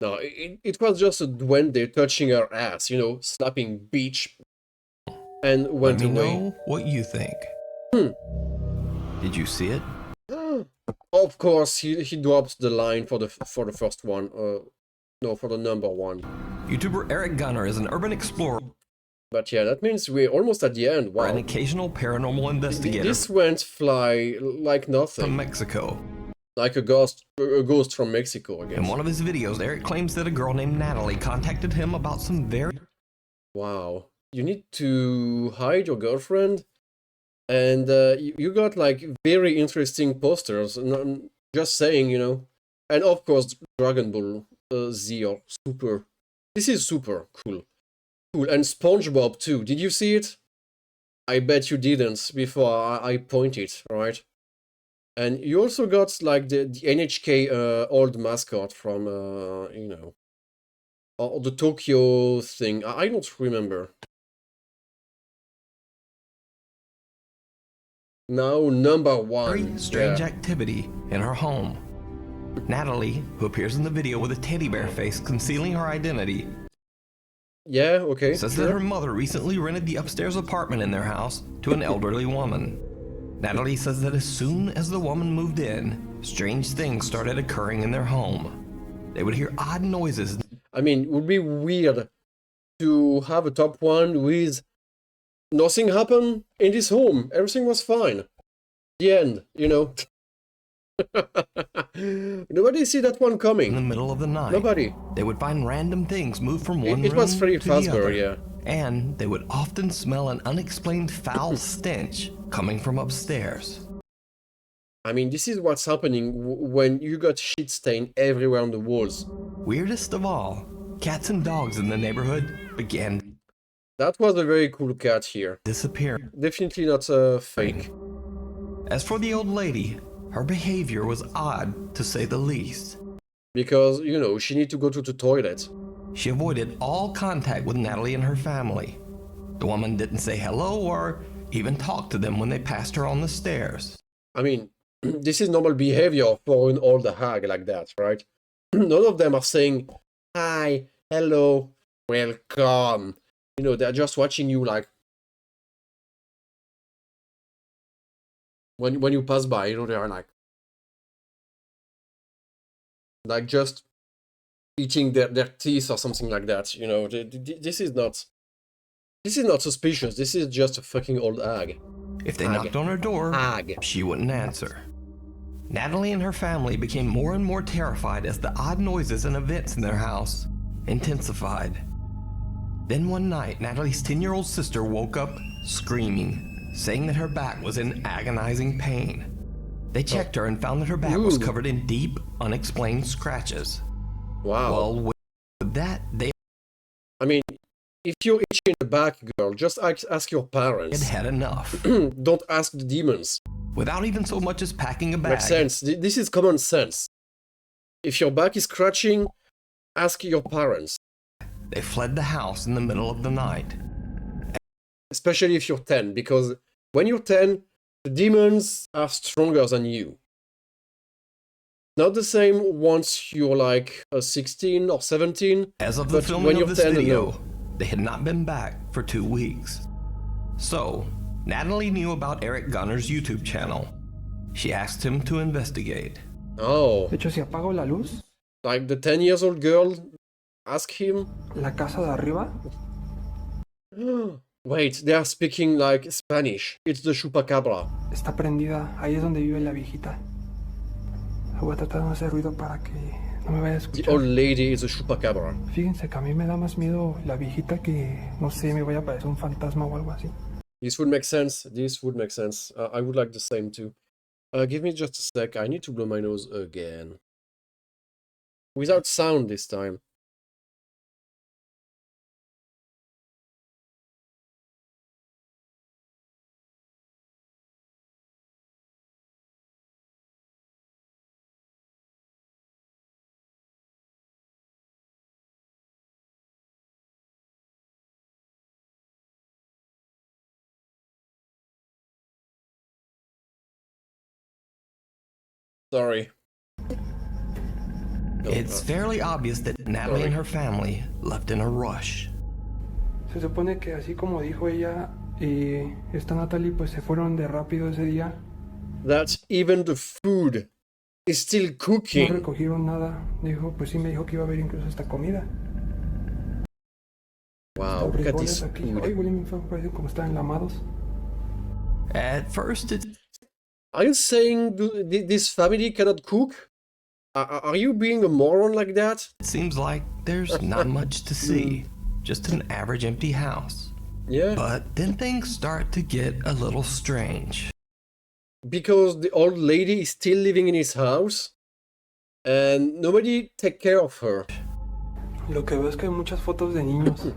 S1: No, it was just a duende touching her ass, you know, slapping beach, and went
S5: Let me
S1: away.
S5: know what you think. Did you see it?
S1: Of course, he dropped the line for the first one. No, for the number one.
S5: YouTuber Eric Gunner is an urban explorer.
S1: But yeah, that means we're almost at the end. Wow.
S5: An occasional paranormal investigator.
S1: This went fly like nothing.
S5: From Mexico.
S1: Like a ghost from Mexico, I guess.
S5: In one of his videos, Eric claims that a girl named Natalie contacted him about some very...
S1: Wow. You need to hide your girlfriend? And you got like very interesting posters. Just saying, you know. And of course, Dragon Ball Z are super. This is super cool. Cool. And SpongeBob too. Did you see it? I bet you didn't before I pointed, right? And you also got like the NHK old mascot from, you know, or the Tokyo thing. I don't remember. Now number one.
S5: Very strange activity in her home. Natalie, who appears in the video with a teddy bear face concealing her identity,
S1: okay,
S5: says that her mother recently rented the upstairs apartment in their house to an elderly woman. Natalie says that as soon as the woman moved in, strange things started occurring in their home. They would hear odd noises.
S1: I mean, it would be weird to have a top one with nothing happened in this home. Everything was fine. The end, you know. Nobody see that one coming.
S5: In the middle of the night.
S1: Nobody.
S5: They would find random things move from one room
S1: It was Freddy
S5: to the other.
S1: Fazbear, yeah.
S5: And they would often smell an unexplained foul stench coming from upstairs.
S1: I mean, this is what's happening when you got shit stain everywhere on the walls.
S5: Weirdest of all, cats and dogs in the neighborhood began.
S1: That was a very cool cat here.
S5: Disappearing.
S1: Definitely not fake.
S5: As for the old lady, her behavior was odd, to say the least.
S1: because, you know, she need to go to the toilet.
S5: She avoided all contact with Natalie and her family. The woman didn't say hello or even talk to them when they passed her on the stairs.
S1: I mean, this is normal behavior for an older hag like that, right? None of them are saying, hi, hello, welcome. You know, they're just watching you like, when you pass by, you know, they are like just eating their teeth or something like that. You know, this is not suspicious. This is just a fucking old hag.
S5: If they knocked on her door, she wouldn't answer. Natalie and her family became more and more terrified as the odd noises and events in their house intensified. Then one night, Natalie's 10-year-old sister woke up screaming, saying that her back was in agonizing pain. They checked her and found that her back was covered in deep, unexplained scratches.
S1: Wow.
S5: Well, with that, they...
S1: I mean, if you're itching the back, girl, just ask your parents.
S5: had enough.
S1: Don't ask the demons.
S5: Without even so much as packing a bag.
S1: Makes sense. This is common sense. If your back is scratching, ask your parents.
S5: They fled the house in the middle of the night.
S1: Especially if you're 10, because when you're 10, the demons are stronger than you. Not the same once you're like 16 or 17.
S5: As of the filming of this video, they had not been back for 2 weeks. So, Natalie knew about Eric Gunner's YouTube channel. She asked him to investigate.
S1: Oh.
S15: De hecho, si apago la luz.
S1: Like the 10-year-old girl asked him.
S15: La casa de arriba.
S1: Wait, they are speaking like Spanish. It's the chupacabra.
S15: Está prendida. Ahí es donde vive la viejita. Voy a tratar de no hacer ruido para que no me vaya a escuchar.
S1: The old lady is a chupacabra.
S15: Fíjense que a mí me da más miedo la viejita que, no sé, me vaya a parecer un fantasma o algo así.
S1: This would make sense. This would make sense. I would like the same too. Give me just a sec. I need to blow my nose again. Without sound this time. Sorry.
S5: It's fairly obvious that Natalie and her family left in a rush.
S15: Se supone que así como dijo ella, esta Natalie pues se fueron de rápido ese día.
S1: That even the food is still cooking.
S15: No recogieron nada. Dijo, pues sí me dijo que iba a haber incluso esta comida.
S1: Wow, look at this food.
S15: Ay, huelen feo, parecen como están enlamados.
S5: At first it...
S1: Are you saying this family cannot cook? Are you being a moron like that?
S5: It seems like there's not much to see. Just an average empty house.
S1: Yeah.
S5: But then things start to get a little strange.
S1: Because the old lady is still living in his house and nobody take care of her.
S15: Lo que veo es que hay muchas fotos de niños.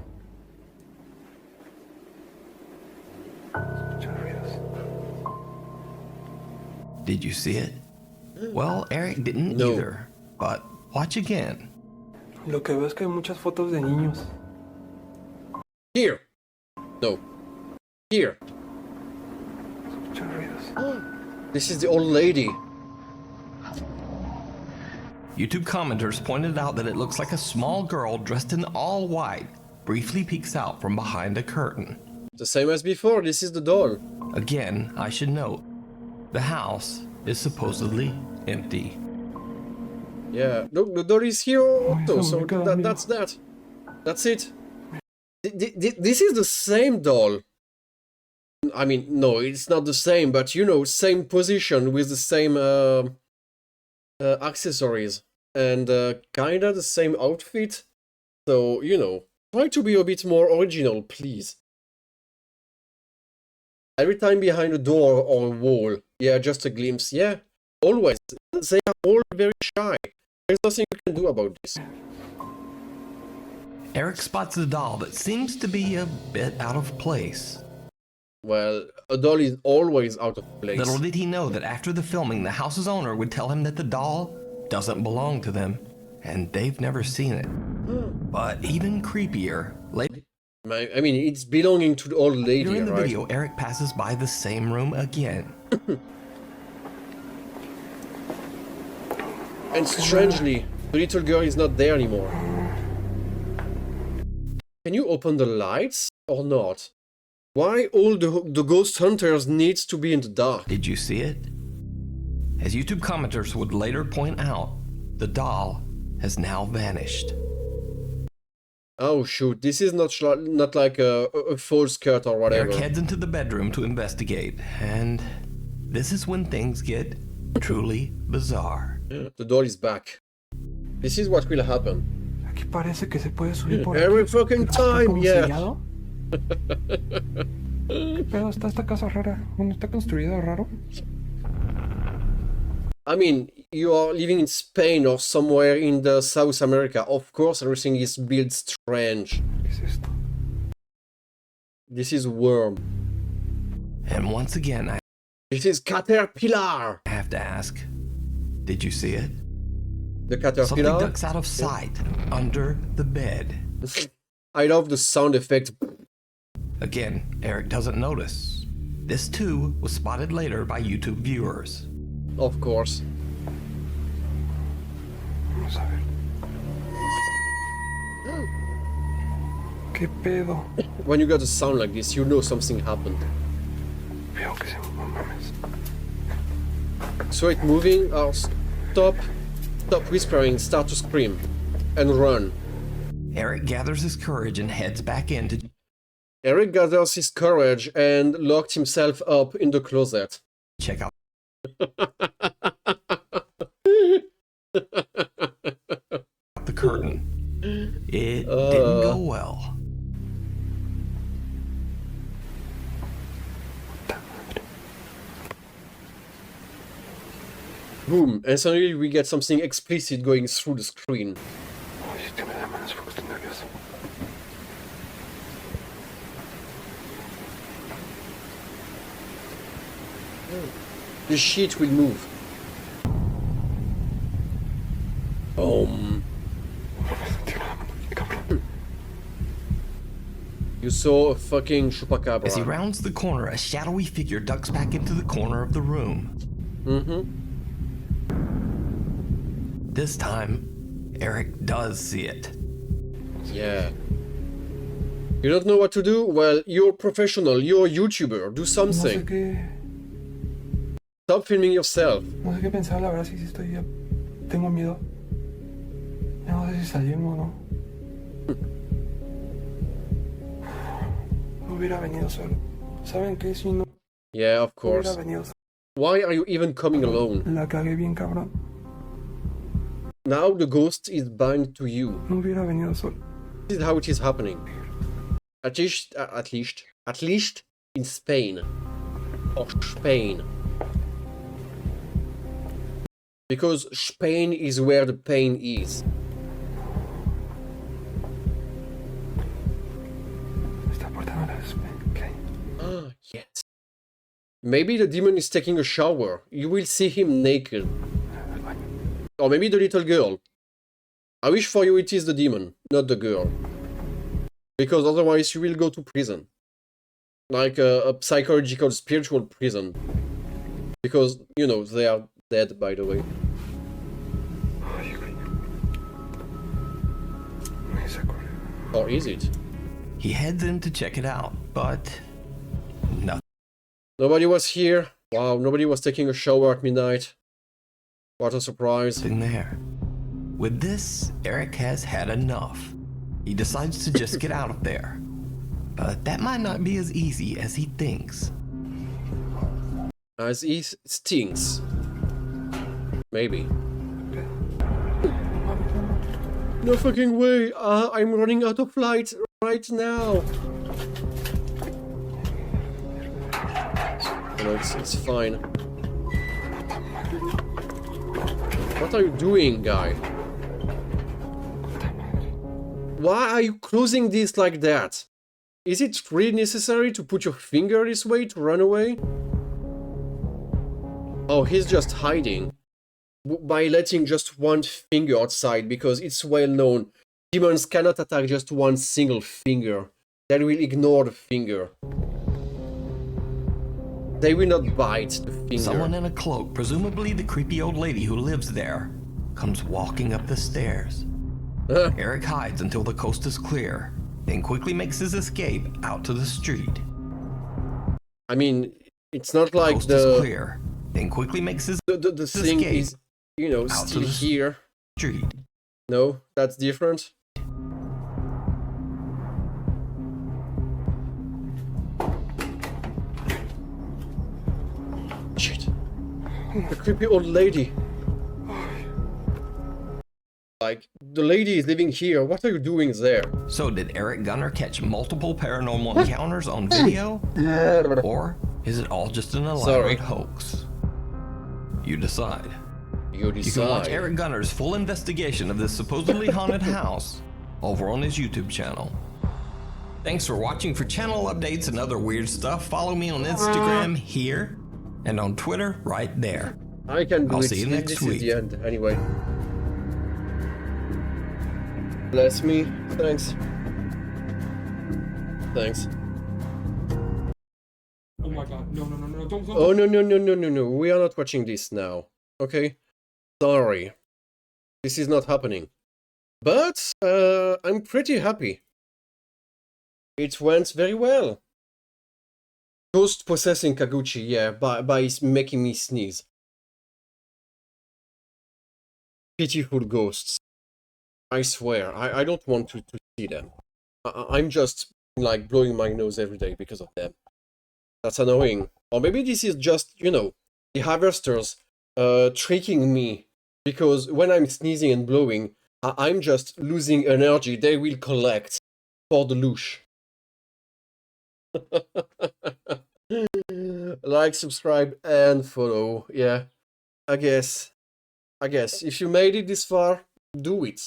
S5: Did you see it? Well, Eric didn't either, but watch again.
S15: Lo que veo es que hay muchas fotos de niños.
S1: Here. No. Here. This is the old lady.
S5: YouTube commenters pointed out that it looks like a small girl dressed in all white briefly peeks out from behind a curtain.
S1: The same as before, this is the doll.
S5: Again, I should note, the house is supposedly empty.
S1: Yeah, look, the doll is here also, so that's that. That's it. This is the same doll. I mean, no, it's not the same, but you know, same position with the same accessories and kinda the same outfit. So, you know, try to be a bit more original, please. Every time behind a door or a wall, yeah, just a glimpse, yeah, always. They are all very shy. There's nothing you can do about this.
S5: Eric spots a doll that seems to be a bit out of place.
S1: Well, a doll is always out of place.
S5: Little did he know that after the filming, the house's owner would tell him that the doll doesn't belong to them, and they've never seen it. But even creepier,
S1: I mean, it's belonging to the old lady,
S5: later in the
S1: right?
S5: video, Eric passes by the same room again.
S1: And strangely, the little girl is not there anymore. Can you open the lights or not? Why all the ghost hunters needs to be in the dark?
S5: Did you see it? As YouTube commenters would later point out, the doll has now vanished.
S1: Oh shoot, this is not like a false cut or whatever.
S5: Eric heads into the bedroom to investigate, and this is when things get truly bizarre.
S1: The doll is back. This is what will happen.
S15: Aquí parece que se puede subir por
S1: Every
S15: aquí.
S1: fucking time, yeah.
S15: ¿Qué pedo está esta casa rara? Bueno, está construida raro.
S1: I mean, you are living in Spain or somewhere in the South America. Of course, everything is built strange.
S15: ¿Qué es esto?
S1: This is worm.
S5: And once again,
S1: This is caterpillar.
S5: I have to ask, did you see it?
S1: The caterpillar?
S5: Something ducks out of sight under the bed.
S1: I love the sound effect.
S5: Again, Eric doesn't notice. This too was spotted later by YouTube viewers.
S1: Of course.
S15: Vamos a ver. ¿Qué pedo?
S1: When you got a sound like this, you know something happened.
S15: Veo que se mames.
S1: So it moving or stop whispering, start to scream and run.
S5: Eric gathers his courage and heads back in to
S1: Eric gathers his courage and locked himself up in the closet.
S5: check out the curtain. It didn't go well.
S1: Boom, and suddenly we get something explicit going through the screen. The sheet will move. You saw a fucking chupacabra.
S5: As he rounds the corner, a shadowy figure ducks back into the corner of the room. This time, Eric does see it.
S1: Yeah. You don't know what to do? Well, you're a professional, you're a YouTuber, do something.
S15: No sé qué.
S1: Stop filming yourself.
S15: No sé qué pensar, la verdad, si estoy ya. Tengo miedo. Ya no sé si salimos o no. No hubiera venido solo. ¿Saben qué? Si no.
S1: Yeah, of course.
S15: Hubiera venido solo.
S1: Why are you even coming alone?
S15: La cagué bien, cabrón.
S1: Now the ghost is bound to you.
S15: No hubiera venido solo.
S1: This is how it is happening. At least in Spain. Or Spain. Because Spain is where the pain is. Ah, yes. Maybe the demon is taking a shower. You will see him naked. Or maybe the little girl. I wish for you it is the demon, not the girl. Because otherwise you will go to prison. Like a psychological, spiritual prison. Because, you know, they are dead, by the way. Or is it?
S5: He heads in to check it out, but nothing.
S1: Nobody was here. Wow, nobody was taking a shower at midnight. What a surprise.
S5: There. With this, Eric has had enough. He decides to just get out of there. But that might not be as easy as he thinks.
S1: As he stinks. Maybe. No fucking way! I'm running out of light right now! No, it's fine. What are you doing, guy? Why are you closing this like that? Is it really necessary to put your finger this way to run away? Oh, he's just hiding. by letting just one finger outside, because it's well known. Demons cannot attack just one single finger. They will ignore the finger. They will not bite the finger.
S5: Someone in a cloak, presumably the creepy old lady who lives there, comes walking up the stairs. Eric hides until the coast is clear, then quickly makes his escape out to the street.
S1: I mean, it's not like
S5: Coast
S1: the
S5: is clear, then quickly makes his
S1: the thing
S5: escape
S1: is, you know,
S5: out
S1: still
S5: to the
S1: here.
S5: street.
S1: No, that's different. Shit. The creepy old lady. Like, the lady is living here. What are you doing there?
S5: So did Eric Gunner catch multiple paranormal encounters on video? Or is it all just an elaborate hoax? You decide.
S1: You
S5: You can watch Eric Gunner's full investigation of this supposedly haunted house over on his YouTube channel. Thanks for watching. For channel updates and other weird stuff, follow me on Instagram here and on Twitter right there.
S1: I can do
S5: I'll
S1: it.
S5: see you next
S1: This
S5: week.
S1: is the end, anyway. Bless me. Thanks. Thanks.
S19: Oh my god, no, don't.
S1: Oh, no. We are not watching this now. Okay? Sorry. This is not happening. But, I'm pretty happy. It went very well. Ghost possessing Kaguchi, yeah, by making me sneeze. Pitiful ghosts. I swear, I don't want to see them. I'm just, like, blowing my nose every day because of them. That's annoying. Or maybe this is just, you know, the harvesters tricking me. Because when I'm sneezing and blowing, I'm just losing energy they will collect for the loosh. Like, subscribe, and follow. Yeah, I guess. If you made it this far, do it.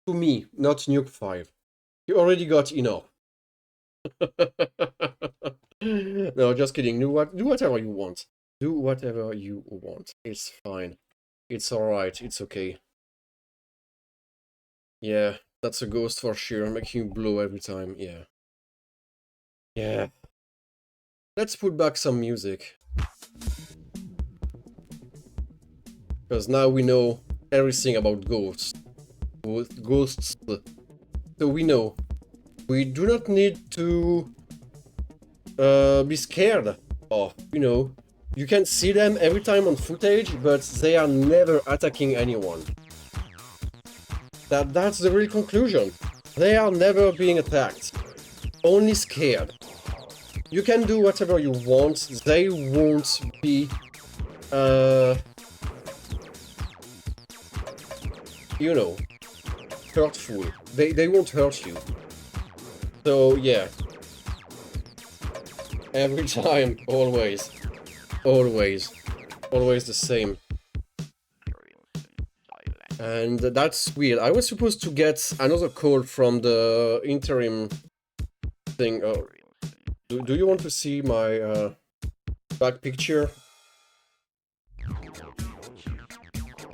S1: To me, not Nuke 5. You already got enough. No, just kidding. Do whatever you want. Do whatever you want. It's fine. It's alright. It's okay. Yeah, that's a ghost for sure. Making you blow every time. Yeah. Yeah. Let's put back some music. Because now we know everything about ghosts. Ghosts. So we know. We do not need to be scared of, you know. You can see them every time on footage, but they are never attacking anyone. That's the real conclusion. They are never being attacked. Only scared. You can do whatever you want, they won't be, you know, hurtful. They won't hurt you. So, yeah. Every time, always. Always the same. And that's weird. I was supposed to get another call from the interim thing. Do you want to see my back picture?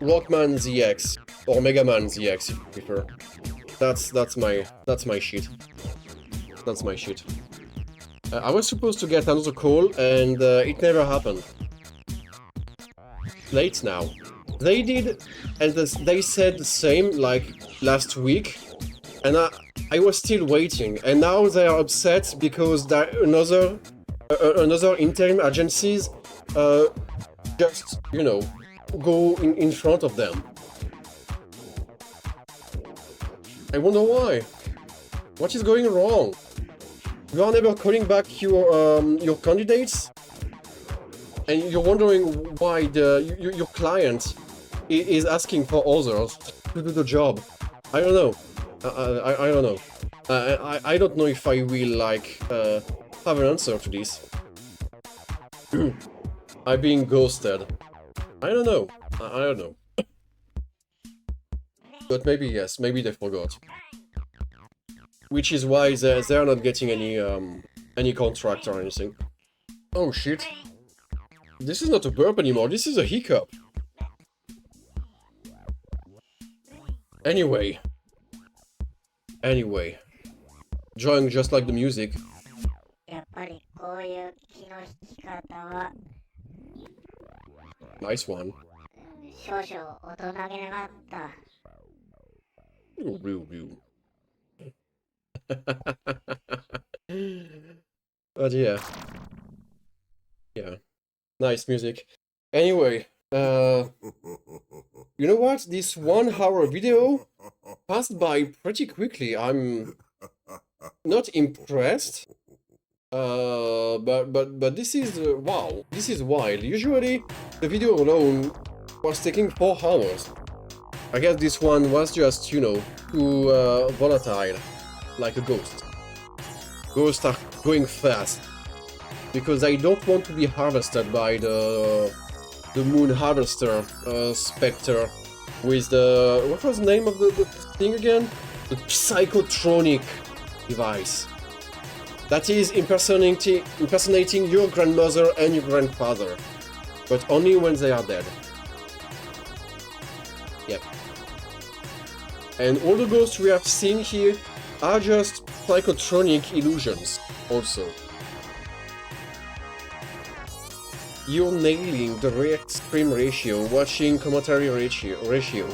S1: Walkman ZX or Mega Man ZX if you prefer. That's my shit. That's my shit. I was supposed to get another call and it never happened. Late now. They did, and they said the same like last week, and I was still waiting, and now they are upset because another interim agencies just, you know, go in front of them. I wonder why. What is going wrong? You are never calling back your candidates, and you're wondering why your client is asking for others to do the job. I don't know. I don't know. I don't know if I will like have an answer to this. I'm being ghosted. I don't know. I don't know. But maybe yes. Maybe they forgot. Which is why they're not getting any contract or anything. Oh shit. This is not a burp anymore. This is a hiccup. Anyway, enjoying just like the music.
S21: やっぱりこういう気の引き方は
S1: Nice one.
S21: 少々大人げなかった。
S1: But yeah, nice music. Anyway, you know what? This 1 hour video passed by pretty quickly. I'm not impressed. But this is wow. This is wild. Usually, the video alone was taking 4 hours. I guess this one was just, you know, too volatile, like a ghost. Ghosts are going fast because I don't want to be harvested by the moon harvester specter with the, what was the name of the thing again? The psychotronic device. That is impersonating your grandmother and your grandfather, but only when they are dead. Yep. And all the ghosts we have seen here are just psychotronic illusions, also. You're nailing the react-scream ratio, watching commentary ratio.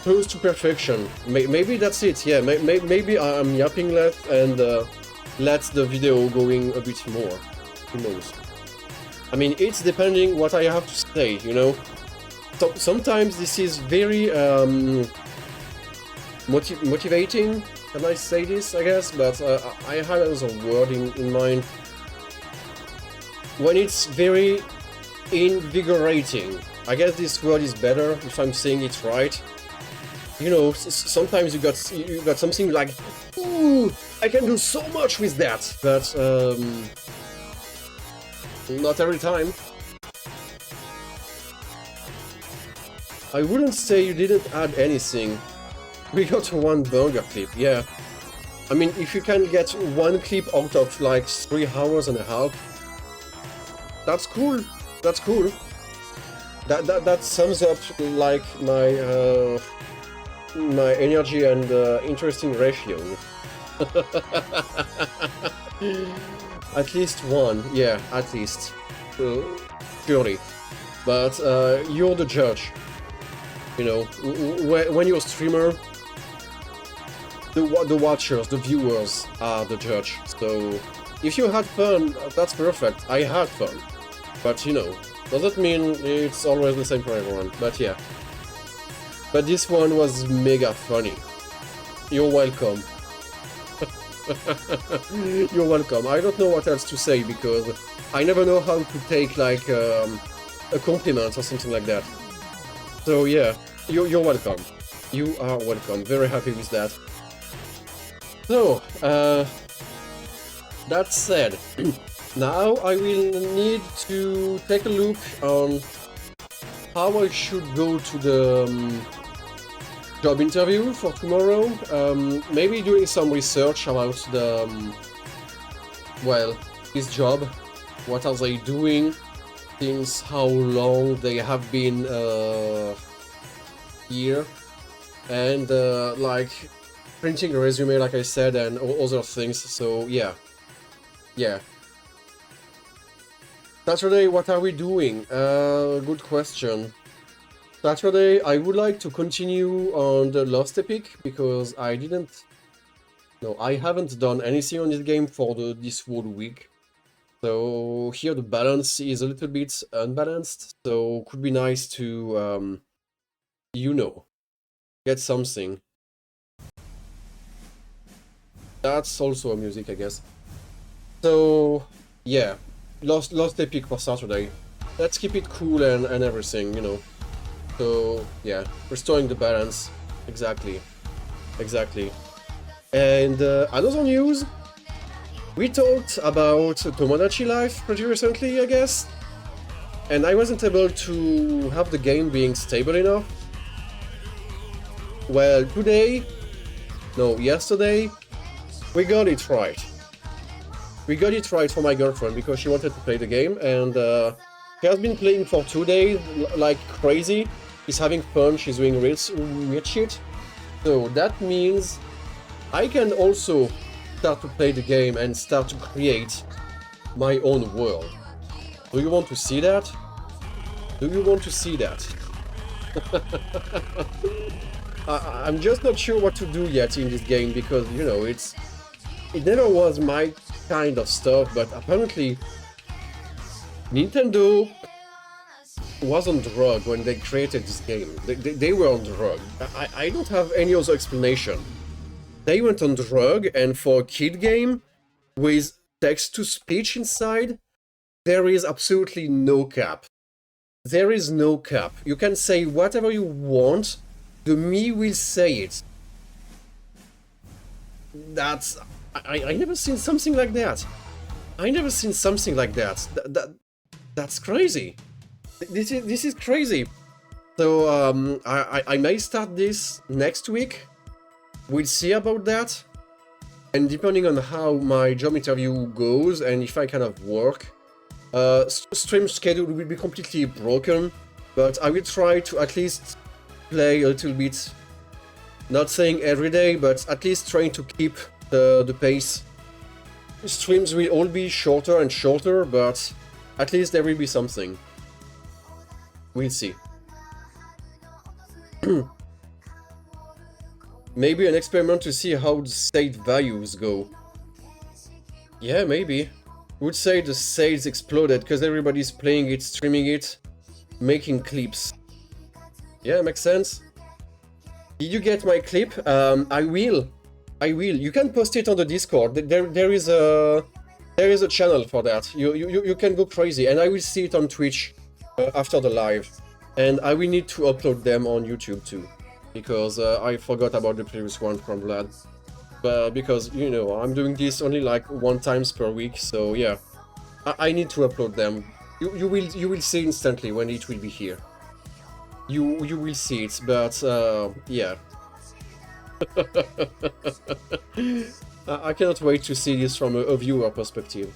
S1: Close to perfection. Maybe that's it, yeah, maybe I'm yapping less and let the video going a bit more. Who knows? I mean, it's depending what I have to say, you know? So sometimes this is very motivating, can I say this, I guess? But I had another word in mind. When it's very invigorating. I guess this word is better if I'm saying it right. You know, sometimes you got something like, ooh, I can do so much with that, but not every time. I wouldn't say you didn't add anything. We got 1 burger clip, yeah. I mean, if you can get 1 clip out of like 3 hours and a half, that's cool. That's cool. That sums up like my my energy and interesting ratio. At least 1, yeah, at least. Surely. But you're the judge. You know, when you're a streamer, the watchers, the viewers are the judge. So if you had fun, that's perfect. I had fun. But you know, doesn't mean it's always the same for everyone. But yeah. But this one was mega funny. You're welcome. You're welcome. I don't know what else to say because I never know how to take like a compliment or something like that. So yeah, you're welcome. You are welcome. Very happy with that. So, that said, now I will need to take a look on how I should go to the job interview for tomorrow. Maybe doing some research about the, well, this job. What are they doing? Since how long they have been here, and like printing a resume, like I said, and other things. So yeah. Saturday, what are we doing? Good question. Saturday, I would like to continue on the Lost Epic because I haven't done anything on this game for this whole week. So here the balance is a little bit unbalanced, so could be nice to, you know, get something. That's also a music, I guess. So yeah, Lost Epic for Saturday. Let's keep it cool and everything, you know. So yeah, restoring the balance. Exactly. And another news. We talked about Tomodachi Life pretty recently, I guess, and I wasn't able to have the game being stable enough. Well, yesterday, we got it right. We got it right for my girlfriend because she wanted to play the game, and she has been playing for 2 days like crazy. She's having fun, she's doing weird shit, So that means I can also start to play the game and start to create my own world. Do you want to see that? Do you want to see that? I'm just not sure what to do yet in this game because, you know, it never was my kind of stuff, but apparently Nintendo was on drug when they created this game. They were on drug. I don't have any other explanation. They went on drug, and for a kid game with text-to-speech inside, there is absolutely no cap. There is no cap. You can say whatever you want, the me will say it. That's... I never seen something like that. I never seen something like that. That's crazy. This is crazy. So I may start this next week. We'll see about that. And depending on how my job interview goes and if I kind of work, stream schedule will be completely broken. But I will try to at least play a little bit. Not saying every day, but at least trying to keep the pace. Streams will all be shorter and shorter, but at least there will be something. We'll see. Maybe an experiment to see how the save values go. Yeah, maybe. Would say the sales exploded because everybody's playing it, streaming it, making clips. Yeah, makes sense. Did you get my clip? I will. You can post it on the Discord. There is a channel for that. You can go crazy, and I will see it on Twitch after the live, and I will need to upload them on YouTube too, because I forgot about the previous one from Vlad. But because, you know, I'm doing this only like 1 time per week, so yeah, I need to upload them. You will see instantly when it will be here. You will see it, but yeah. I cannot wait to see this from a viewer perspective.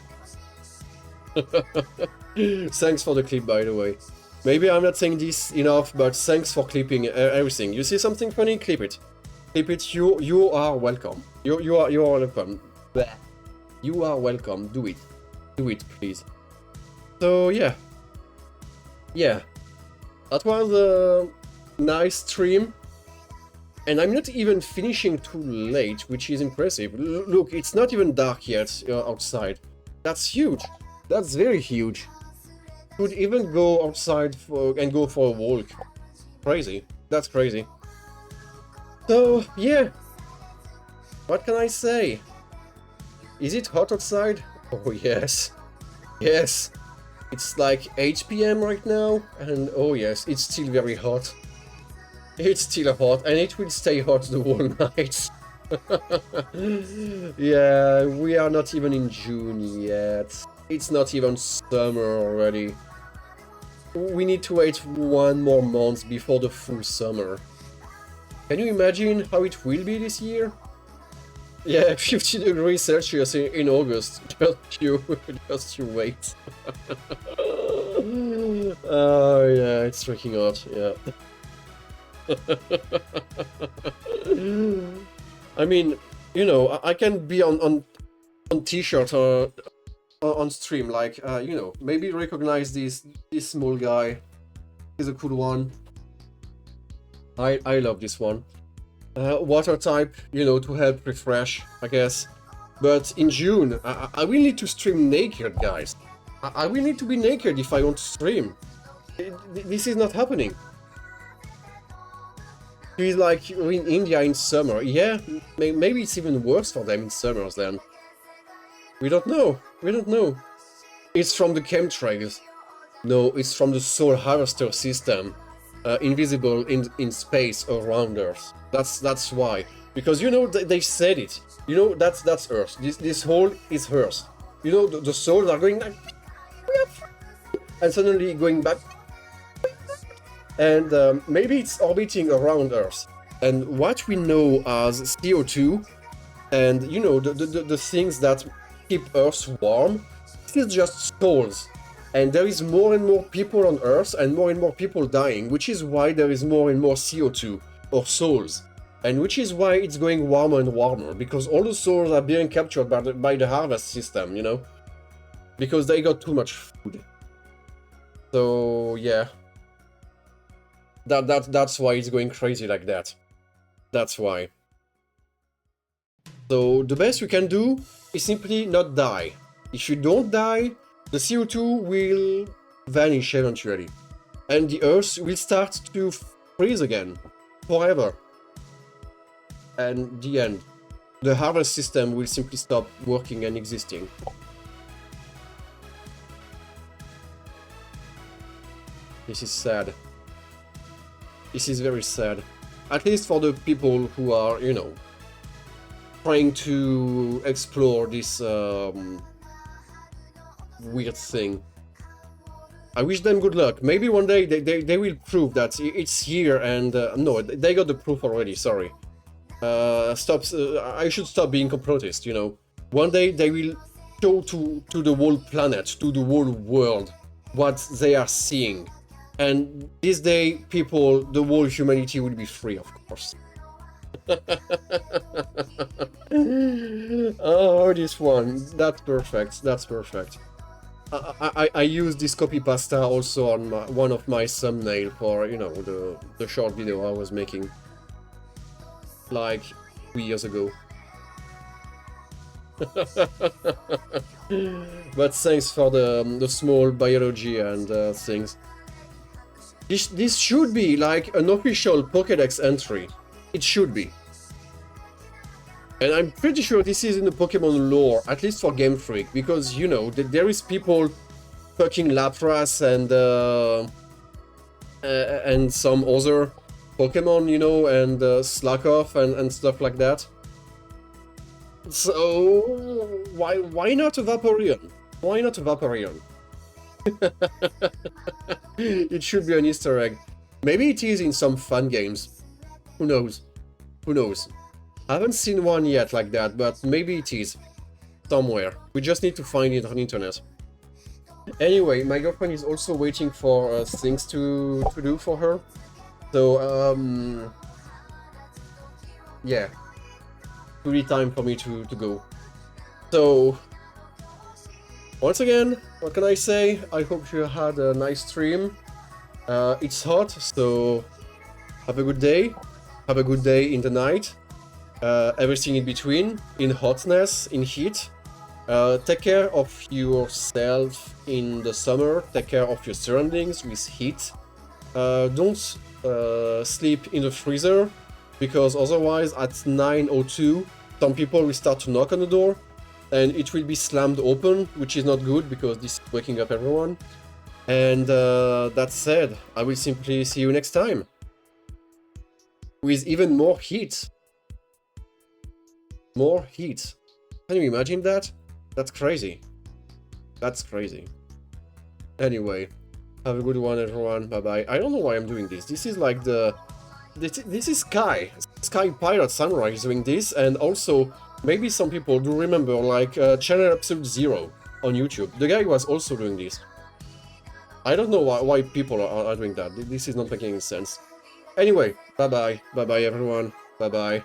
S1: Thanks for the clip, by the way. Maybe I'm not saying this enough, but thanks for clipping everything. You see something funny? Clip it. Clip it. You are welcome. You are welcome. Bleh. You are welcome. Do it. Do it, please. So yeah. That was a nice stream. And I'm not even finishing too late, which is impressive. Look, it's not even dark yet outside. That's huge. That's very huge. Could even go outside and go for a walk. Crazy. That's crazy. So, yeah. What can I say? Is it hot outside? Oh, yes. Yes. It's like 8 PM right now, and oh yes, it's still very hot. It's still hot, and it will stay hot the whole night. Yeah, we are not even in June yet. It's not even summer already. We need to wait 1 more month before the full summer. Can you imagine how it will be this year? Yeah, 50 degrees Celsius in August. Just you wait. Oh yeah, it's freaking hot, yeah. I mean, you know, I can be on t-shirt or on stream, like, you know, maybe recognize this small guy. He's a cool one. I love this one. Water type, you know, to help refresh, I guess. But in June, I will need to stream naked, guys. I will need to be naked if I want to stream. This is not happening. He's like in India in summer. Yeah, maybe it's even worse for them in summers then. We don't know. We don't know. It's from the chemtrails. No, it's from the soul harvester system. Invisible in space around Earth. That's why. Because, you know, they said it. You know, that's Earth. This hole is Earth. You know, the souls are going like... And suddenly going back... And maybe it's orbiting around Earth. And what we know as CO2 and, you know, the things that keep Earth warm, this is just souls. And there is more and more people on Earth and more people dying, which is why there is more and more CO2, or souls. And which is why it's going warmer and warmer, because all the souls are being captured by the harvest system, you know? Because they got too much food. So, yeah. That's why it's going crazy like that. That's why. So, the best we can do is simply not die. If you don't die, the CO2 will vanish eventually. And the Earth will start to freeze again. Forever. And the end. The harvest system will simply stop working and existing. This is sad. This is very sad. At least for the people who are, you know, trying to explore this weird thing. I wish them good luck. Maybe one day they will prove that it's here and... no, they got the proof already, sorry. I should stop being complotist, you know. One day they will show to the whole planet, to the whole world, what they are seeing. And this day, people, the whole humanity will be free, of course. Oh, this one. That's perfect. That's perfect. I use this copy pasta also on one of my thumbnail for, you know, the short video I was making. Like 3 years ago. But thanks for the small biology and things. This should be like an official Pokédex entry. It should be. And I'm pretty sure this is in the Pokemon lore, at least for Game Freak, because, you know, there is people fucking Lapras and some other Pokemon, you know, and Slackoff and stuff like that. So why not a Vaporeon? Why not a Vaporeon? It should be an Easter egg. Maybe it is in some fun games. Who knows? Who knows? I haven't seen one yet like that, but maybe it is. Somewhere. We just need to find it on the internet. Anyway, my girlfriend is also waiting for things to do for her. So, yeah. Really time for me to go. So, once again, what can I say? I hope you had a nice stream. It's hot, so have a good day. Have a good day in the night. Everything in between, in hotness, in heat. Take care of yourself in the summer. Take care of your surroundings with heat. Don't sleep in the freezer, because otherwise at 9:02 some people will start to knock on the door and it will be slammed open, which is not good because this is waking up everyone. And that said, I will simply see you next time with even more heat. More heat. Can you imagine that? That's crazy. That's crazy. Anyway, have a good one, everyone. Bye-bye. I don't know why I'm doing this. This is like the... This is Sky. Sky Pirate Samurai is doing this, and also, maybe some people do remember, like, Channel Absolute Zero on YouTube. The guy was also doing this. I don't know why people are doing that. This is not making any sense. Anyway, bye-bye. Bye-bye, everyone. Bye-bye.